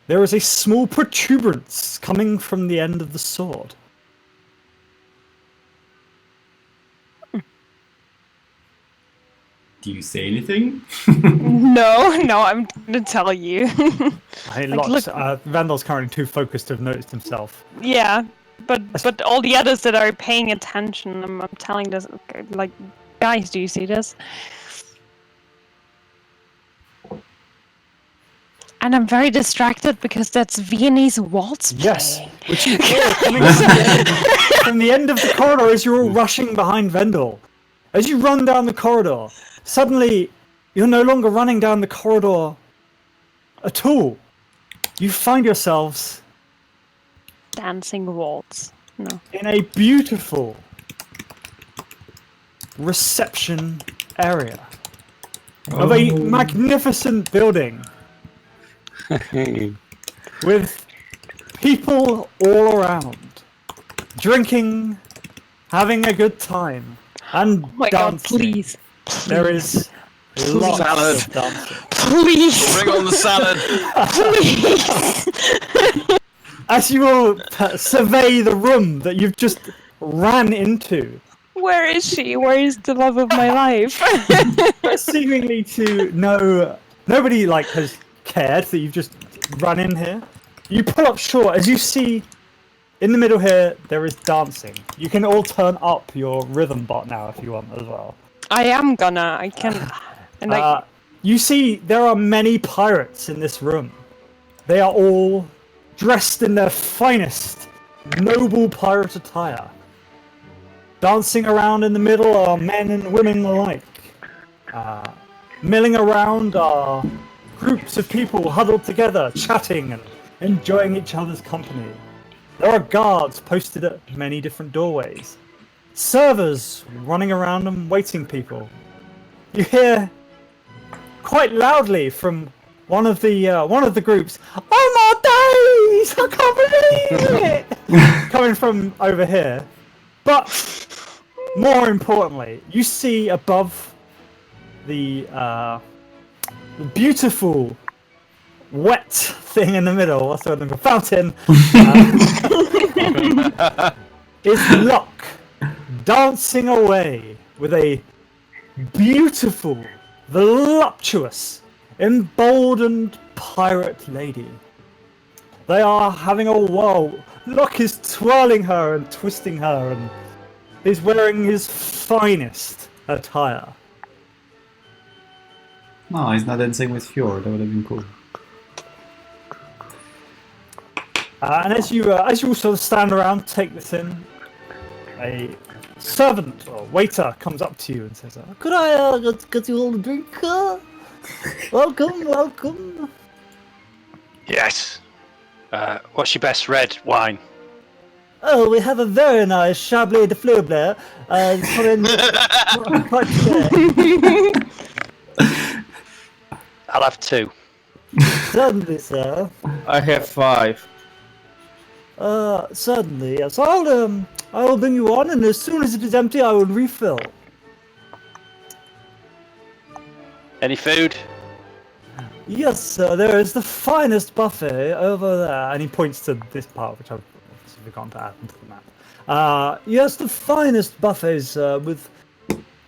C: There is a small protuberance coming from the end of the sword.
A: Do you say anything?
B: No, I'm gonna tell you.
C: Hey,
B: Like,
C: Locke's,
B: look-
C: Vandal's currently too focused to have noticed himself.
B: Yeah, but all the others that are paying attention, I'm telling this, like, guys, do you see this? And I'm very distracted because that's Viennese waltz play.
C: Yes, which you hear coming from the end of the corridor as you're all rushing behind Vendel. As you run down the corridor, suddenly you're no longer running down the corridor at all. You find yourselves
B: Dancing waltz. No.
C: in a beautiful reception area of a magnificent building with people all around, drinking, having a good time, and
B: Oh my god,
C: dancing.
B: please.
C: There is lots
H: Salad.
C: of dancing.
B: Please.
H: Bring on the salad.
C: As you all survey the room that you've just ran into,
B: Where is she? Where is the love of my life?
C: seemingly to nobody has cared that you've just run in here. You pull up short as you see in the middle here there is dancing. You can all turn up your rhythm bot now if you want as well.
B: I am gonna. I can. And
C: You see there are many pirates in this room. They are all dressed in their finest noble pirate attire. Dancing around in the middle are men and women alike. Milling around are groups of people huddled together, chatting and enjoying each other's company. There are guards posted at many different doorways. Servers running around and waiting people. you hear quite loudly from one of the groups, "Oh my days! I can't believe it!" coming from over here. But more importantly, you see above the beautiful wet thing in the middle, what's the word? Fountain, is Locke dancing away with a beautiful, voluptuous, emboldened pirate lady. They are having a whirl. Locke is twirling her and twisting her, and he's wearing his finest attire.
A: No, he's not dancing with Fjord. That would have been cool.
C: And as you all sort of stand around, take this in, a servant or waiter comes up to you and says, "Could I get you all a drink? Welcome, welcome."
G: Yes. What's your best red wine?
C: Oh, we have a very nice Chablis de Fleurbler. Quite today.
G: I'll have 2.
C: Certainly, sir.
D: I have 5.
C: Certainly, yes. I will bring you on, and as soon as it is empty, I will refill.
G: Any food?
C: Yes, sir. There is the finest buffet over there, and he points to this part, which I've obviously forgotten to add into the map. Yes, the finest buffets with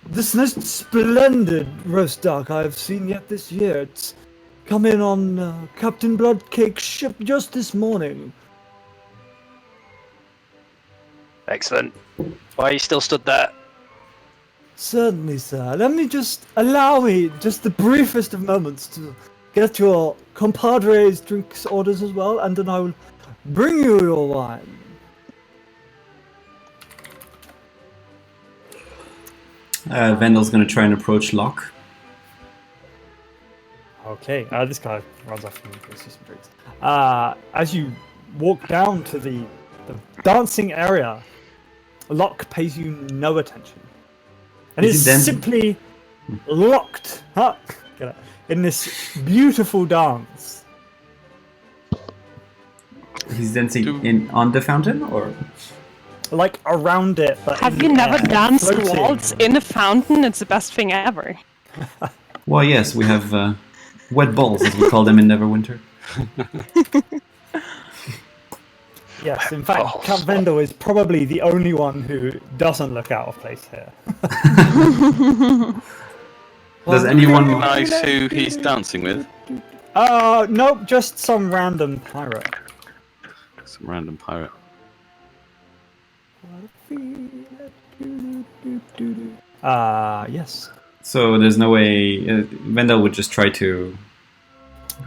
C: this most splendid roast duck I've seen yet this year. It's come in on Captain Bloodcake's ship just this morning.
G: Excellent. Why are you still stood there?
C: Certainly, sir. Allow me just the briefest of moments to get your compadre's drinks orders as well, and then I will bring you your wine.
A: Vendel's gonna try and approach Locke.
C: Okay, this guy runs off and goes to some drinks. As you walk down to the dancing area, Locke pays you no attention. And
A: Is
C: is
A: he dancing?
C: simply locked up in this beautiful dance.
A: He's dancing on the fountain, or
C: Like around it, but
B: Have
C: in
B: you
C: the
B: never
C: air,
B: danced
C: floating.
B: waltz in a fountain? It's the best thing ever.
A: well, yes, we have wet balls, as we call them in Neverwinter.
C: Yes, in fact, Count Vendel is probably the only one who doesn't look out of place here.
A: Does anyone?
H: Recognize who he's dancing with?
C: Nope, just some random pirate.
H: Some random pirate.
C: Yes.
A: So there's no way Vendel would just try to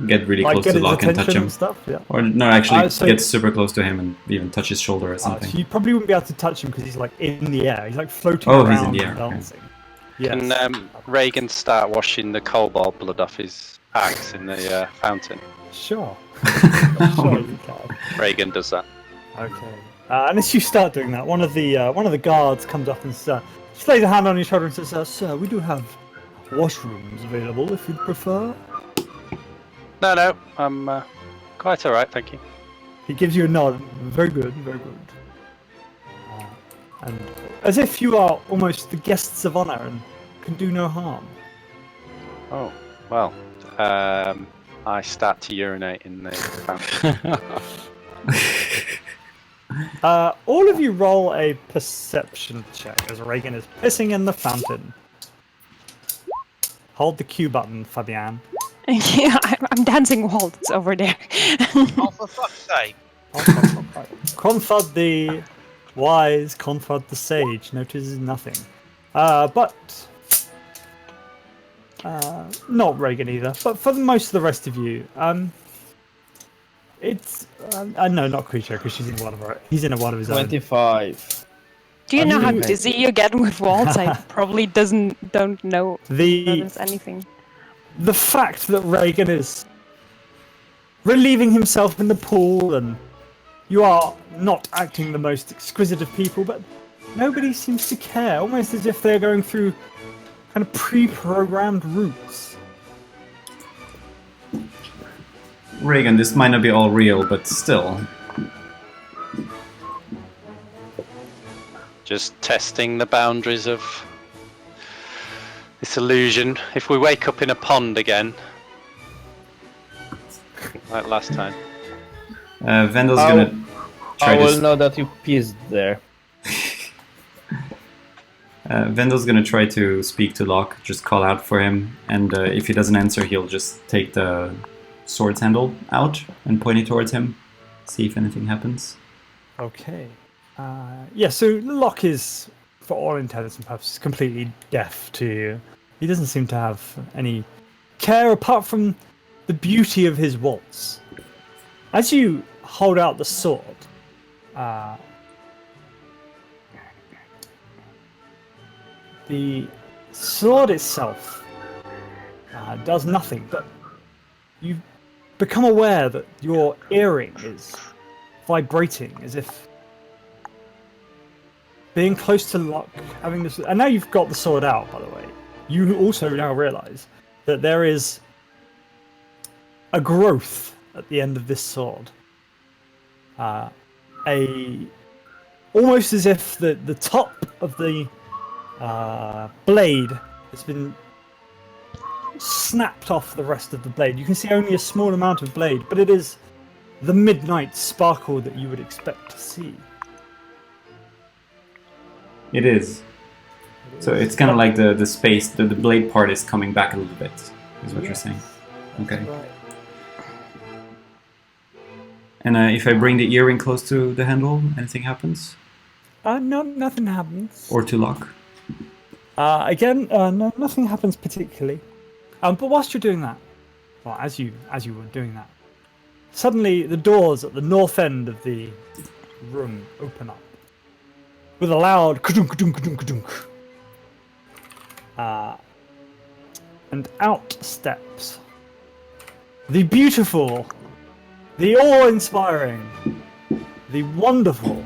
A: get really
C: Like
A: close
C: get
A: to
C: his
A: Locke and touch
C: attention
A: him,
C: and stuff, yeah.
A: or no, actually
C: So-
A: get super close to him and even touch his shoulder or something.
C: So you probably wouldn't be able to touch him because he's like in the air. He's like floating
A: Oh,
C: around
A: he's in the air,
C: and
A: okay.
C: dancing. Yes.
G: Can Reagan start washing the cobalt blood off his axe in the fountain?
C: Sure. Sure you can.
G: Reagan does that.
C: Okay. And as you start doing that, one of the guards comes up and just lays a hand on your shoulder and says, "Sir, we do have washrooms available if you'd prefer."
G: No, I'm quite alright, thank you.
C: He gives you a nod. Very good, very good. And as if you are almost the guests of honor and can do no harm.
G: Oh, well, I start to urinate in the fountain.
C: All of you roll a perception check as Reagan is pissing in the fountain. Hold the Q button, Fabian.
B: Yeah, I'm dancing waltz over there.
F: Oh, for fuck's sake.
C: Confud the wise, Confud the sage notices nothing. But not Reagan either. But for most of the rest of you, it's no, not Creature, because she's in one of her. He's in one of his own.
D: 25.
B: Do you know how
C: mean-
B: dizzy you get with waltz? I probably don't know
C: The
B: notice anything.
C: the fact that Reagan is relieving himself in the pool, and you are not acting the most exquisite of people, but nobody seems to care, almost as if they're going through kind of pre-programmed routes.
A: Reagan, this might not be all real, but still.
G: Just testing the boundaries of this illusion. If we wake up in a pond again, like last time.
A: Vendel's gonna try
D: I will
A: to.
D: know that you pissed there.
A: Vendel's gonna try to speak to Locke, just call out for him, and if he doesn't answer, he'll just take the sword's handle out and point it towards him, see if anything happens.
C: Okay. Yeah, so Locke is, for all intents and purposes, completely deaf to you. He doesn't seem to have any care apart from the beauty of his waltz. As you hold out the sword, the sword itself does nothing, but you become aware that your earring is vibrating as if being close to Locke, having this, and now you've got the sword out, by the way, you also now realize that there is a growth at the end of this sword. Almost as if the top of the blade has been snapped off the rest of the blade. You can see only a small amount of blade, but it is the midnight sparkle that you would expect to see.
A: It is. So it's kind of like the space, the blade part is coming back a little bit, is what you're saying. Okay.
C: Right.
A: And if I bring the earring close to the handle, anything happens?
C: No, nothing happens.
A: Or to Locke?
C: Again, no, nothing happens particularly. But whilst you're doing that, well, as you were doing that, suddenly the doors at the north end of the room open up with a loud ka-dunk, ka-dunk, ka-dunk, ka-dunk. And out steps the beautiful, the awe-inspiring, the wonderful,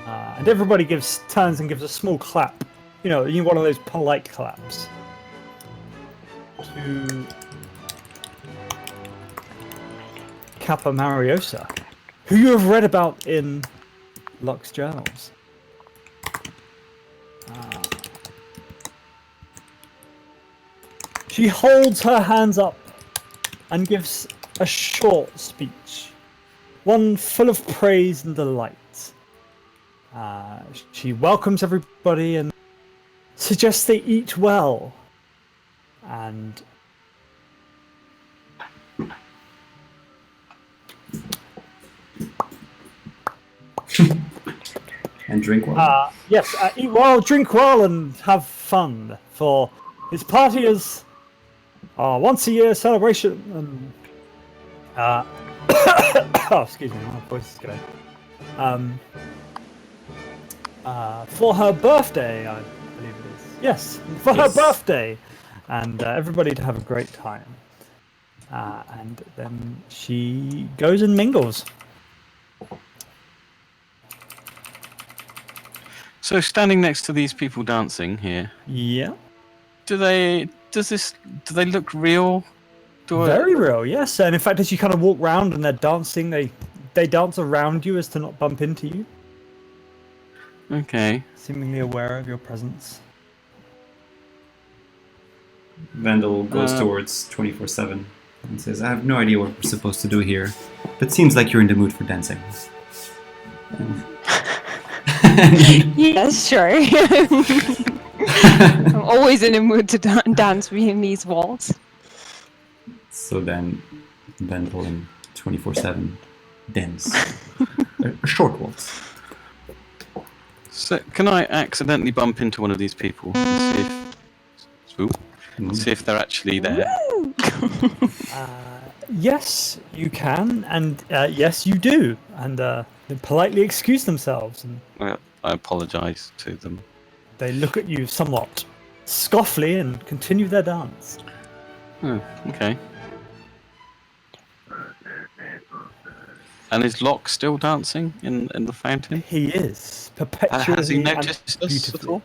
C: and everybody turns and gives a small clap. You know, one of those polite claps to Kappa Mariosa, who you have read about in Locke's journals. She holds her hands up and gives a short speech, one full of praise and delight. She welcomes everybody and suggests they eat well. And
A: And drink well.
C: yes, eat well, drink well, and have fun. For his party is once a year celebration. And, oh, excuse me, my voice is going. For her birthday, I believe it is. Yes, for her birthday, and everybody to have a great time. And then she goes and mingles.
H: So standing next to these people dancing here,
C: Yeah.
H: do they look real?
C: Very real, yes. And in fact, as you kind of walk around and they're dancing, they dance around you as to not bump into you,
H: Okay.
C: seemingly aware of your presence.
A: Vendel goes towards 24/7 and says, I have no idea what we're supposed to do here, but seems like you're in the mood for dancing.
B: Yes, sure. I'm always in a mood to dance Viennese waltz.
A: So then Vendel and 24/7 dance. A short waltz.
H: So can I accidentally bump into one of these people and see if they're actually there?
C: Yes, you can, and yes, you do. And they politely excuse themselves, and
H: Well, I apologise to them.
C: they look at you somewhat scoffly and continue their dance.
H: Oh, okay. And is Locke still dancing in the fountain?
C: He is perpetually
H: Has he
C: and
H: noticed us at
C: beautifully.
H: all?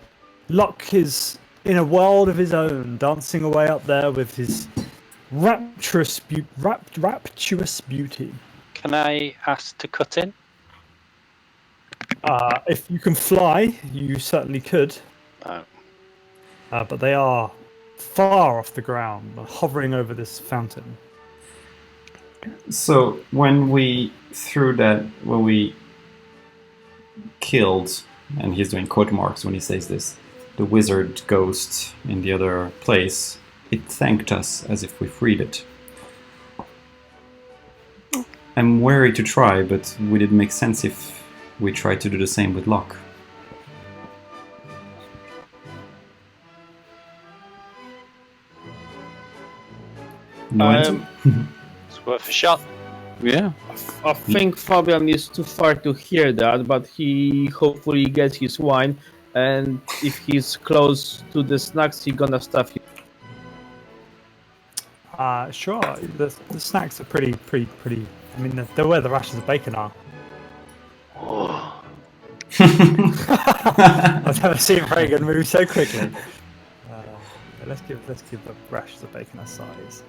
C: Locke is in a world of his own, dancing away up there with his rapturous beauty.
G: Can I ask to cut in?
C: If you can fly, you certainly could.
G: Oh.
C: But they are far off the ground, hovering over this fountain.
A: So when we killed, and he's doing quote marks when he says this, the wizard ghost in the other place, it thanked us as if we freed it. I'm wary to try, but would it make sense if we tried to do the same with Locke? No answer?
G: It's worth a shot.
H: Yeah.
D: I think Fabian is too far to hear that, but he hopefully gets his wine, and if he's close to the snacks, he's gonna stuff it.
C: Sure. The snacks are pretty. I mean, they're where the rashers of bacon are. I've never seen Reagan move so quickly. Let's give the rashers of bacon a size.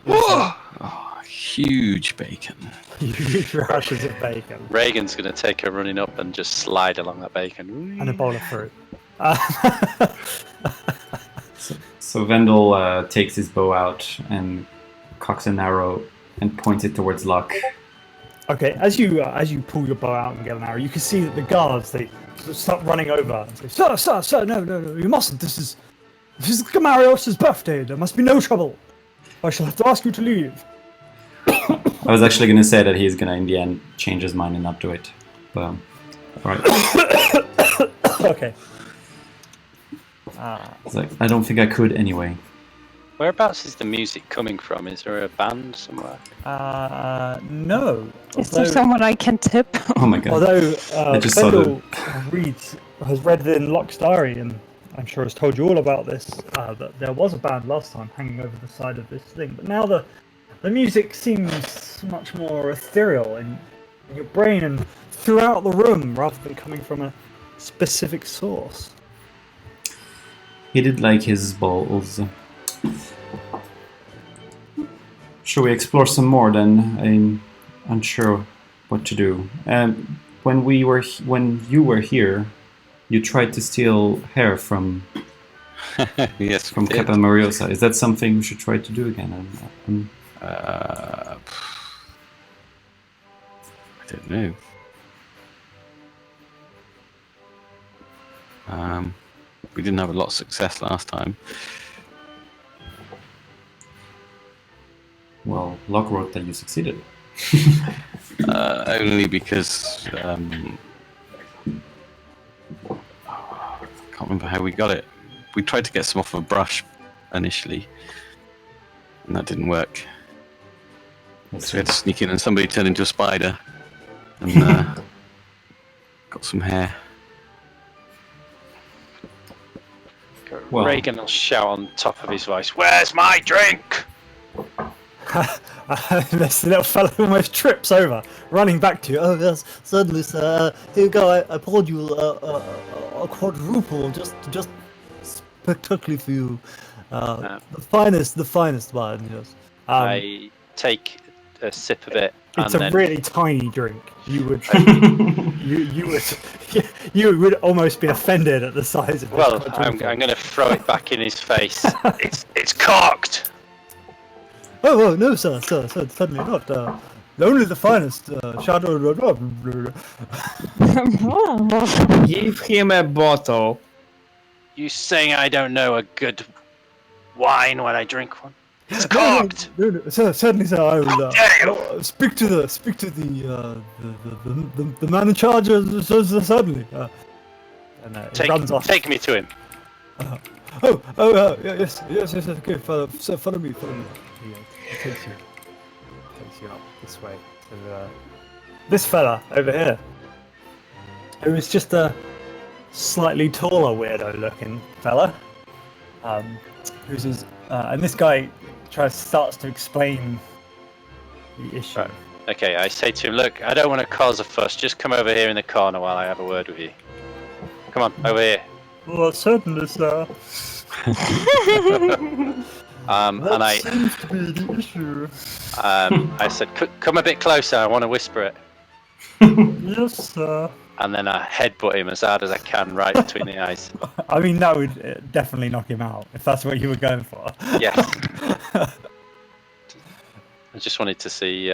H: Oh, huge bacon.
C: Huge rashers of bacon.
G: Reagan's going to take her running up and just slide along that bacon.
C: And a bowl of fruit.
A: So Vendel takes his bow out and cocks an arrow and points it towards Locke.
C: Okay, as you pull your bow out and get an arrow, you can see that the guards, they start running over and say, Sir, no, you mustn't. This is Gamarios' birthday. There must be no trouble. I shall have to ask you to leave.
A: I was actually going to say that he's going to, in the end, change his mind and not do it. But, right.
C: Okay.
A: It's like, I don't think I could anyway.
G: Whereabouts is the music coming from? Is there a band somewhere?
C: No.
B: Is there someone I can tip?
A: Oh my god.
C: Although
A: I just saw
C: Vendel has read in Locke's diary, and I'm sure has told you all about this, that there was a band last time hanging over the side of this thing, but now the music seems much more ethereal in your brain and throughout the room rather than coming from a specific source.
A: He did like his balls. Shall we explore some more then? I'm unsure what to do. When you were here, you tried to steal hair from
H: Yes,
A: from Kappa Mariosa. Is that something we should try to do again?
H: I don't know. We didn't have a lot of success last time.
A: Well, Locke wrote that you succeeded.
H: Only because I can't remember how we got it. We tried to get some off a brush initially, and that didn't work. So we had to sneak in, and somebody turned into a spider and got some hair.
A: Well-
G: Reagan will shout on top of his voice, "Where's my drink?"
C: This little fellow almost trips over, running back to you. Oh yes, certainly, sir. Here you go. I poured you a quadruple just spectacularly for you. The finest wine. Yes.
G: I take a sip of it,
C: It's
G: and
C: a
G: then
C: really tiny drink. You would, you would almost be offended at the size of it.
G: well, I'm going to throw it back in his face. It's corked.
C: Oh no, sir, certainly not. Only the finest. Shadow.
D: Give him a bottle.
G: You saying I don't know a good wine when I drink one? It's corked.
C: No, sir, certainly, sir. I will
G: dare
C: speak to the man in charge. Certainly. And he runs off.
G: Take me to him.
C: Yes. Okay, follow me. He takes you up this way to this fella over here, who is just a slightly taller, weirdo-looking fella. And this guy starts to explain the issue.
G: Right. Okay, I say to him, look, I don't want to cause a fuss. Just come over here in the corner while I have a word with you. Come on, over here.
C: Well, certainly, sir.
G: And I,
C: seems to be the issue.
G: I said, "Come a bit closer. I want to whisper it."
C: Yes, sir.
G: And then I headbutt him as hard as I can, right between the eyes.
C: I mean, that would definitely knock him out if that's what you were going for.
G: Yes. I just wanted to see,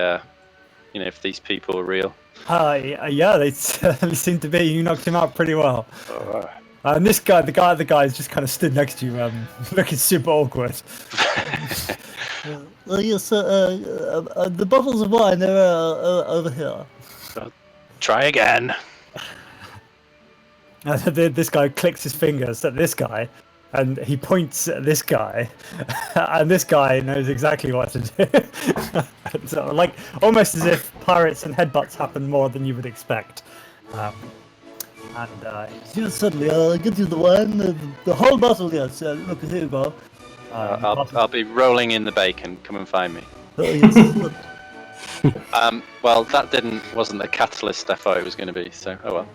G: if these people are real.
C: Yeah, they certainly seem to be. You knocked him out pretty well. And this guy, the guy's just kind of stood next to you, looking super awkward. Yes, the bottles of wine, they're over here.
G: Try again.
C: This guy clicks his fingers at this guy, and he points at this guy, and this guy knows exactly what to do. So, like, almost as if pirates and headbutts happen more than you would expect. Yes, certainly, I'll get you the wine, the whole bottle, yes. Look, here you go.
G: I'll be rolling in the bacon. Come and find me.
C: Yes.
G: Well, that wasn't the catalyst I thought it was going to be. So, oh well.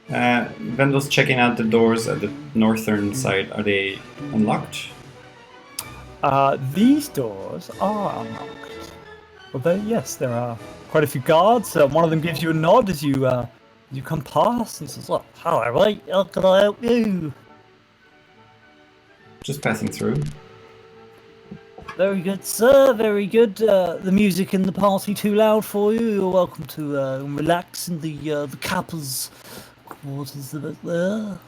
A: Vendel's checking out the doors at the northern side. Are they unlocked?
C: These doors are unlocked. Although, yes, there are quite a few guards. One of them gives you a nod as you come past and says, "Oh, hello, mate. How can I help you?"
A: Just passing through.
C: Very good, sir. Very good. The music in the party too loud for you? You're welcome to relax in the capper's quarters a bit there.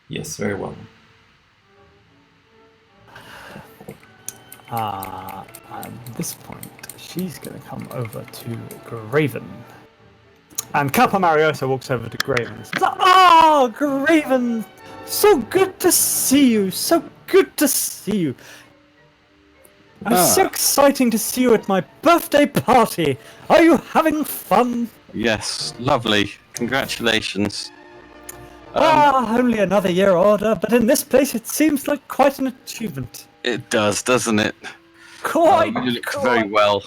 A: Yes, very well.
C: At this point, she's going to come over to Graven. And Kappa Mariosa walks over to Graven and says, "Ah, Graven! So good to see you! So good to see you! It's so exciting to see you at my birthday party! Are you having fun?"
H: Yes, lovely. Congratulations.
C: Only another year older, but in this place it seems like quite an achievement.
H: It does, doesn't it?
C: Quite!
H: You look very well.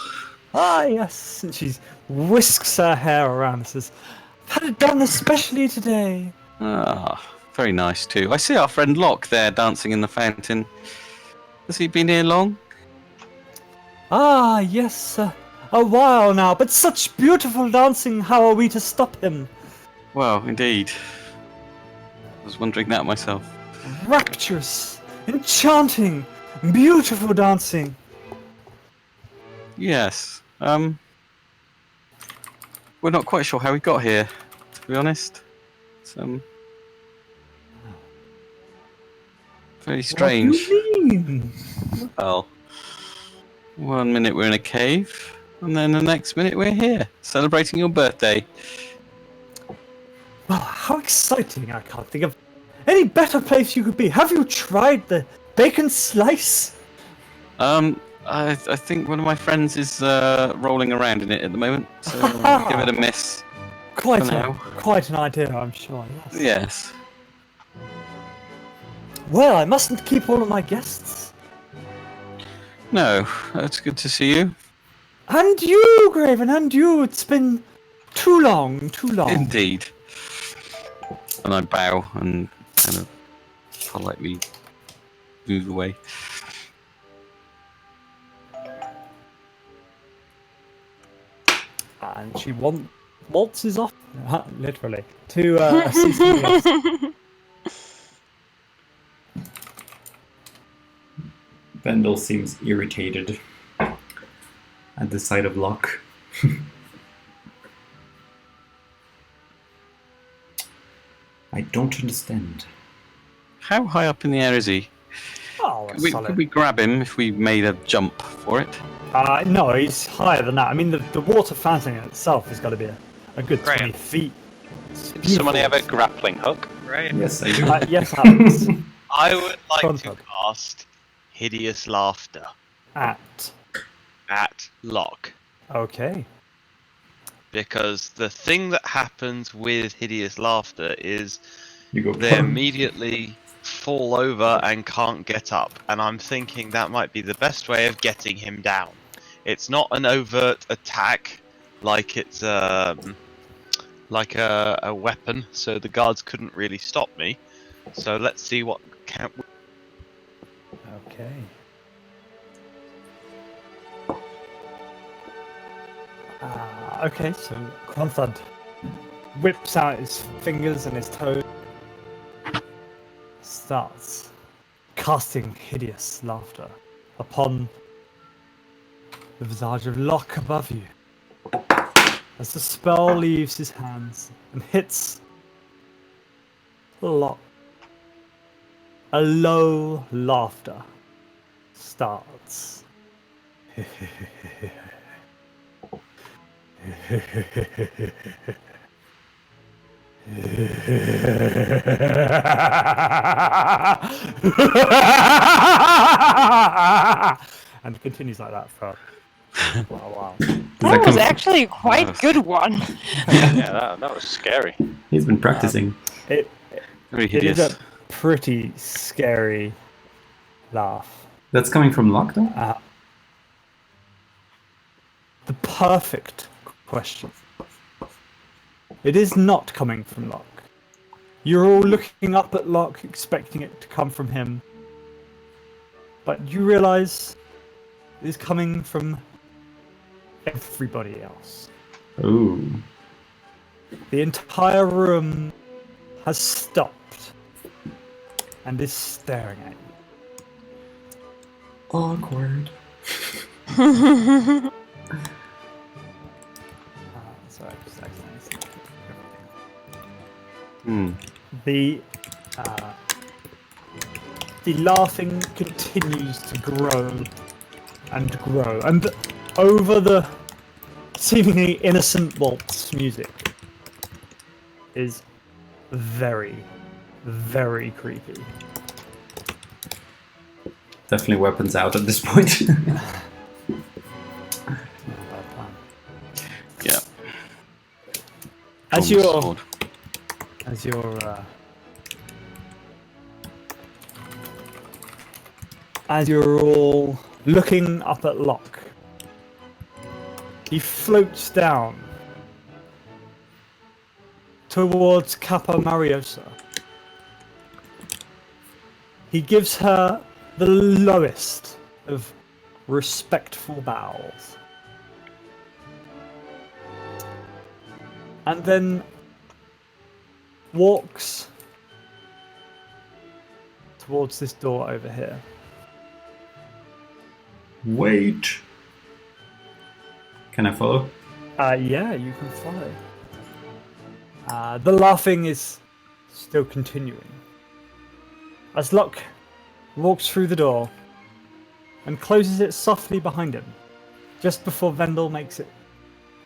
C: Yes. And she whisks her hair around and says, "I've had it done especially today."
H: Very nice too. I see our friend Locke there dancing in the fountain. Has he been here long?
C: Yes, a while now, but such beautiful dancing, how are we to stop him?
H: Well, indeed. I was wondering that myself.
C: Rapturous, enchanting, beautiful dancing.
H: Yes. We're not quite sure how we got here, to be honest. It's very strange.
C: What do you mean?
H: Well, one minute we're in a cave, and then the next minute we're here, celebrating your birthday.
C: Well, how exciting. I can't think of any better place you could be. Have you tried the bacon slice?
H: I think one of my friends is rolling around in it at the moment, so I'll give it a miss.
C: Quite an idea, I'm sure, yes.
H: Yes.
C: Well, I mustn't keep all of my guests.
H: No, it's good to see you.
C: And you, Graven, and you. It's been too long.
H: Indeed. And I bow and kind of politely move away.
C: And she waltzes off, literally, to see something else.
A: Vendel seems irritated at the sight of Locke. I don't understand.
H: How high up in the air is he?
C: Oh,
H: Could we grab him if we made a jump for it?
C: No, he's higher than that. I mean, the water fountain itself has got to be a good 20 feet.
G: Did somebody have a grappling hook?
F: Right.
A: Yes, I do.
C: Yes, Alex.
F: I would like
C: Front
F: to
C: hug.
F: cast Hideous Laughter
C: At.
F: Locke.
C: Okay.
F: Because the thing that happens with Hideous Laughter is
A: You go.
F: they immediately fall over and can't get up. And I'm thinking that might be the best way of getting him down. It's not an overt attack like it's like a weapon, so the guards couldn't really stop me. So let's see what can.
C: Okay. Okay, so Conthud whips out his fingers and his toes, starts casting hideous laughter upon the visage of Locke above you. As the spell leaves his hands and hits Locke, a low laughter starts. And continues like that for a while.
B: That was actually a quite good one.
G: Yeah, that was scary.
A: He's been practicing.
C: It
H: Very
C: is
H: hideous.
C: a pretty scary laugh.
A: That's coming from Locke, though?
C: The perfect question. It is not coming from Locke. You're all looking up at Locke, expecting it to come from him. But you realize it is coming from everybody else.
A: Ooh.
C: The entire room has stopped and is staring at you.
A: Awkward.
C: Sorry, I just accidentally selected
H: Hmm.
C: everything. The laughing continues to grow and grow, and over the seemingly innocent waltz music is very, very creepy.
A: Definitely weapons out at this point.
H: Yeah.
C: As
H: Draw my
C: you're
H: sword.
C: as you're all looking up at Locke, he floats down towards Kappa Mariosa. He gives her the lowest of respectful bows. And then walks towards this door over here.
A: Wait. Can I follow?
C: Yeah, you can follow. The laughing is still continuing. As Locke walks through the door and closes it softly behind him, just before Vendel makes it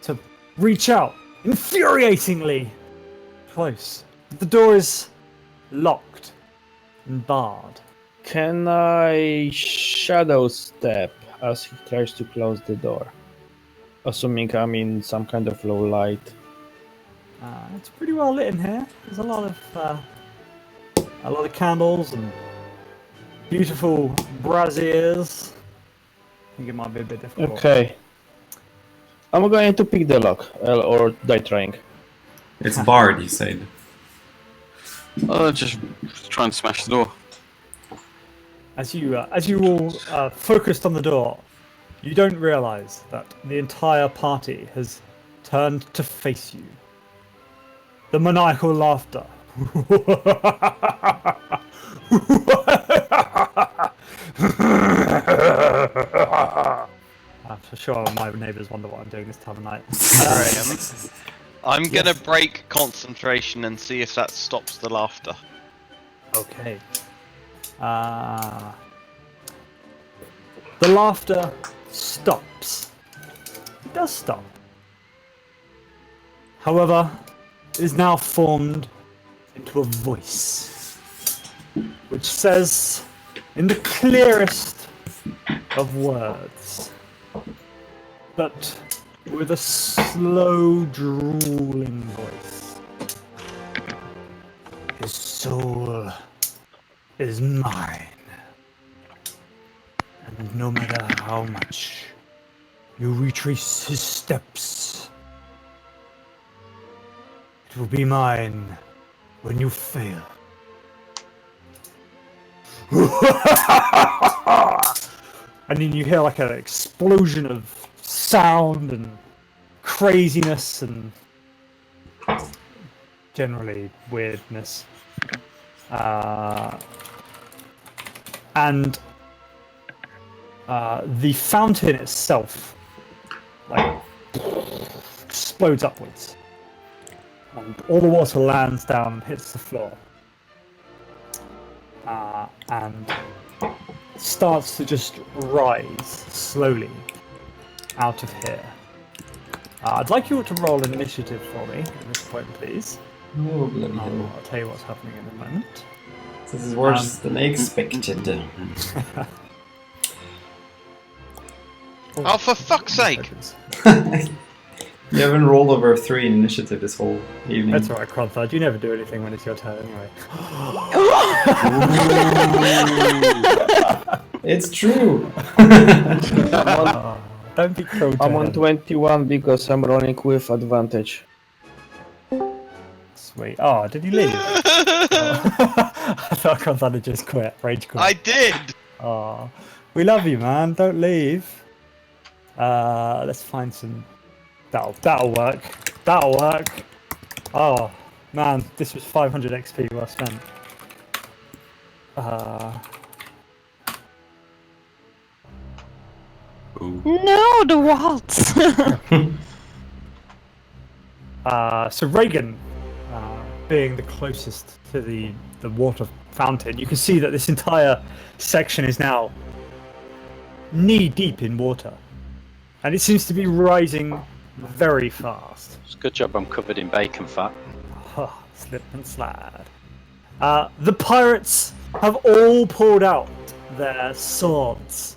C: to reach out infuriatingly close. The door is locked and barred.
D: Can I shadow step as he tries to close the door? Assuming I'm in some kind of low light.
C: It's pretty well lit in here. There's a lot of candles and beautiful braziers. I think it might be a bit difficult.
D: Okay. I'm going to pick the lock, or die trying.
A: It's barred, you said.
H: Just try and smash the door.
C: As you all focused on the door, you don't realize that the entire party has turned to face you. The maniacal laughter. I'm sure my neighbours wonder what I'm doing this time of night.
F: I'm gonna break concentration and see if that stops the laughter.
C: Okay. The laughter stops. It does stop. However, it is now formed into a voice, which says, in the clearest of words, but with a slow, drooling voice, his soul is mine. And no matter how much you retrace his steps, it will be mine when you fail. And then you hear like an explosion of sound and craziness and generally weirdness. And the fountain itself like explodes upwards. And all the water lands down and hits the floor. And starts to just rise slowly out of here. I'd like you all to roll an initiative for me at this point, please.
A: Oh, bloody hell.
C: I'll tell you what's happening in a moment.
A: This is worse than I expected.
F: Oh, for fuck's sake!
A: You haven't rolled over 3 in initiative this whole evening.
C: That's alright, Cronthard. You never do anything when it's your turn anyway.
A: It's true!
C: Don't be cruel to
D: I'm on
C: him.
D: 21 because I'm rolling with advantage.
C: Sweet. Oh, did he leave? I thought Cronthard had just quit. Rage quit.
F: I did!
C: Oh, we love you, man. Don't leave. Let's find some... That'll work. That'll work. Oh, man. This was 500 XP well spent.
B: No, the waltz.
C: So Reagan, being the closest to the water fountain, you can see that this entire section is now knee deep in water, and it seems to be rising very fast.
G: It's a good job I'm covered in bacon fat.
C: Slip and slide. The pirates have all pulled out their swords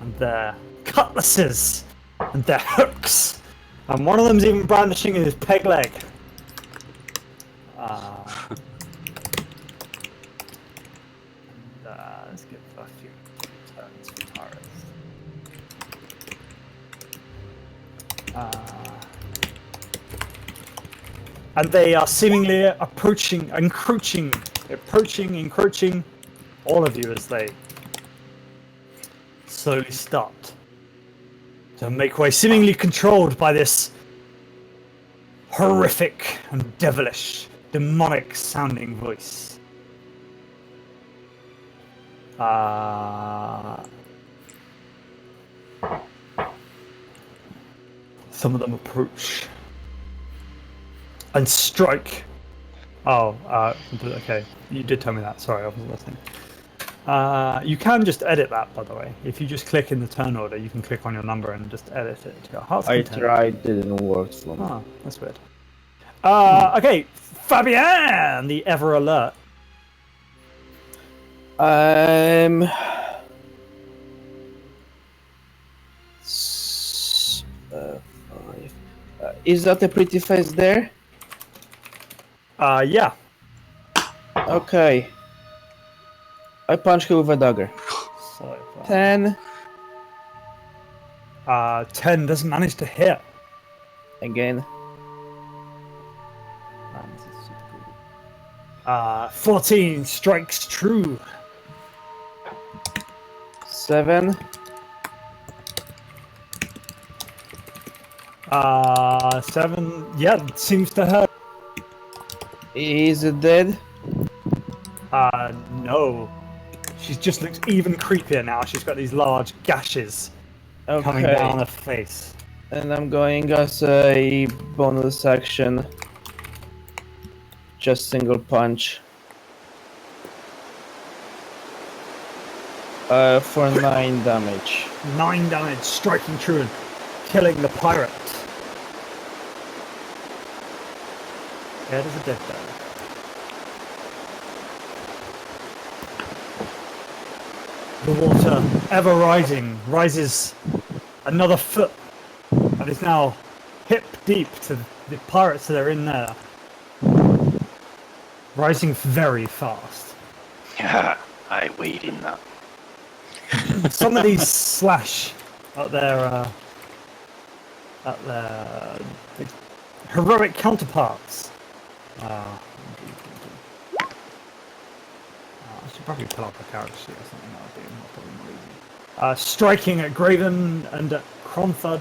C: and their cutlasses and their hooks, and one of them's even brandishing his peg leg. Let's give a few turns for pirates. And they are seemingly encroaching, all of you as they slowly start to make way, seemingly controlled by this horrific and devilish, demonic sounding voice. Some of them approach and strike. Oh, okay. You did tell me that. Sorry, I wasn't listening. You can just edit that, by the way. If you just click in the turn order, you can click on your number and just edit it.
D: I tried, didn't work for me.
C: Oh, that's weird. Okay, Fabien, the ever alert.
D: 5. Is that a pretty face there?
C: Yeah.
D: Okay. I punch him with a dagger.
C: So,
D: 10.
C: 10 doesn't manage to hit.
D: Again.
C: 14 strikes true.
D: 7.
C: 7, yeah, seems to hurt.
D: Is it dead?
C: No. She just looks even creepier now. She's got these large gashes coming down her face.
D: And I'm going as a bonus action. Just single punch. For 9 damage.
C: 9 damage, striking true and killing the pirate. Dead as a dead dog. The water, ever rising, rises another foot and is now hip deep to the pirates that are in there. Rising very fast.
G: Yeah, I wade in that.
C: Some of these slash at their heroic counterparts. should probably pull up a character sheet or something. That would be probably more easy. Striking at Graven and at Cronthud.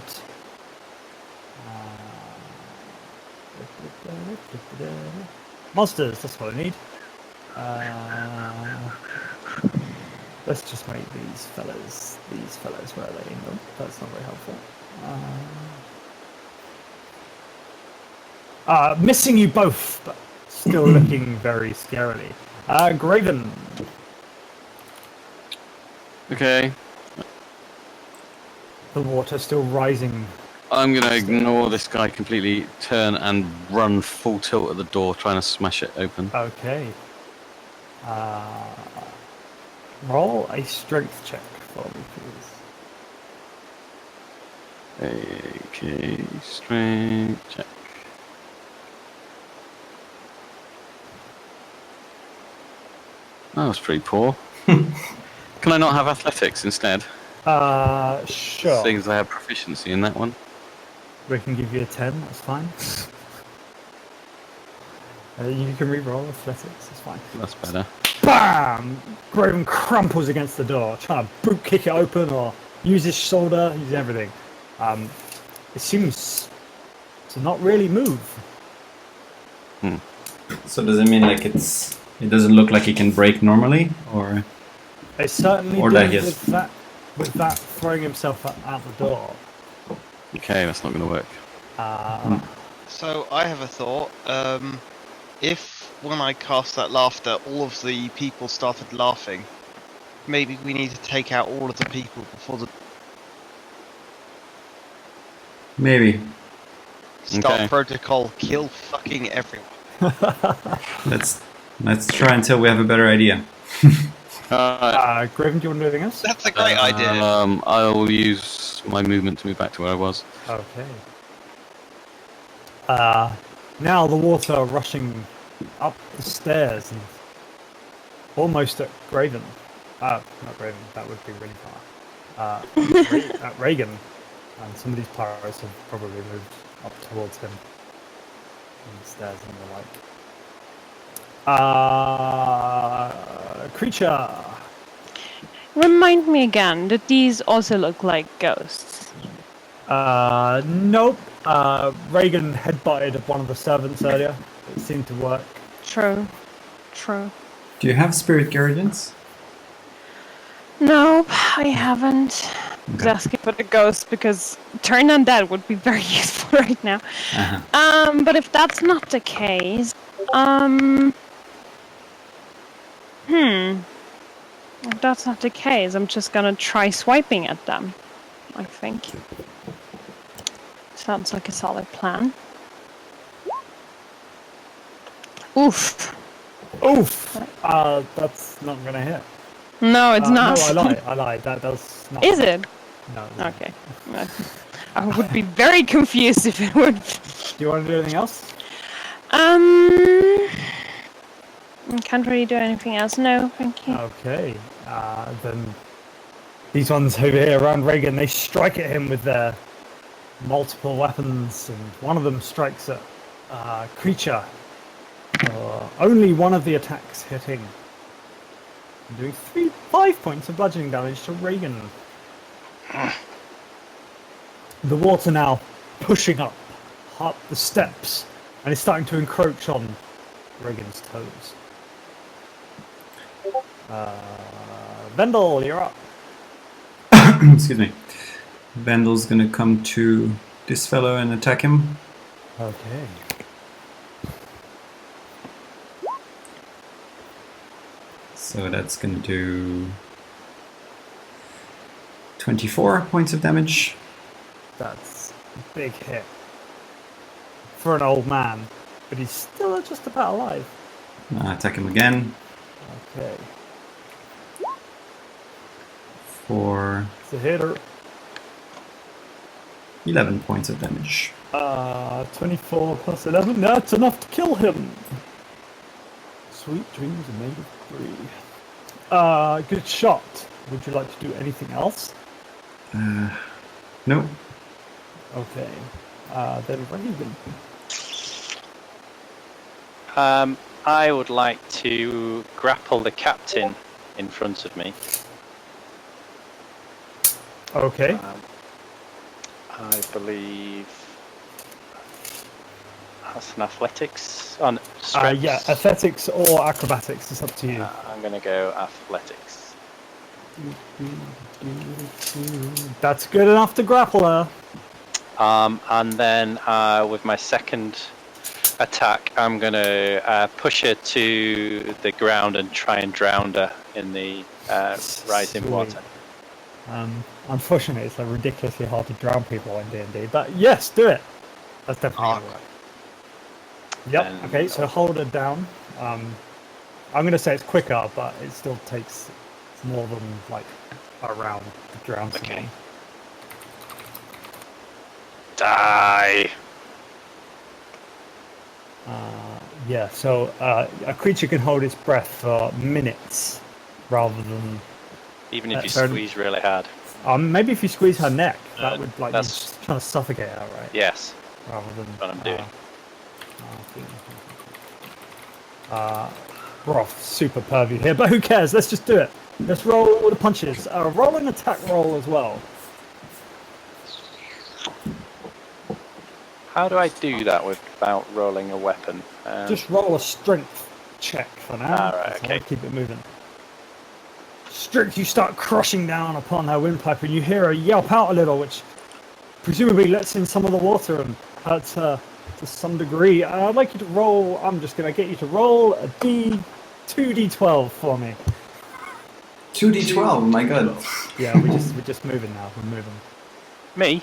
C: Monsters, that's what I need. Let's just make these fellas, where are they? Nope, that's not very helpful. Missing you both, but still looking very scarily. Graven.
H: Okay.
C: The water still rising.
H: I'm gonna ignore this guy completely, turn and run full tilt at the door, trying to smash it open.
C: Okay. Roll a strength check for me, please.
H: Okay, strength check. That was pretty poor. Can I not have athletics instead?
C: Sure.
H: Seeing as I have proficiency in that one.
C: We can give you a 10, that's fine. You can re-roll athletics, it's fine.
H: That's better.
C: BAM! Graven crumples against the door, trying to boot kick it open or use his shoulder, use everything. It seems to not really move.
A: So does it mean like it doesn't look like it can break normally, or?
C: It certainly
A: Or
C: did
A: that
C: with that throwing himself out the door.
H: Okay, that's not going to work.
F: So I have a thought. If when I cast that laughter, all of the people started laughing, maybe we need to take out all of the people before the start
H: Okay.
F: protocol. Kill fucking everyone.
A: Let's try until we have a better idea.
C: Graven, do you want to do anything else?
F: That's a great idea.
H: I'll use my movement to move back to where I was.
C: Okay. Now the water rushing up the stairs and almost at Graven. Not Graven, that would be really far. At Reagan. And some of these pirates have probably moved up towards him. On the stairs and the like. Creature!
B: Remind me again, did these also look like ghosts?
C: Nope. Reagan headbutted one of the servants earlier. It seemed to work.
B: True.
A: Do you have spirit guardians?
B: No, I haven't. I was asking for the ghost because turn undead would be very useful right now. But if that's not the case, if that's not the case, I'm just gonna try swiping at them, I think. Sounds like a solid plan. Oof.
C: Oof! That's not gonna hit.
B: No, it's not.
C: No, I lied. That does not.
B: Is it?
C: No.
B: Okay. I would be very confused if it would.
C: Do you want to do anything else?
B: I can't really do anything else. No, thank you.
C: Okay. Then these ones over here around Reagan, they strike at him with their multiple weapons, and one of them strikes at Creature. Only one of the attacks hitting. And doing 5 points of bludgeoning damage to Reagan. The water now pushing up the steps, and it's starting to encroach on Reagan's toes. Vendel, you're up.
A: Excuse me. Vandal's gonna come to this fellow and attack him.
C: Okay.
A: So that's gonna do 24 points of damage.
C: That's a big hit for an old man, but he's still just about alive.
A: Attack him again
C: Okay.
A: for
C: It's a hitter.
A: 11 points of damage.
C: 24 plus 11. That's enough to kill him. Sweet dreams are made of free. Good shot. Would you like to do anything else?
A: No.
C: Okay. Then Reagan.
G: I would like to grapple the captain in front of me.
C: Okay.
G: I believe that's an athletics. On strength.
C: Yeah, athletics or acrobatics. It's up to you.
G: I'm gonna go athletics.
C: That's good enough to grapple her.
G: And then with my second attack, I'm gonna push her to the ground and try and drown her in the rising
C: Sweet.
G: water.
C: Unfortunately, it's like ridiculously hard to drown people in D&D, but yes, do it. That's definitely gonna work. Yep.
G: And-
C: Okay, so hold it down. I'm gonna say it's quicker, but it still takes more than like a round to drown someone.
G: Okay. Die.
C: Yeah. So a creature can hold its breath for minutes, rather than
G: Even if you
C: so-
G: squeeze really hard.
C: maybe if you squeeze her neck, that would like you're
G: that's-
C: just trying to suffocate her, right?
G: Yes.
C: Rather than
G: What I'm doing.
C: We're off super pervy here, but who cares? Let's just do it. Let's roll all the punches. Roll an attack roll as well.
G: How do I do that without rolling a weapon?
C: Just roll a strength check for now.
G: Alright,
C: That's
G: okay.
C: how I keep it moving. Strength, you start crushing down upon her windpipe, and you hear her yelp out a little, which presumably lets in some of the water and hurts her to some degree. I'd like you to roll. I'm just going to get you to roll a 2d12 for me.
A: 2d12, my god.
C: Yeah, we're just moving now. We're moving.
G: Me?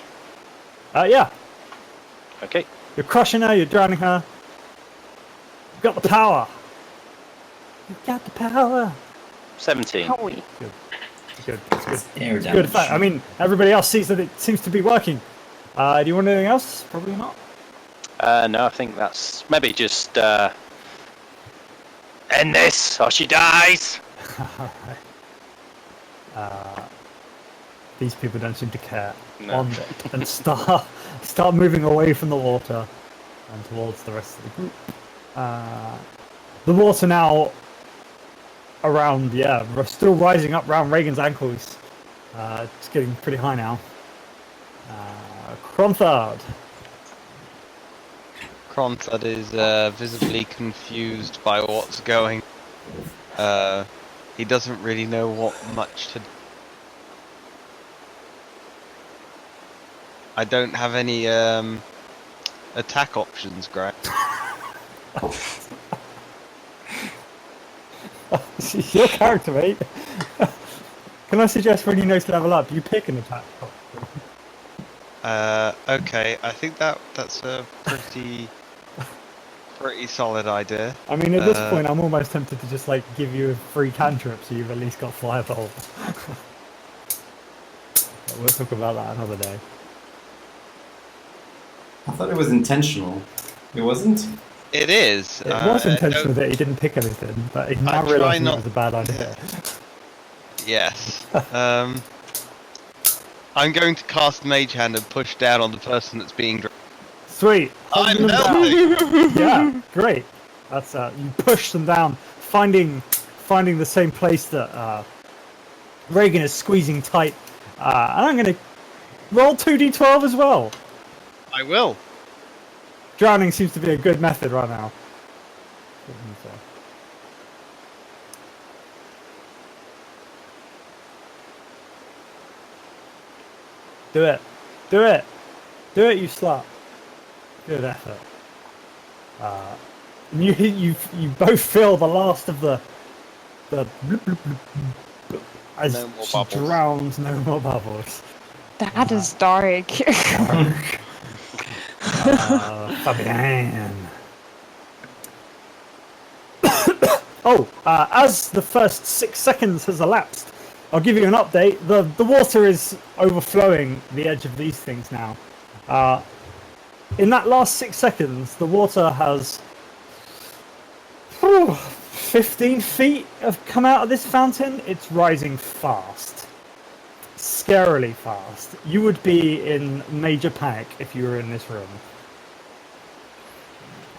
C: Yeah.
G: Okay.
C: You're crushing her, you're drowning her. You've got the power. You've got the power.
G: 17.
C: Good. That's good.
A: Air
C: Good
A: damage.
C: fact. I mean, everybody else sees that it seems to be working. Do you want anything else? Probably not.
G: No, I think that's maybe just end this or she dies.
C: These people don't seem to care
G: No.
C: one bit, and start moving away from the water and towards the rest of the group. The water now around, we're still rising up around Reagan's ankles. It's getting pretty high now. Cronthard.
F: Cronthud is visibly confused by what's going. He doesn't really know what much to. I don't have any attack options, Greg.
C: It's your character, mate. Can I suggest when you know to level up, you pick an attack?
F: Okay, I think that's a pretty solid idea.
C: I mean, at this point, I'm almost tempted to just like give you a free cantrip, so you've at least got fireball. But we'll talk about that another day.
A: I thought it was intentional. It wasn't?
F: It is.
C: It was intentional that he didn't pick anything, but he's now
F: try
C: realising
F: not-
C: it was a bad idea.
F: Yes. I'm going to cast Mage Hand and push down on the person that's being.
C: Sweet.
F: I'm
C: Holding them down.
F: melting.
C: Yeah, great. That's you push them down, finding the same place that Reagan is squeezing tight. And I'm going to roll 2d12 as well.
F: I will.
C: Drowning seems to be a good method right now. Do it. Do it. Do it, you slut. Good effort. You both feel the last of the bloop, bloop, bloop, bloop, as
F: No more
C: she
F: bubbles.
C: drowns. No more bubbles.
B: That is dark.
C: Fabian. As the first 6 seconds has elapsed, I'll give you an update. The water is overflowing the edge of these things now. In that last 6 seconds, the water has 15 feet have come out of this fountain. It's rising fast. Scarily fast. You would be in major panic if you were in this room.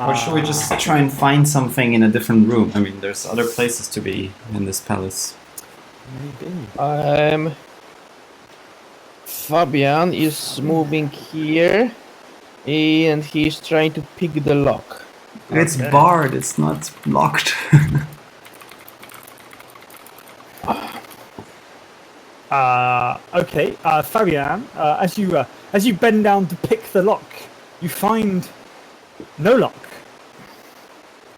A: Or should we just try and find something in a different room? I mean, there's other places to be in this palace.
C: Maybe.
D: Fabian is moving here, and he's trying to pick the lock.
A: It's
C: Okay.
A: barred. It's not locked.
C: Okay, Fabian, as you bend down to pick the lock, you find no lock.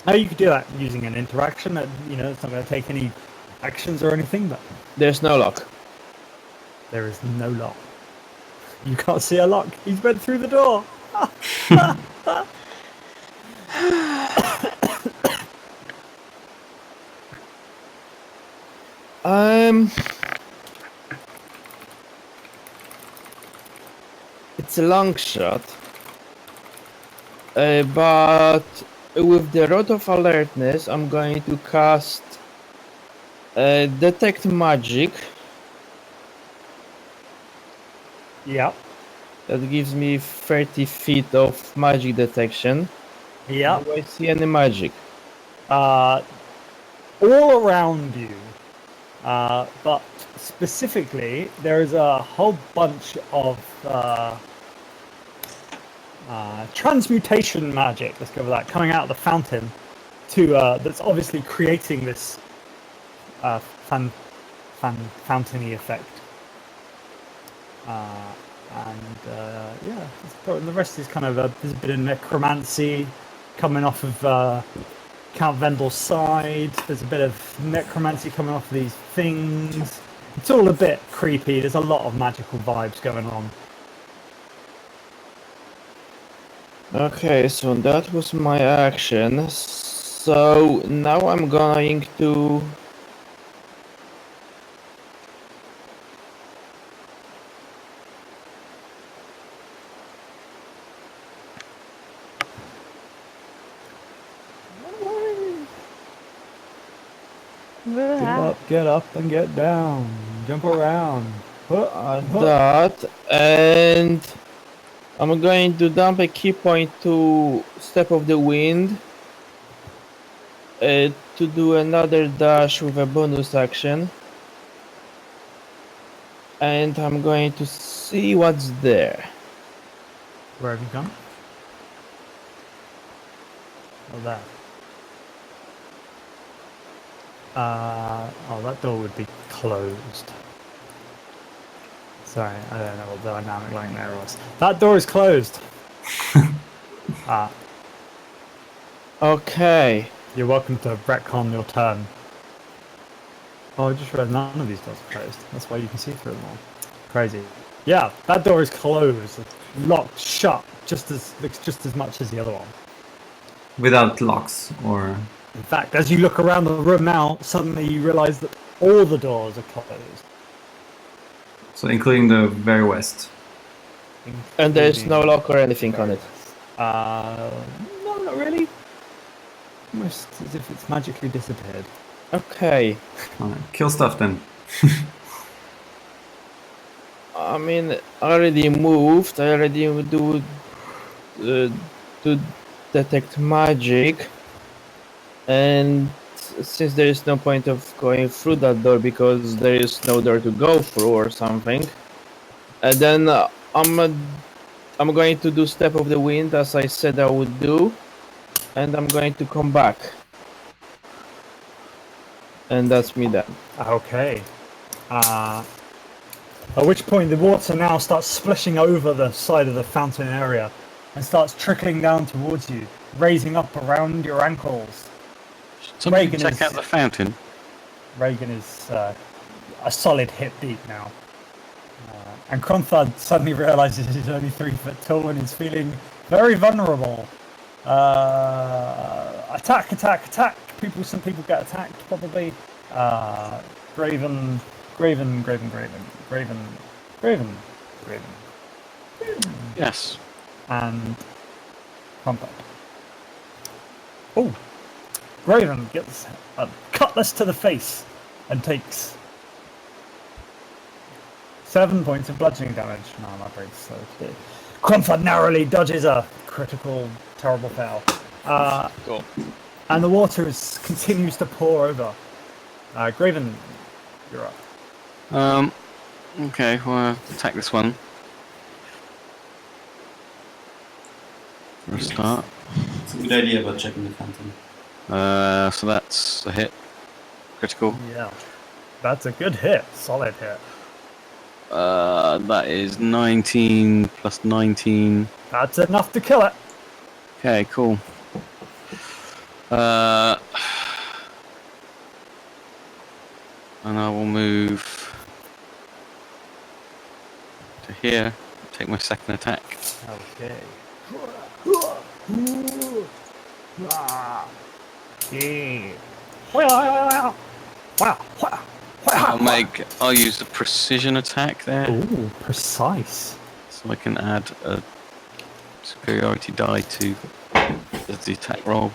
C: Now you could do that using an interaction. That it's not going to take any actions or anything, but
D: There's no lock.
C: there is no lock. You can't see a lock. He's went through the door.
D: It's a long shot, but with the Rod of Alertness, I'm going to cast Detect Magic.
C: Yep.
D: That gives me 30 feet of magic detection.
C: Yep.
D: Do I see any magic?
C: All around you, but specifically, there is a whole bunch of transmutation magic. Let's go with that. Coming out of the fountain, that's obviously creating this fountainy effect. And the rest is kind of there's a bit of necromancy coming off of Count Vendel's side. There's a bit of necromancy coming off of these things. It's all a bit creepy. There's a lot of magical vibes going on.
D: Okay, so that was my action. So now I'm going to...
C: Get up and get down. Jump around.
D: that, and I'm going to dump a key point to Step of the Wind to do another dash with a bonus action. And I'm going to see what's there.
C: Where have you gone? Oh, there. That door would be closed. Sorry, I don't know what the dynamic line there was. That door is closed.
D: Okay.
C: You're welcome to retcon your turn. Oh, I just realized none of these doors are closed. That's why you can see through them all. Crazy. Yeah, that door is closed. It's locked, shut, just as much as the other one.
A: Without locks or...
C: In fact, as you look around the room now, suddenly you realize that all the doors are closed.
A: So including the very west.
D: And there's no lock or anything on it.
C: No, not really. Almost as if it's magically disappeared.
D: Okay.
A: Kill stuff then.
D: I mean, I already moved. I already do to detect magic, and since there is no point of going through that door because there is no door to go through or something, and then I'm going to do Step of the Wind as I said I would do, and I'm going to come back, and that's me then.
C: Okay. At which point the water now starts splashing over the side of the fountain area and starts trickling down towards you, raising up around your ankles.
H: Somebody
C: Reagan
H: check
C: is-
H: out the fountain.
C: Reagan is a solid hip deep now. And Kronthad suddenly realizes he's only 3 foot tall and is feeling very vulnerable. Attack! Some people get attacked, probably. Graven.
H: Yes.
C: And Kronthad. Oh! Graven gets a cutlass to the face and takes 7 points of bludgeoning damage. No, my brain's so clear. Kronthad narrowly dodges a critical, terrible fail.
F: Cool.
C: And the water continues to pour over. Graven, You're up.
H: Okay, well, I'll attack this one. For a start.
A: It's a good idea about checking the fountain.
H: So that's a hit. Critical.
C: Yeah. That's a good hit. Solid hit.
H: That is 19 plus 19.
C: That's enough to kill it.
H: Okay, cool. And I will move to here. Take my second attack.
C: Okay.
H: I'll use the precision attack there,
C: Ooh, precise.
H: so I can add a superiority die to the attack roll.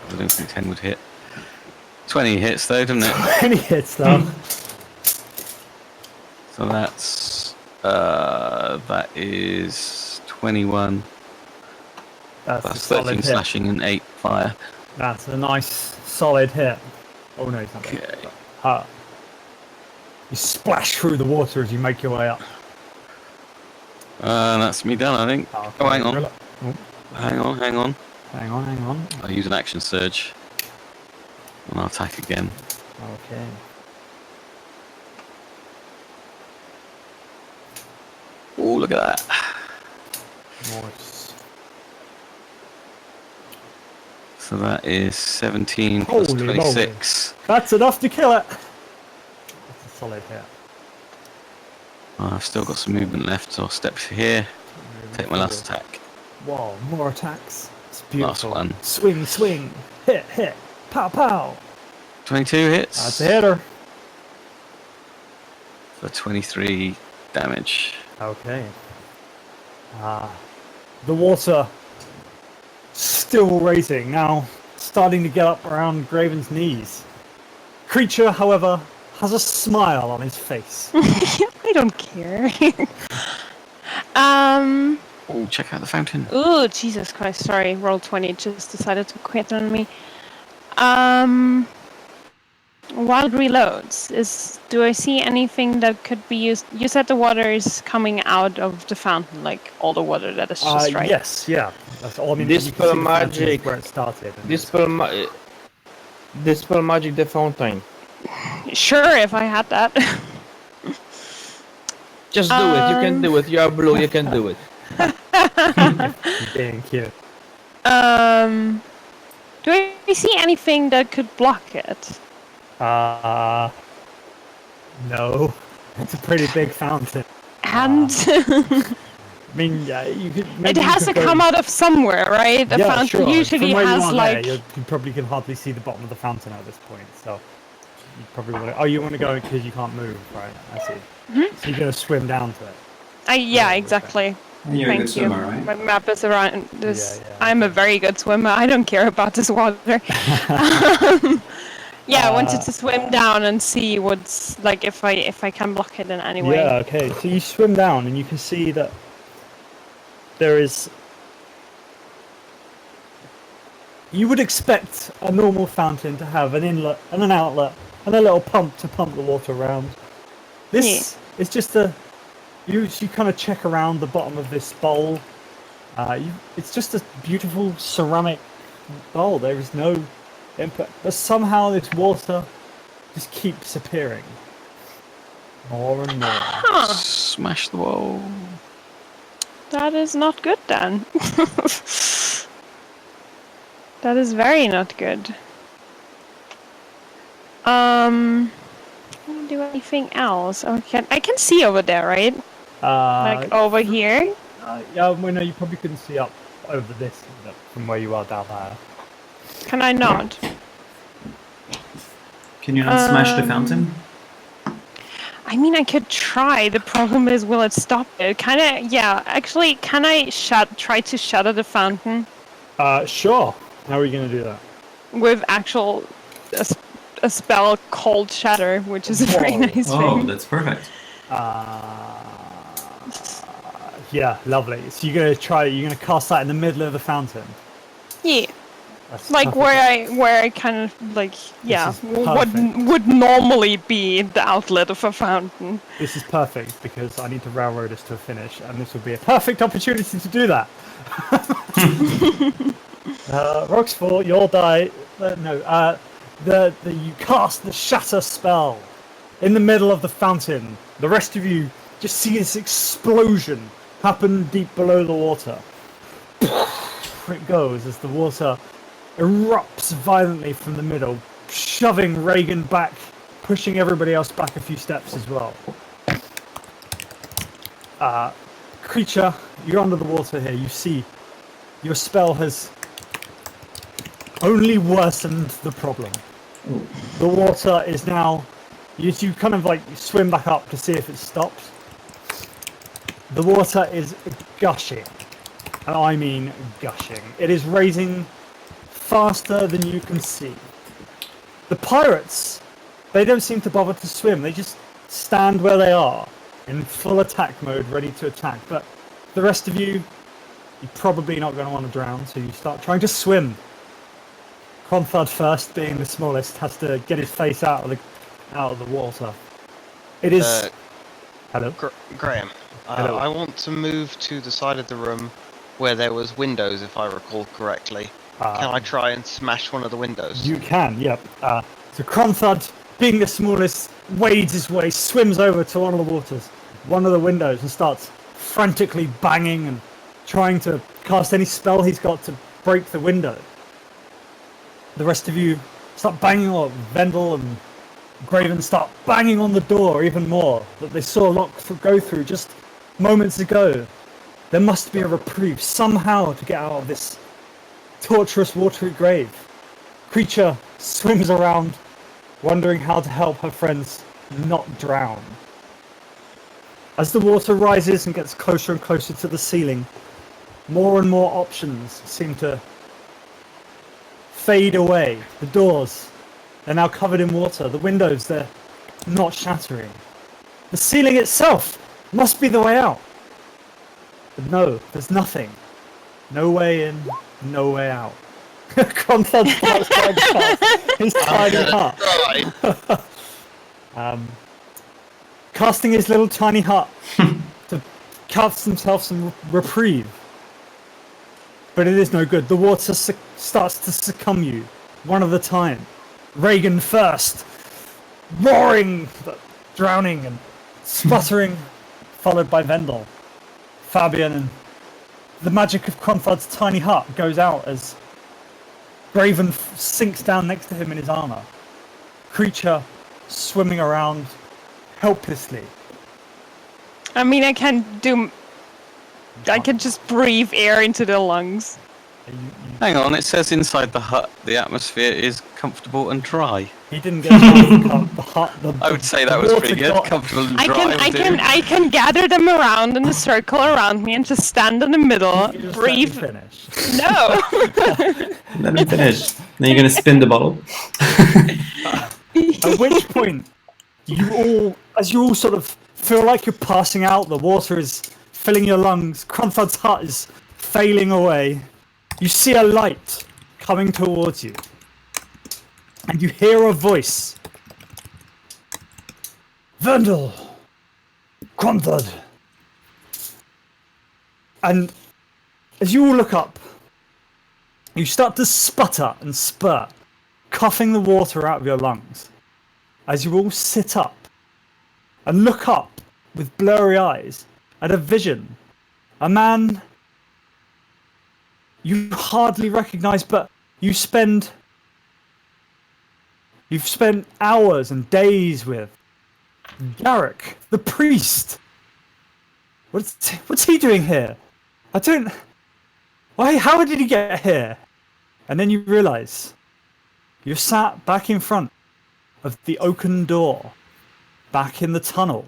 H: I don't think 10 would hit. 20 hits though, doesn't it?
C: Any hits though.
H: So that is 21
C: That's a
H: plus
C: solid
H: 13
C: hit.
H: slashing and 8 fire.
C: That's a nice solid hit. Oh no, it's not.
H: Okay.
C: You splash through the water as you make your way up.
H: That's me done, I think.
C: Okay,
H: Oh, hang on.
C: drill it.
H: Hang on.
C: Hang on.
H: I'll use an action surge. And I'll attack again.
C: Okay.
H: Oh, look at that.
C: Nice.
H: So that is 17 plus
C: Holy
H: 26.
C: That's enough to kill it. That's a solid hit.
H: I've still got some movement left, so I'll step here. Take my last attack.
C: Whoa, more attacks. It's beautiful.
H: Last one.
C: Swing. Hit. Pow.
H: 22 hits.
C: That's a hitter.
H: For 23 damage.
C: Okay. The water still raising, now starting to get up around Graven's knees. Creature, however, has a smile on his face.
B: I don't care.
H: Oh, check out the fountain.
B: Ooh, Jesus Christ! Sorry, Roll20 just decided to quit on me. Wild reloads. Do I see anything that could be used? You said the water is coming out of the fountain, like all the water that is just right.
C: Yes, yeah. That's all. I mean,
D: Dispel
C: you can see the fountain
D: magic.
C: where it started.
D: Dispel magic the fountain.
B: Sure, if I had that.
D: Just do it. You can do it. You are blue. You can do it.
C: Being cute.
B: Do I see anything that could block it?
C: No. It's a pretty big fountain.
B: And
C: I mean, yeah, you could.
B: it
C: maybe you
B: has to
C: could go-
B: come out of somewhere, right? The fountain
C: sure.
B: usually
C: From where
B: has
C: you are
B: like.
C: there, you probably can hardly see the bottom of the fountain at this point, so you probably want to. Oh, you want to go because you can't move, right? I see. So you're gonna swim down to it.
B: Yeah, exactly.
A: And you're a good
B: Thank you.
A: swimmer, right?
B: My map is around this.
C: Yeah,
B: I'm a very good swimmer. I don't care about this water. Yeah, I wanted to swim down and see what's like if I can block it in any way.
C: Yeah. Okay. So you swim down and you can see that there is. You would expect a normal fountain to have an inlet and an outlet and a little pump to pump the water around. This is just a. You kind of check around the bottom of this bowl. It's just a beautiful ceramic bowl. There is no input, but somehow this water just keeps appearing more and more.
H: Smash the wall.
B: That is not good then. That is very not good. Do anything else? Okay, I can see over there, right? Like over here.
C: Yeah, well, no, you probably couldn't see up over this from where you are down there.
B: Can I not?
A: Can you not smash the fountain?
B: I mean, I could try. The problem is, will it stop it? Yeah. Actually, can I try to shatter the fountain?
C: Sure. How are you going to do that?
B: With a spell called Shatter, which is a very nice
A: Oh,
B: thing.
A: that's perfect.
C: Yeah, lovely. So you're going to cast that in the middle of the fountain?
B: Yeah.
C: That's
B: Like
C: perfect.
B: where I kind of like
C: is
B: what
C: perfect.
B: would normally be the outlet of a fountain.
C: This is perfect because I need to railroad us to a finish, and this will be a perfect opportunity to do that. Roxford, you'll die. You cast the shatter spell in the middle of the fountain. The rest of you just see this explosion happen deep below the water. It goes as the water erupts violently from the middle, shoving Reagan back, pushing everybody else back a few steps as well. Creature, you're under the water here. You see your spell has only worsened the problem. The water is now... You kind of like swim back up to see if it stops. The water is gushing. And I mean gushing. It is raising faster than you can see. The pirates, they don't seem to bother to swim. They just stand where they are in full attack mode, ready to attack. But the rest of you, you're probably not going to want to drown, so you start trying to swim. Cronthud first, being the smallest, has to get his face out of the water. It is... Hello?
F: Graham,
C: Hello.
F: I want to move to the side of the room where there was windows, if I recall correctly. Can I try and smash one of the windows?
C: You can, yep. So Cronthud, being the smallest, wades his way, swims over to one of the windows, and starts frantically banging and trying to cast any spell he's got to break the window. The rest of you start banging on. Vendel and Graven start banging on the door even more that they saw Locke go through just moments ago. There must be a reprieve somehow to get out of this torturous watery grave. Creature swims around, wondering how to help her friends not drown. As the water rises and gets closer and closer to the ceiling, more and more options seem to fade away. The doors, they're now covered in water. The windows, they're not shattering. The ceiling itself must be the way out. But no, there's nothing. No way in, no way out. Cronthud starts trying to cast his tiny hut. Casting his little tiny hut to cast himself some reprieve. But it is no good. The water starts to succumb you, one at a time. Reagan first, roaring, drowning and sputtering, followed by Vendel. Fabian, and the magic of Cronthud's tiny hut goes out as Graven sinks down next to him in his armor. Creature swimming around helplessly.
B: I mean, I can just breathe air into the lungs.
H: Hang on, it says inside the hut the atmosphere is comfortable and dry.
C: He didn't get the hut.
H: I would say that was pretty good. Comfortable and dry.
B: I can gather them around in a circle around me and just stand in the middle, breathe.
C: Finish.
B: No.
A: Let him finish. Then you're gonna spin the bottle.
C: At which point, as you all sort of feel like you're passing out, the water is filling your lungs. Cronthud's hut is failing away. You see a light coming towards you, and you hear a voice. Vendel! Cronthud! And as you all look up, you start to sputter and spurt, coughing the water out of your lungs. As you all sit up and look up with blurry eyes at a vision, a man you hardly recognize, but you've spent hours and days with. Garrick, the priest. What's he doing here? How did he get here? And then you realize you're sat back in front of the oaken door, back in the tunnel.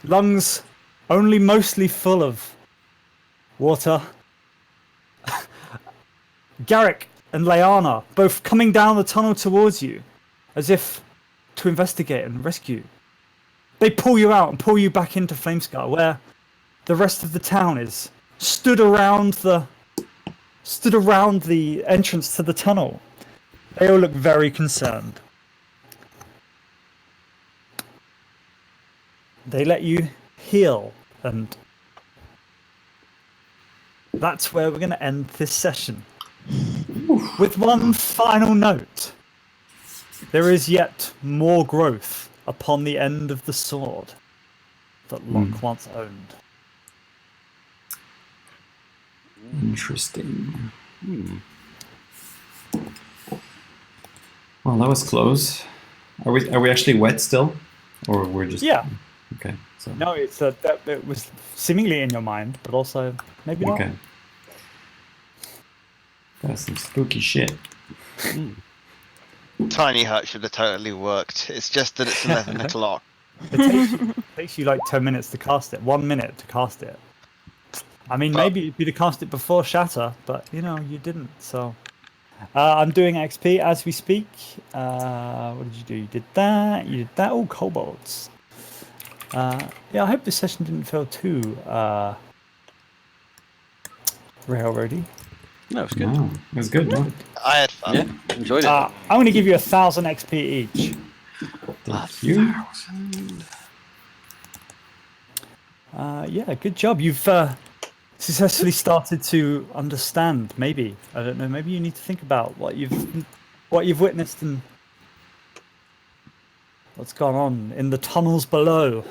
C: Lungs only mostly full of water. Garrick and Leanna both coming down the tunnel towards you, as if to investigate and rescue. They pull you out and pull you back into Flamescar, where the rest of the town is stood around the stood around the entrance to the tunnel. They all look very concerned. They let you heal, and that's where we're going to end this session. With one final note. There is yet more growth upon the end of the sword that Locke once owned.
A: Interesting. Well, that was close. Are we actually wet still, or we're just Okay. So
C: No, it's that it was seemingly in your mind, but also maybe not.
A: okay. That's some spooky shit.
I: Tiny hut should have totally worked. It's just that it's 11 o'clock.
C: It takes you like 10 minutes to cast it. 1 minute to cast it. I mean, maybe you'd have cast it before Shatter, but you didn't. So I'm doing XP as we speak. What did you do? You did that. You did that. Oh, kobolds. I hope this session didn't feel too railroady.
H: No, it's good.
A: No, it was good. No?
I: I had fun.
H: Yeah, enjoyed it.
C: I'm going to give you 1,000 XP each.
A: Thank you.
C: Good job. You've successfully started to understand. Maybe I don't know. Maybe you need to think about what you've witnessed and what's gone on in the tunnels below.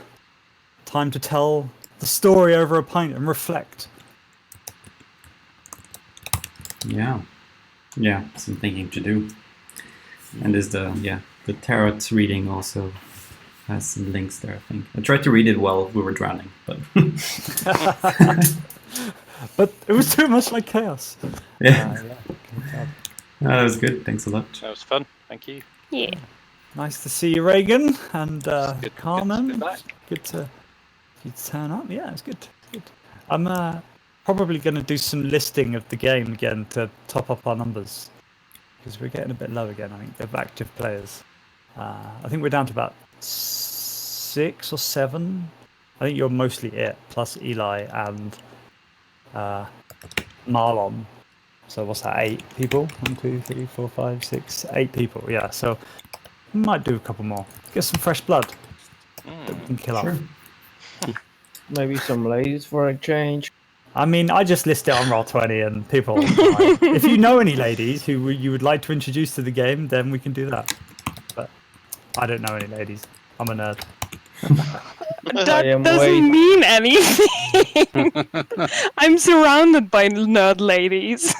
C: Time to tell the story over a pint and reflect.
A: Yeah, some thinking to do. And there's the tarot reading also has some links there, I think. I tried to read it while we were drowning, but
C: But it was too much like chaos.
A: yeah. That was good. Thanks a lot.
G: That was fun. Thank you.
B: Yeah.
C: Nice to see you, Reagan, and
G: Good
C: Carmen.
G: to be back.
C: Good to turn up. Yeah, it's good. I'm probably going to do some listing of the game again to top up our numbers, because we're getting a bit low again, I think, of active players. I think we're down to about 6 or 7. I think you're mostly it, plus Eli and Marlon. So what's that, 8 people? 1, 2, 3, 4, 5, 6, 8 people, yeah. So we might do a couple more. Get some fresh blood that we can kill off.
D: Maybe some ladies for a change.
C: I mean, I just list it on Roll20 and people will die. If you know any ladies who you would like to introduce to the game, then we can do that. But I don't know any ladies. I'm a nerd.
B: That doesn't mean anything. I'm surrounded by nerd ladies.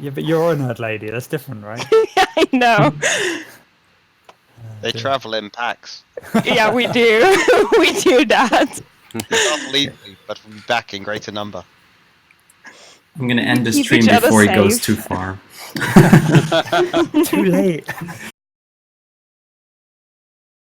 C: Yeah, but you're a nerd lady. That's different, right?
B: I know.
I: They travel in packs.
B: Yeah, we do. We do that.
I: Not legally, but we'll be back in greater number.
A: I'm gonna end the
B: Keep
A: stream
B: each other
A: before it goes
B: safe.
A: too far.
C: Too late.